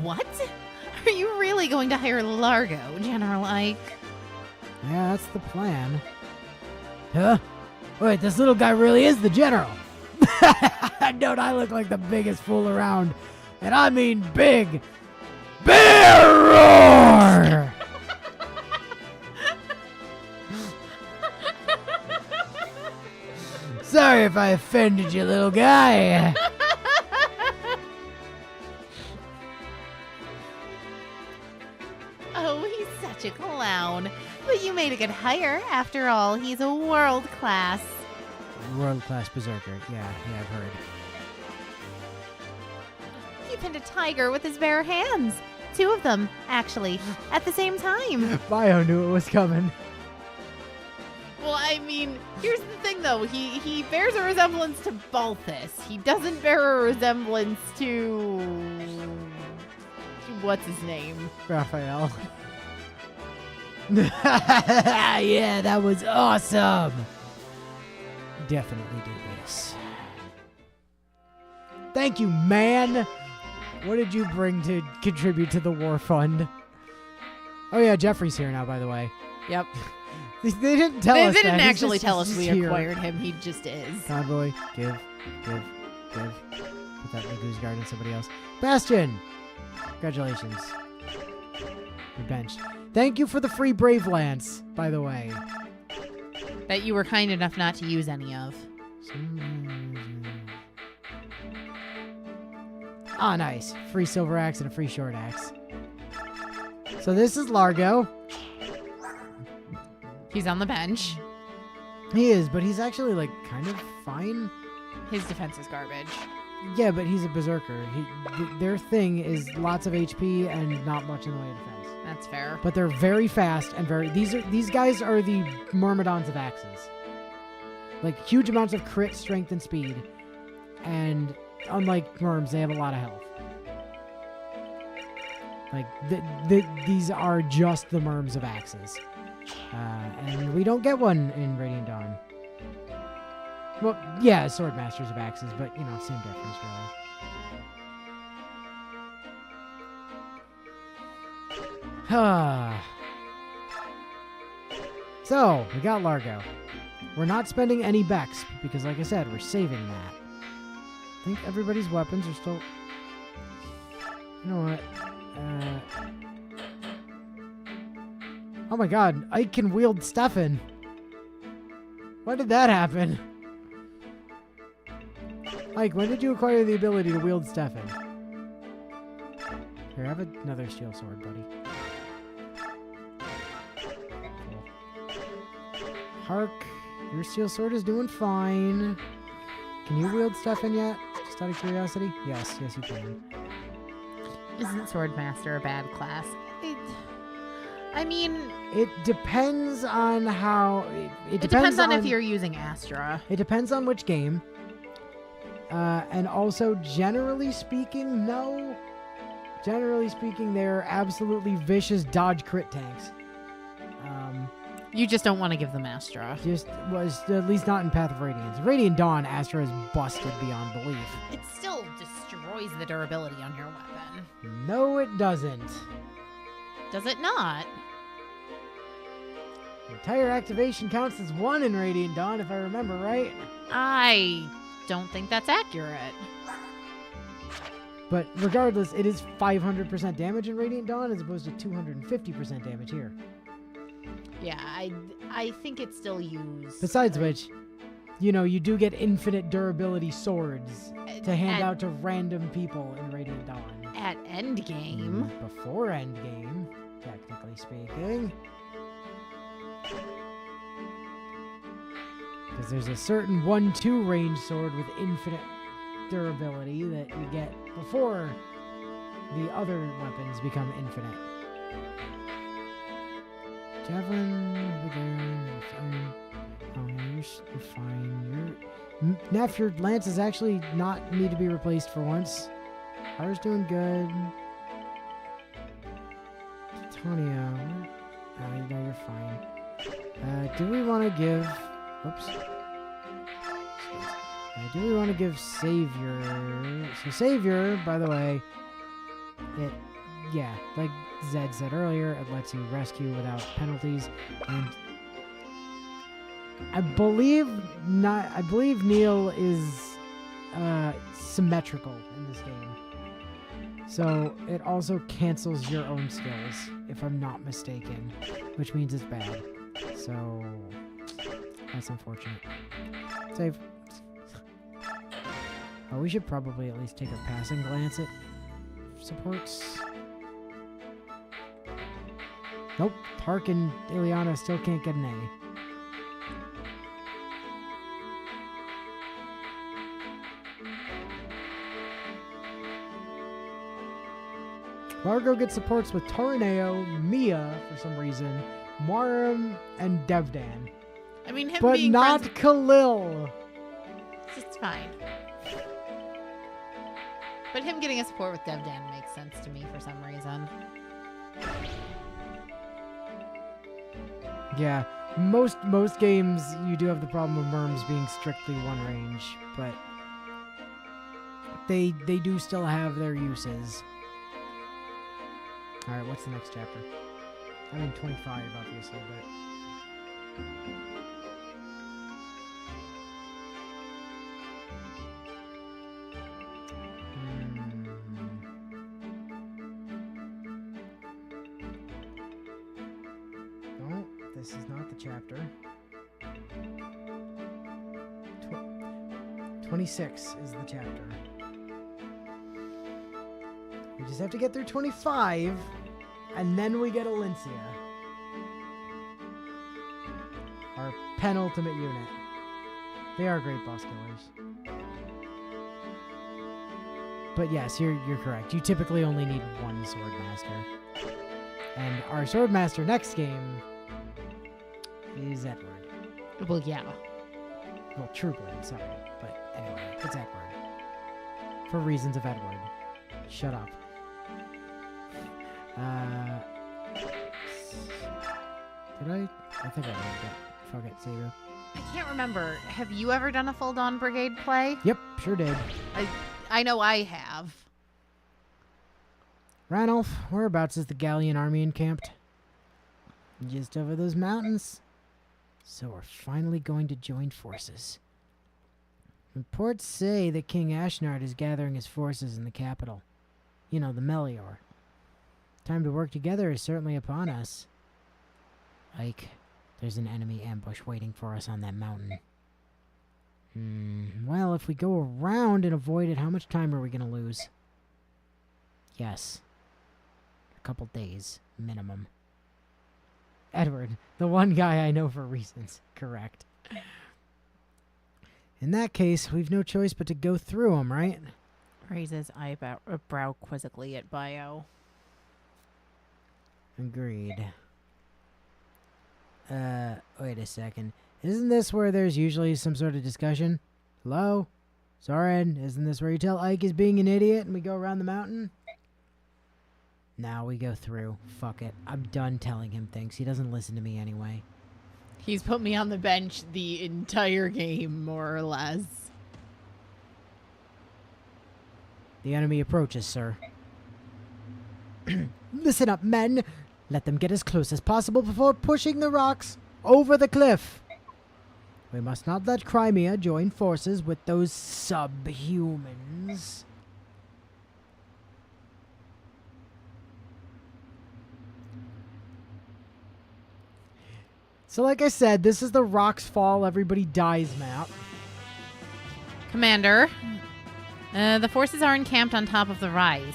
What? Are you really going to hire Largo, General Ike? Yeah, that's the plan. Huh? Wait, this little guy really is the general. Don't I look like the biggest fool around? And I mean big. Bear roar! Sorry if I offended you, little guy. Oh, he's such a clown. But you made a good hire. After all, he's a world class. World-class berserker. Yeah, I've heard. He pinned a tiger with his bare hands. 2 of them, actually, at the same time. Bio knew it was coming. Well, I mean, here's the thing, though. He bears a resemblance to Balthus. He doesn't bear a resemblance to what's his name? Raphael. Yeah, that was awesome. Definitely do this. Thank you, man. What did you bring to contribute to the war fund? Oh yeah, Jeffrey's here now, by the way. Yep. They didn't tell us. They didn't that. actually He's tell just us we here. acquired him. He just is. Convoy, give. Put that in the goose guard and somebody else. Bastion! Congratulations. You're benched. Thank you for the free Brave Lance, by the way. That you were kind enough not to use any of. Ah, nice. Free silver axe and a free short axe. So this is Largo. He's on the bench. He is, but he's actually, like, kind of fine. His defense is garbage. Yeah, but he's a berserker. Their thing is lots of HP and not much in the way of defense. That's fair. But they're very fast and these guys are the Myrmidons of axes. Like, huge amounts of crit, strength, and speed. And unlike Myrms, they have a lot of health. Like, these are just the Myrms of axes. And we don't get one in Radiant Dawn. Well, yeah, Sword Masters of axes, but, you know, same difference, really. So, we got Largo. We're not spending any Bex, because like I said, we're saving that. I think everybody's weapons are still... You know what? Oh my god, Ike can wield Stefan. When did that happen? Ike, when did you acquire the ability to wield Stefan? Here, have another steel sword, buddy. Hark, your steel sword is doing fine. Can you wield Stefan yet? Just out of curiosity? Yes, you can. Isn't Swordmaster a bad class? I mean... It depends on how... It depends on if you're using Astra. It depends on which game. And also, generally speaking, no. Generally speaking, they're absolutely vicious dodge crit tanks. You just don't want to give them Astra. Just was at least not in Path of Radiance. Radiant Dawn, Astra is busted beyond belief. It still destroys the durability on your weapon. No, it doesn't. Does it not? Entire activation counts as 1 in Radiant Dawn, if I remember right. I don't think that's accurate. But regardless, it is 500% damage in Radiant Dawn as opposed to 250% damage here. Yeah, I think it's still used. Besides which, you know, you do get infinite durability swords to hand out to random people in Radiant Dawn. At endgame. Before endgame, technically speaking. Because there's a certain 1-2 range sword with infinite durability that you get before the other weapons become infinite. Javelin over there. You're fine. Neff, your lance is actually not need to be replaced for once. Ours doing good. Antonio. Oh, no, you're fine. Do we want to give... Oops. Do we want to give Savior... So Savior, by the way, it... Yeah, like Zed said earlier, it lets you rescue without penalties. And I believe Neil is symmetrical in this game. So it also cancels your own skills, if I'm not mistaken, which means it's bad. So that's unfortunate. Save. Oh, we should probably at least take a passing glance at supports. Nope, Tark and Ileana still can't get an A. Largo gets supports with Torneo, Mia for some reason, Marum, and Devdan. I mean, him But being not friends Khalil. it's fine. But him getting a support with Devdan makes sense to me for some reason. Yeah, most games you do have the problem of Merms being strictly one range, but they do still have their uses. All right, what's the next chapter? I mean 25, obviously, but no, this is not the chapter. 26 is the chapter. We just have to get through 25, and then we get Alencia. Our penultimate unit. They are great boss killers. But yes, you're correct. You typically only need one Swordmaster. And our Swordmaster next game is Edward. Well, yeah. Well, Trueblood, sorry. But anyway, it's Edward. For reasons of Edward. Shut up. Did I? I think I did, but fuck it, Saber. I can't remember. Have you ever done a full Dawn Brigade play? Yep, sure did. I know I have. Ranulph, whereabouts is the Galleon army encamped? Just over those mountains. So we're finally going to join forces. Reports say that King Ashnard is gathering his forces in the capital. You know, the Melior. Time to work together is certainly upon us. Ike, there's an enemy ambush waiting for us on that mountain. Well, if we go around and avoid it, how much time are we going to lose? Yes. A couple days, minimum. Edward, the one guy I know for reasons. Correct. In that case, we've no choice but to go through them, right? Raises eyebrow quizzically at Bio. Agreed. Wait a second. Isn't this where there's usually some sort of discussion? Hello? Soren, isn't this where you tell Ike is being an idiot and we go around the mountain? Now we go through. Fuck it. I'm done telling him things. He doesn't listen to me anyway. He's put me on the bench the entire game, more or less. The enemy approaches, sir. Listen up, men! Let them get as close as possible before pushing the rocks over the cliff. We must not let Crimea join forces with those subhumans. So like I said, this is the rocks fall, everybody dies map. Commander, the forces are encamped on top of the rise.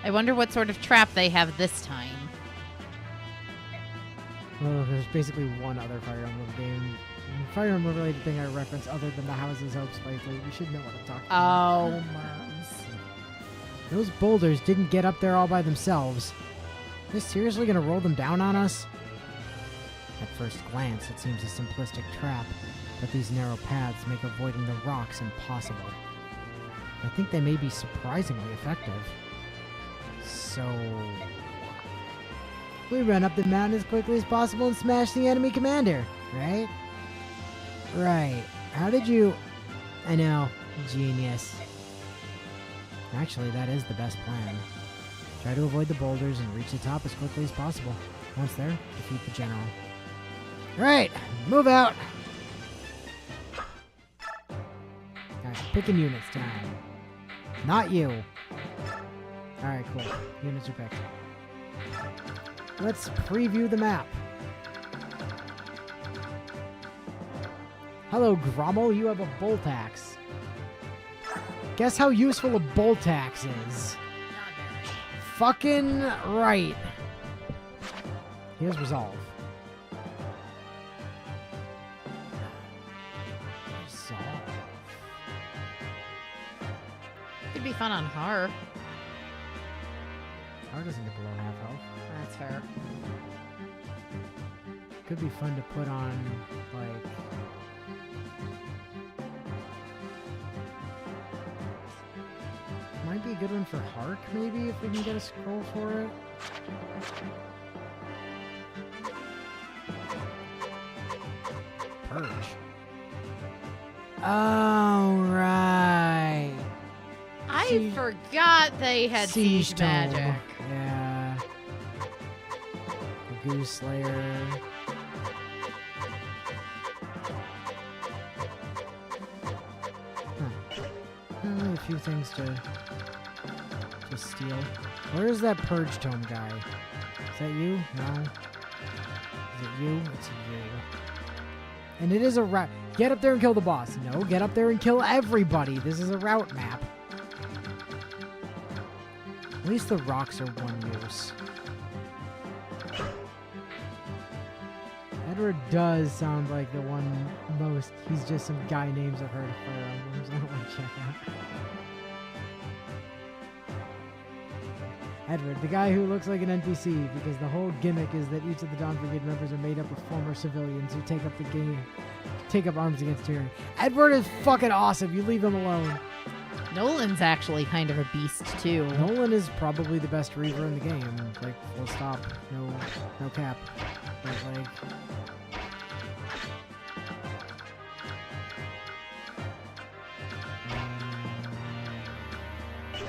I wonder what sort of trap they have this time. Well, there's basically one other Fire Emblem game. Fire Emblem related thing I reference other than the Houses Hope playthrough. You should know what I'm talking about. Oh, Merms. Those boulders didn't get up there all by themselves. Are they seriously gonna roll them down on us? At first glance, it seems a simplistic trap, but these narrow paths make avoiding the rocks impossible. I think they may be surprisingly effective. So... we run up the mountain as quickly as possible and smash the enemy commander, right? Right. How did you... I know. Genius. Actually, that is the best plan. Try to avoid the boulders and reach the top as quickly as possible. Once there, defeat the general. Right, move out! Alright, picking units time. Not you. Alright, cool. Units are picked. Let's preview the map. Hello, Grommel. You have a bolt axe. Guess how useful a bolt axe is? Fucking right. He has resolve. Resolve. Could be fun on Har. Har doesn't get below half health. That's fair. Could be fun to put on, like... might be a good one for Hark, maybe, if we can get a scroll for it. Purge. Oh, right. I forgot they had siege Tome. magic. Yeah. The Goose Slayer. Only a few things to steal. Where is that Purge Tome guy? Is that you? No. Is it you? It's you. And it is a route. Get up there and kill the boss. No, get up there and kill everybody. This is a route map. At least the rocks are one use. Edward does sound like the one most. He's just some guy names I've heard of Fire Emblems. I don't want to check out. Edward, the guy who looks like an NPC, because the whole gimmick is that each of the Dawn Brigade members are made up of former civilians who take up arms against tyranny. Edward is fucking awesome. You leave him alone. Nolan's actually kind of a beast too. Nolan is probably the best Reaver in the game. Like, full stop. No cap. But like...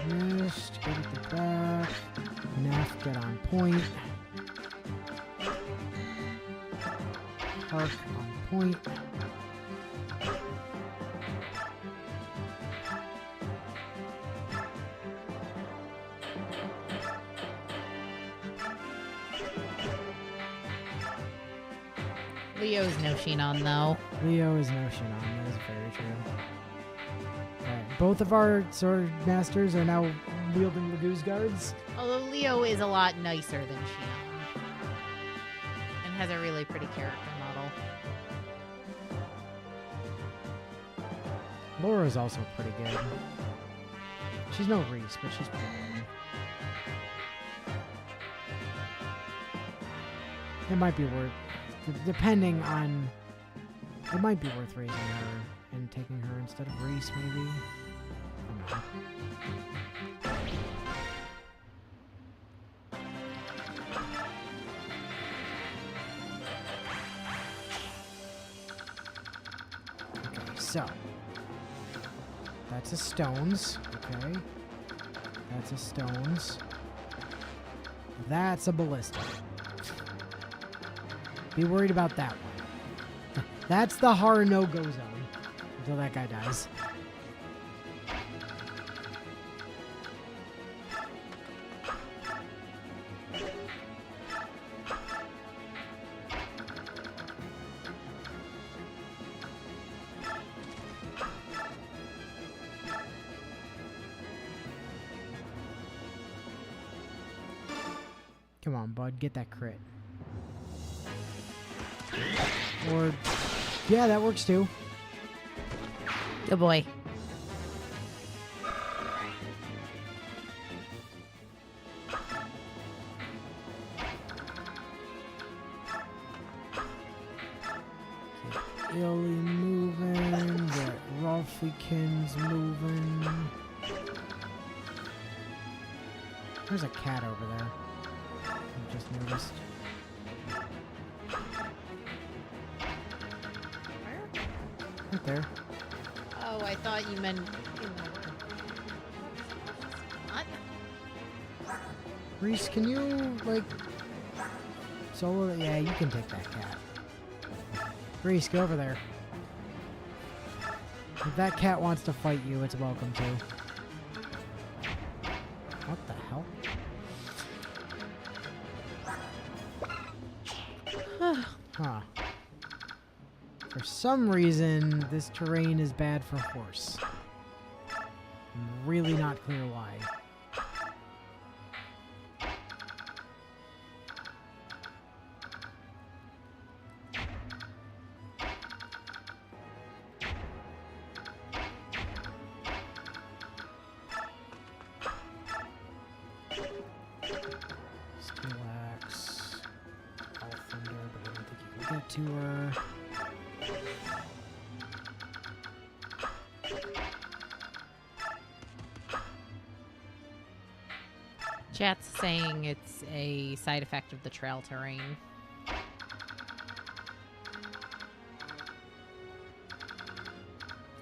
missed. Get at the back. Nath, get on point. Hark on point. Leo's no Shinon though. Leo is no Shinon. That is very true. Alright, both of our sword masters are now wielding the Goose Guards. Although Leo is a lot nicer than Shinon. And has a really pretty character model. Laura's also pretty good. She's no Reese, but she's pretty good. It might be worth, depending on, it might be worth raising her and taking her instead of Reese, maybe. I don't know. Okay, so that's a stones. Okay, that's a stones. That's a ballista. Be worried about that one. That's the horror no-go zone until that guy dies. Come on, bud, get that crit. Or, yeah, that works too. Good boy. Wolfiekin's moving. There's a cat over there. I just noticed. Where? Right there. Oh, I thought you meant. What? Reese, can you, like, solo? Yeah, you can take that cat. Reese, go over there. If that cat wants to fight you, it's welcome to. What the hell? Huh. For some reason, this terrain is bad for horse. I'm really not clear why. Steelax, Thunder, but I don't think you can get to her. Chat's saying it's a side effect of the trail terrain.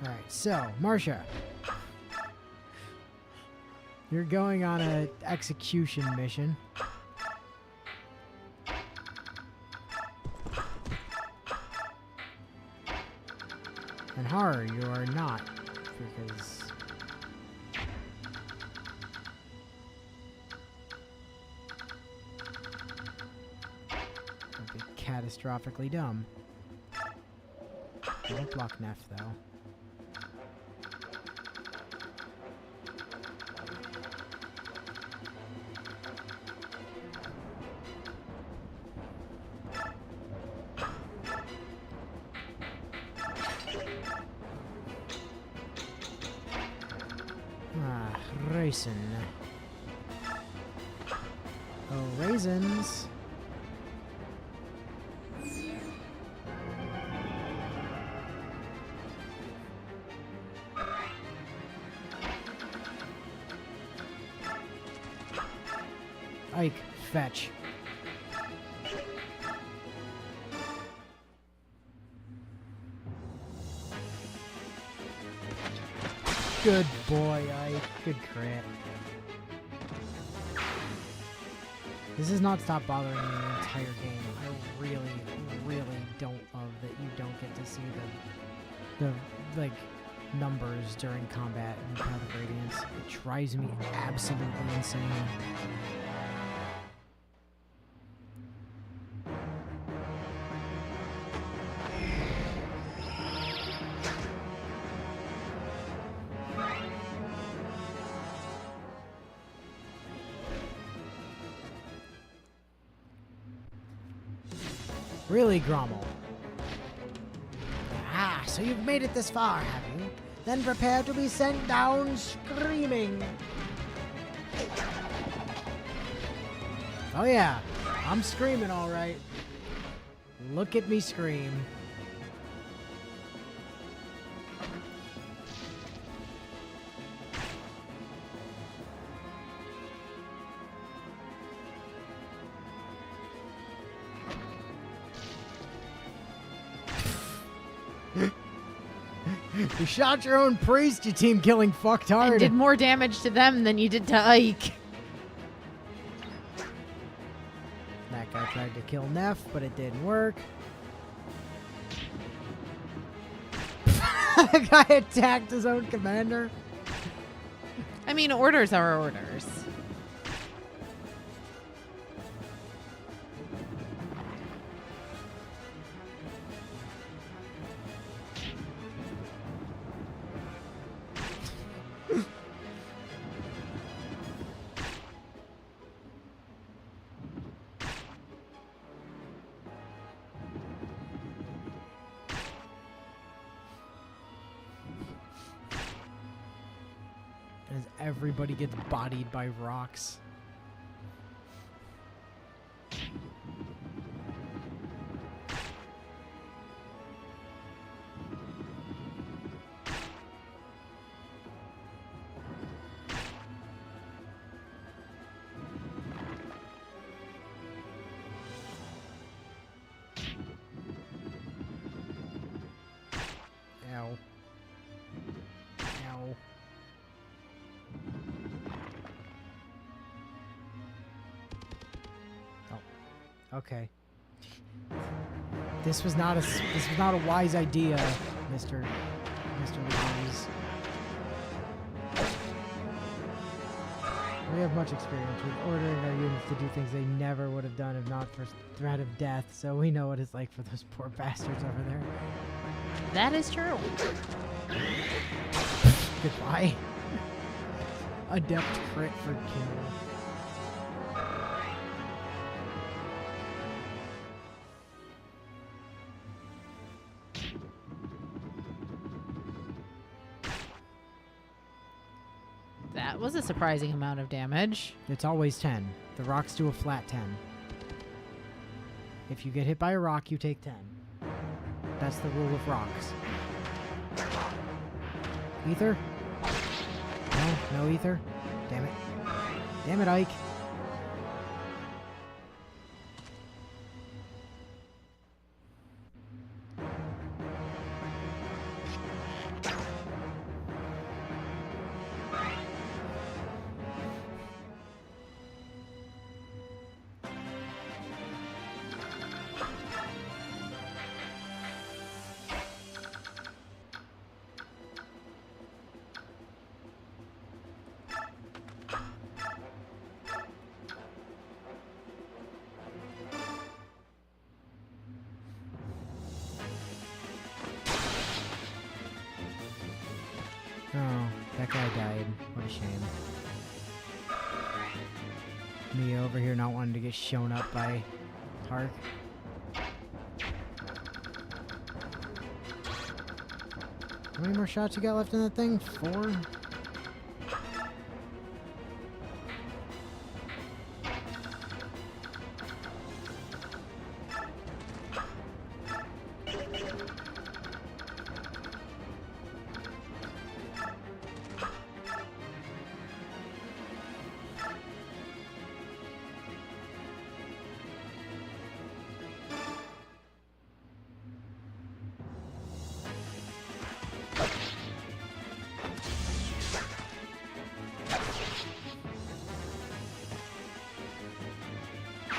Alright, so, Marsha. You're going on an execution mission. And Haru, you are not, because... that'd be catastrophically dumb. Don't block Neff, though. Ah, raisin. Oh, raisins. Ike, fetch. Good boy, Ike. Good crit. This has not stopped bothering me the entire game. I really, really don't love that you don't get to see the like, numbers during combat in Path of Radiance. It drives me absolutely insane. Really, Grommel? Ah, so you've made it this far, have you? Then prepare to be sent down screaming. Oh yeah, I'm screaming all right. Look at me scream. You shot your own priest, you team killing fucktard. And did more damage to them than you did to Ike. That guy tried to kill Neff, but it didn't work. The guy attacked his own commander. I mean, orders are orders. As everybody gets bodied by rocks. Okay. This was not a wise idea, Mr. Louise. We have much experience with ordering our units to do things they never would have done if not for threat of death, so we know what it's like for those poor bastards over there. That is true. Goodbye. Adept crit for kill. That was a surprising amount of damage. It's always 10. The rocks do a flat 10. If you get hit by a rock, you take 10. That's the rule of rocks. Ether? No ether? Damn it. Damn it, Ike. Oh, that guy died. What a shame. Me over here not wanting to get shown up by Tark. How many more shots you got left in that thing? 4?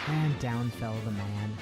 And down fell the man.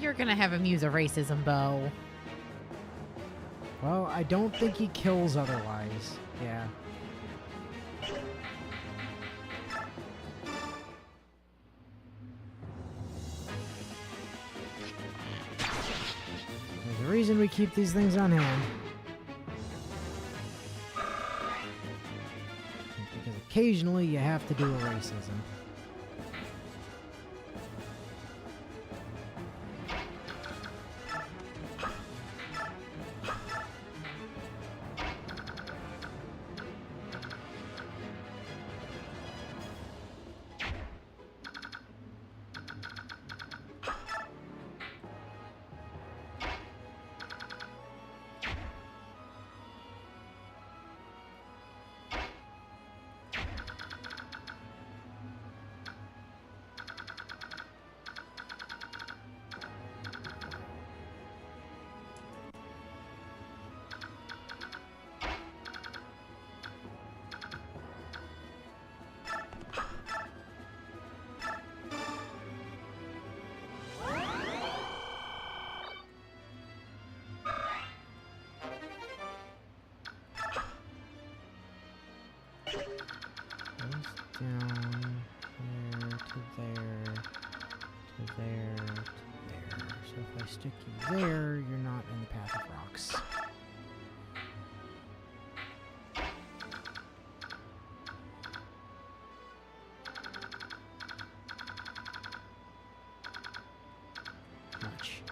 You're gonna have him use a racism bow. Well, I don't think he kills otherwise. Yeah. There's a reason we keep these things on hand. Because occasionally you have to do a racism. Down there to there to there to there. So if I stick you there, you're not in the path of rocks. Much.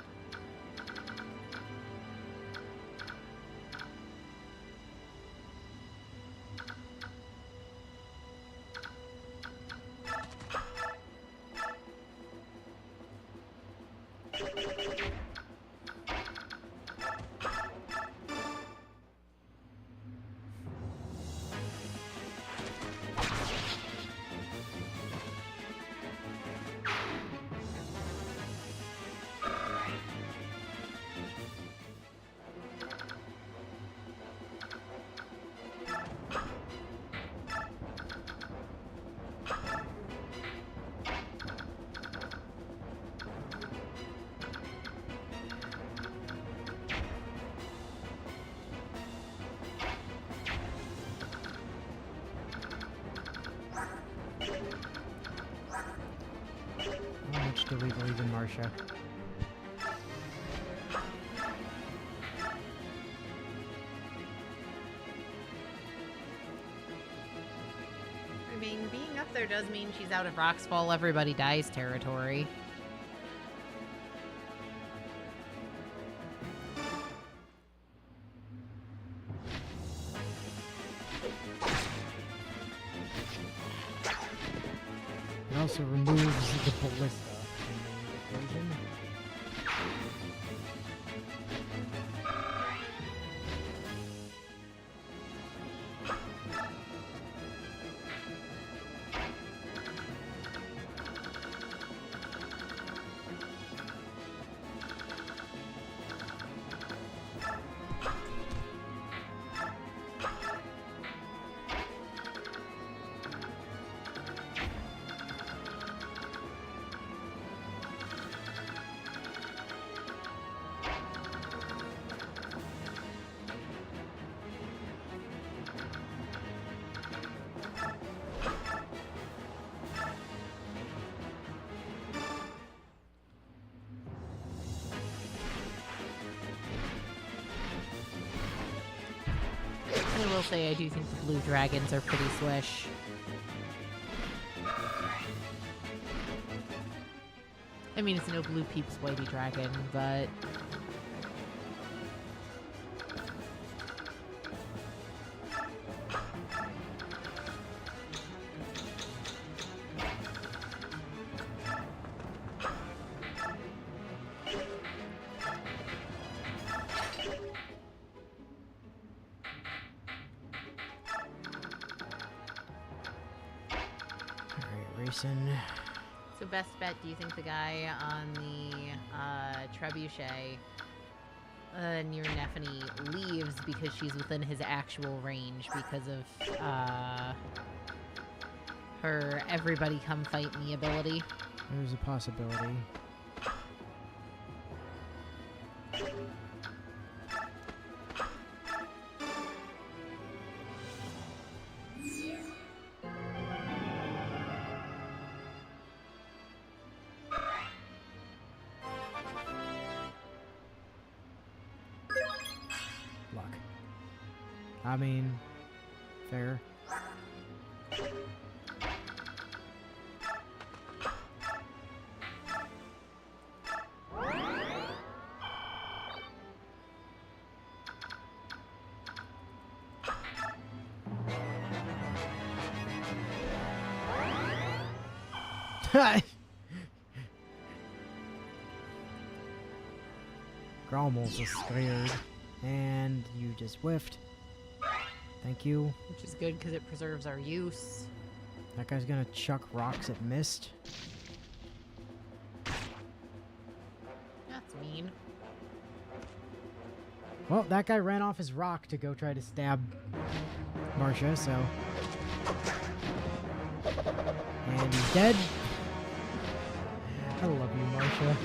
much do we believe in Marcia? I mean, being up there does mean she's out of Roxfall, everybody dies territory. It also removes the ballista in the equation. I will say I do think the blue dragons are pretty swish. I mean, it's no blue peeps whitey dragon, but... So best bet, do you think the guy on the trebuchet near Nephany leaves because she's within his actual range because of her everybody come fight me ability? There's a possibility. I mean, fair. Grommel's is scared, and you just whiffed. Thank you. Which is good because it preserves our use. That guy's gonna chuck rocks at Mist. That's mean. Well, that guy ran off his rock to go try to stab Marcia, so... And he's dead. I love you, Marcia.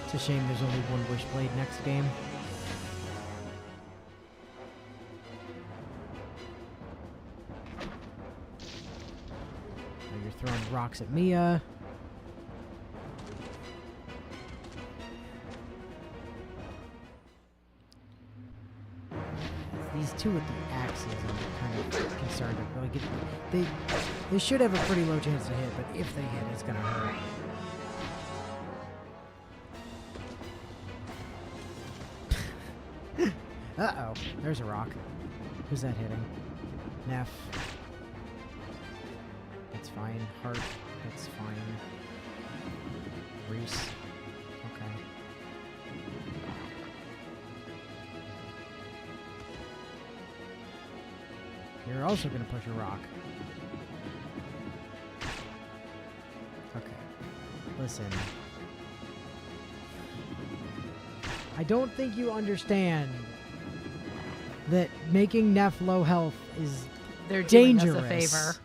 It's a shame there's only one Wishblade next game. Now you're throwing rocks at Mia. These two with the axes I'm kind of concerned of. Like they should have a pretty low chance to hit, but if they hit, it's gonna hurt. Uh-oh. There's a rock. Who's that hitting? Neff. That's fine. Heart. That's fine. Reese. Okay. You're also going to push a rock. Okay. Listen. I don't think you understand that making Neff low health is They're doing dangerous. us a favor.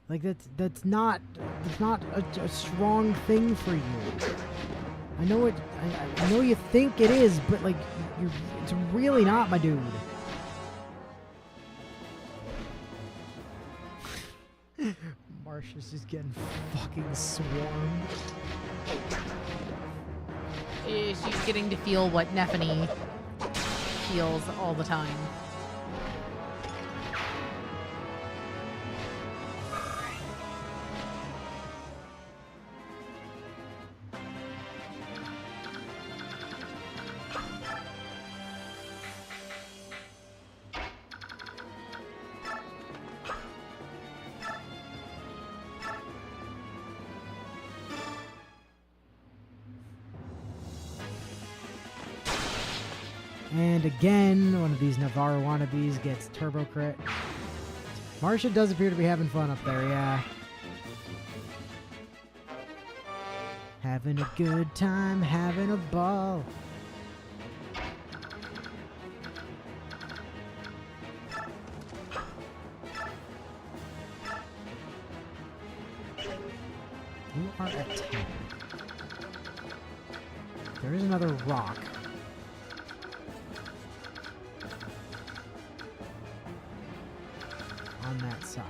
Like that's not a strong thing for you. I know it. I know you think it is, but like it's really not, my dude. Marsha's just getting fucking swarmed. She's getting to feel what Nephany feels all the time. And again, one of these Navarro wannabes gets turbo crit. Marsha does appear to be having fun up there, yeah. Having a good time, having a ball. You are at 10. There is another rock. On that side.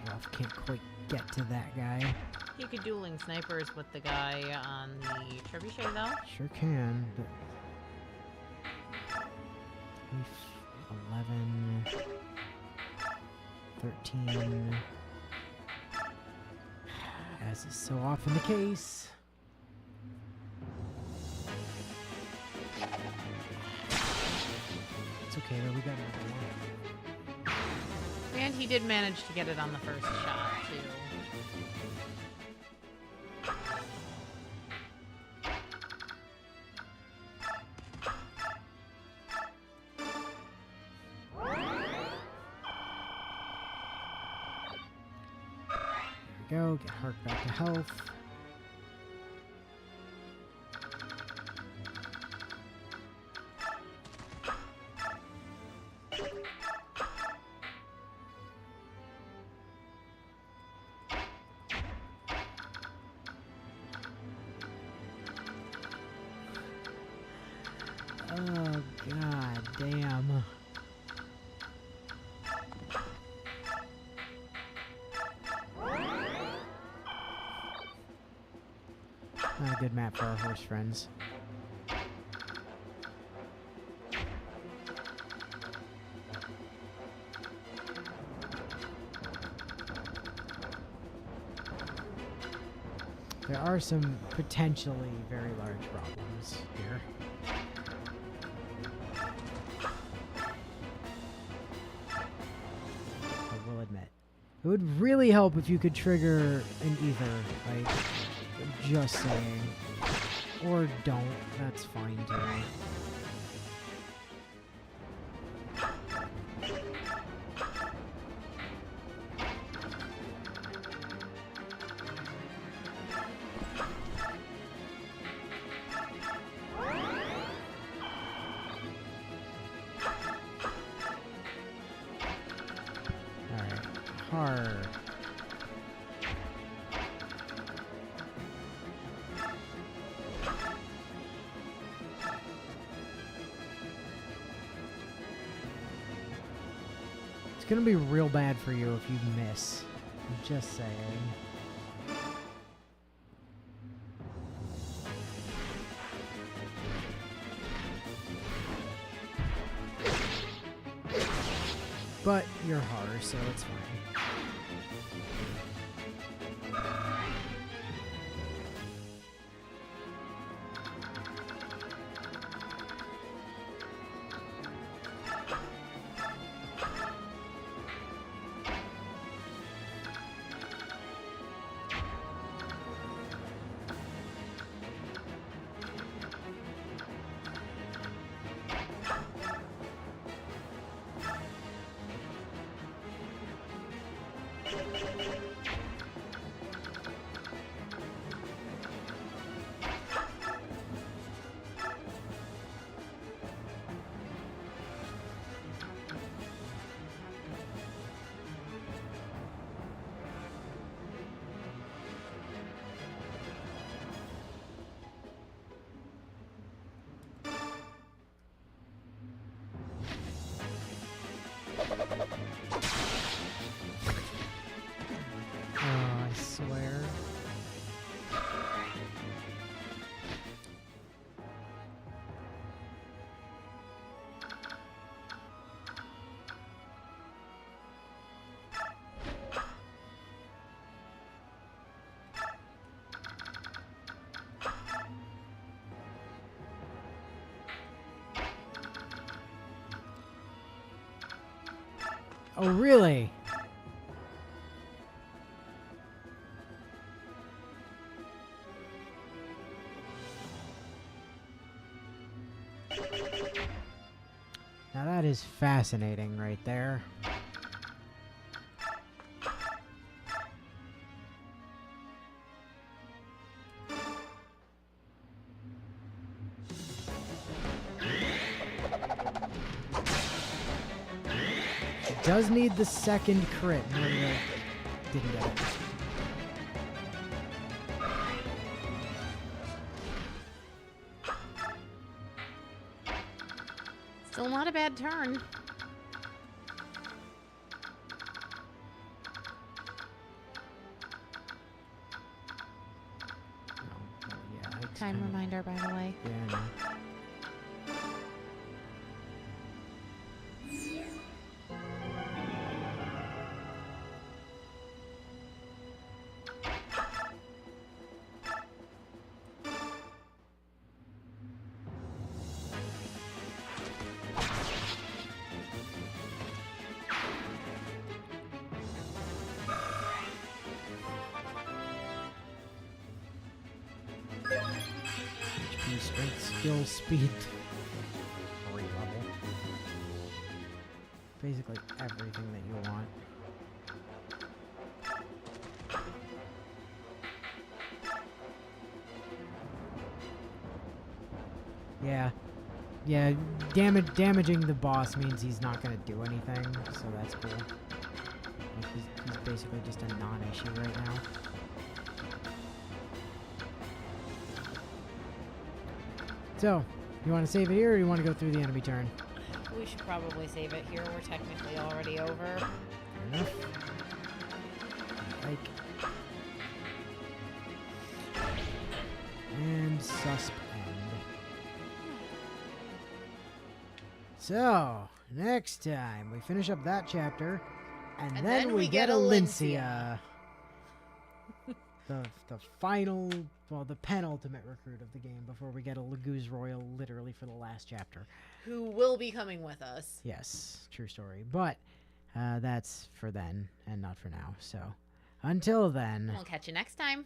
Ralph can't quite get to that guy. He could dueling snipers with the guy on the trebuchet, though. Sure can. But 11, 13, as is so often the case. It's okay though, we got another one. And he did manage to get it on the first shot, too. Go, get Hark back to health. Oh, god damn. Not a good map for our horse friends. There are some potentially very large problems here. I will admit. It would really help if you could trigger an ether, like, just saying. Or don't, that's fine too. Alright, hard. It's gonna be real bad for you if you miss. I'm just saying. But you're hard, so it's fine. swear. Oh, really? Now that is fascinating right there. She does need the second crit. Didn't get it. Still not a bad turn. Yeah, Time reminder, by the way. Yeah, I know. HP, strength, skill, speed. 3 level. Basically everything that you want. Yeah. Yeah, damaging the boss means he's not gonna do anything, so that's cool. Like he's basically just a non-issue right now. So, you want to save it here, or you want to go through the enemy turn? We should probably save it here. We're technically already over. Fair enough. Like. And suspend. So, next time we finish up that chapter, and then we get Alincia. The final, well, the penultimate recruit of the game before we get a Laguz Royal literally for the last chapter. Who will be coming with us. Yes, true story. But that's for then and not for now. So until then. We'll catch you next time.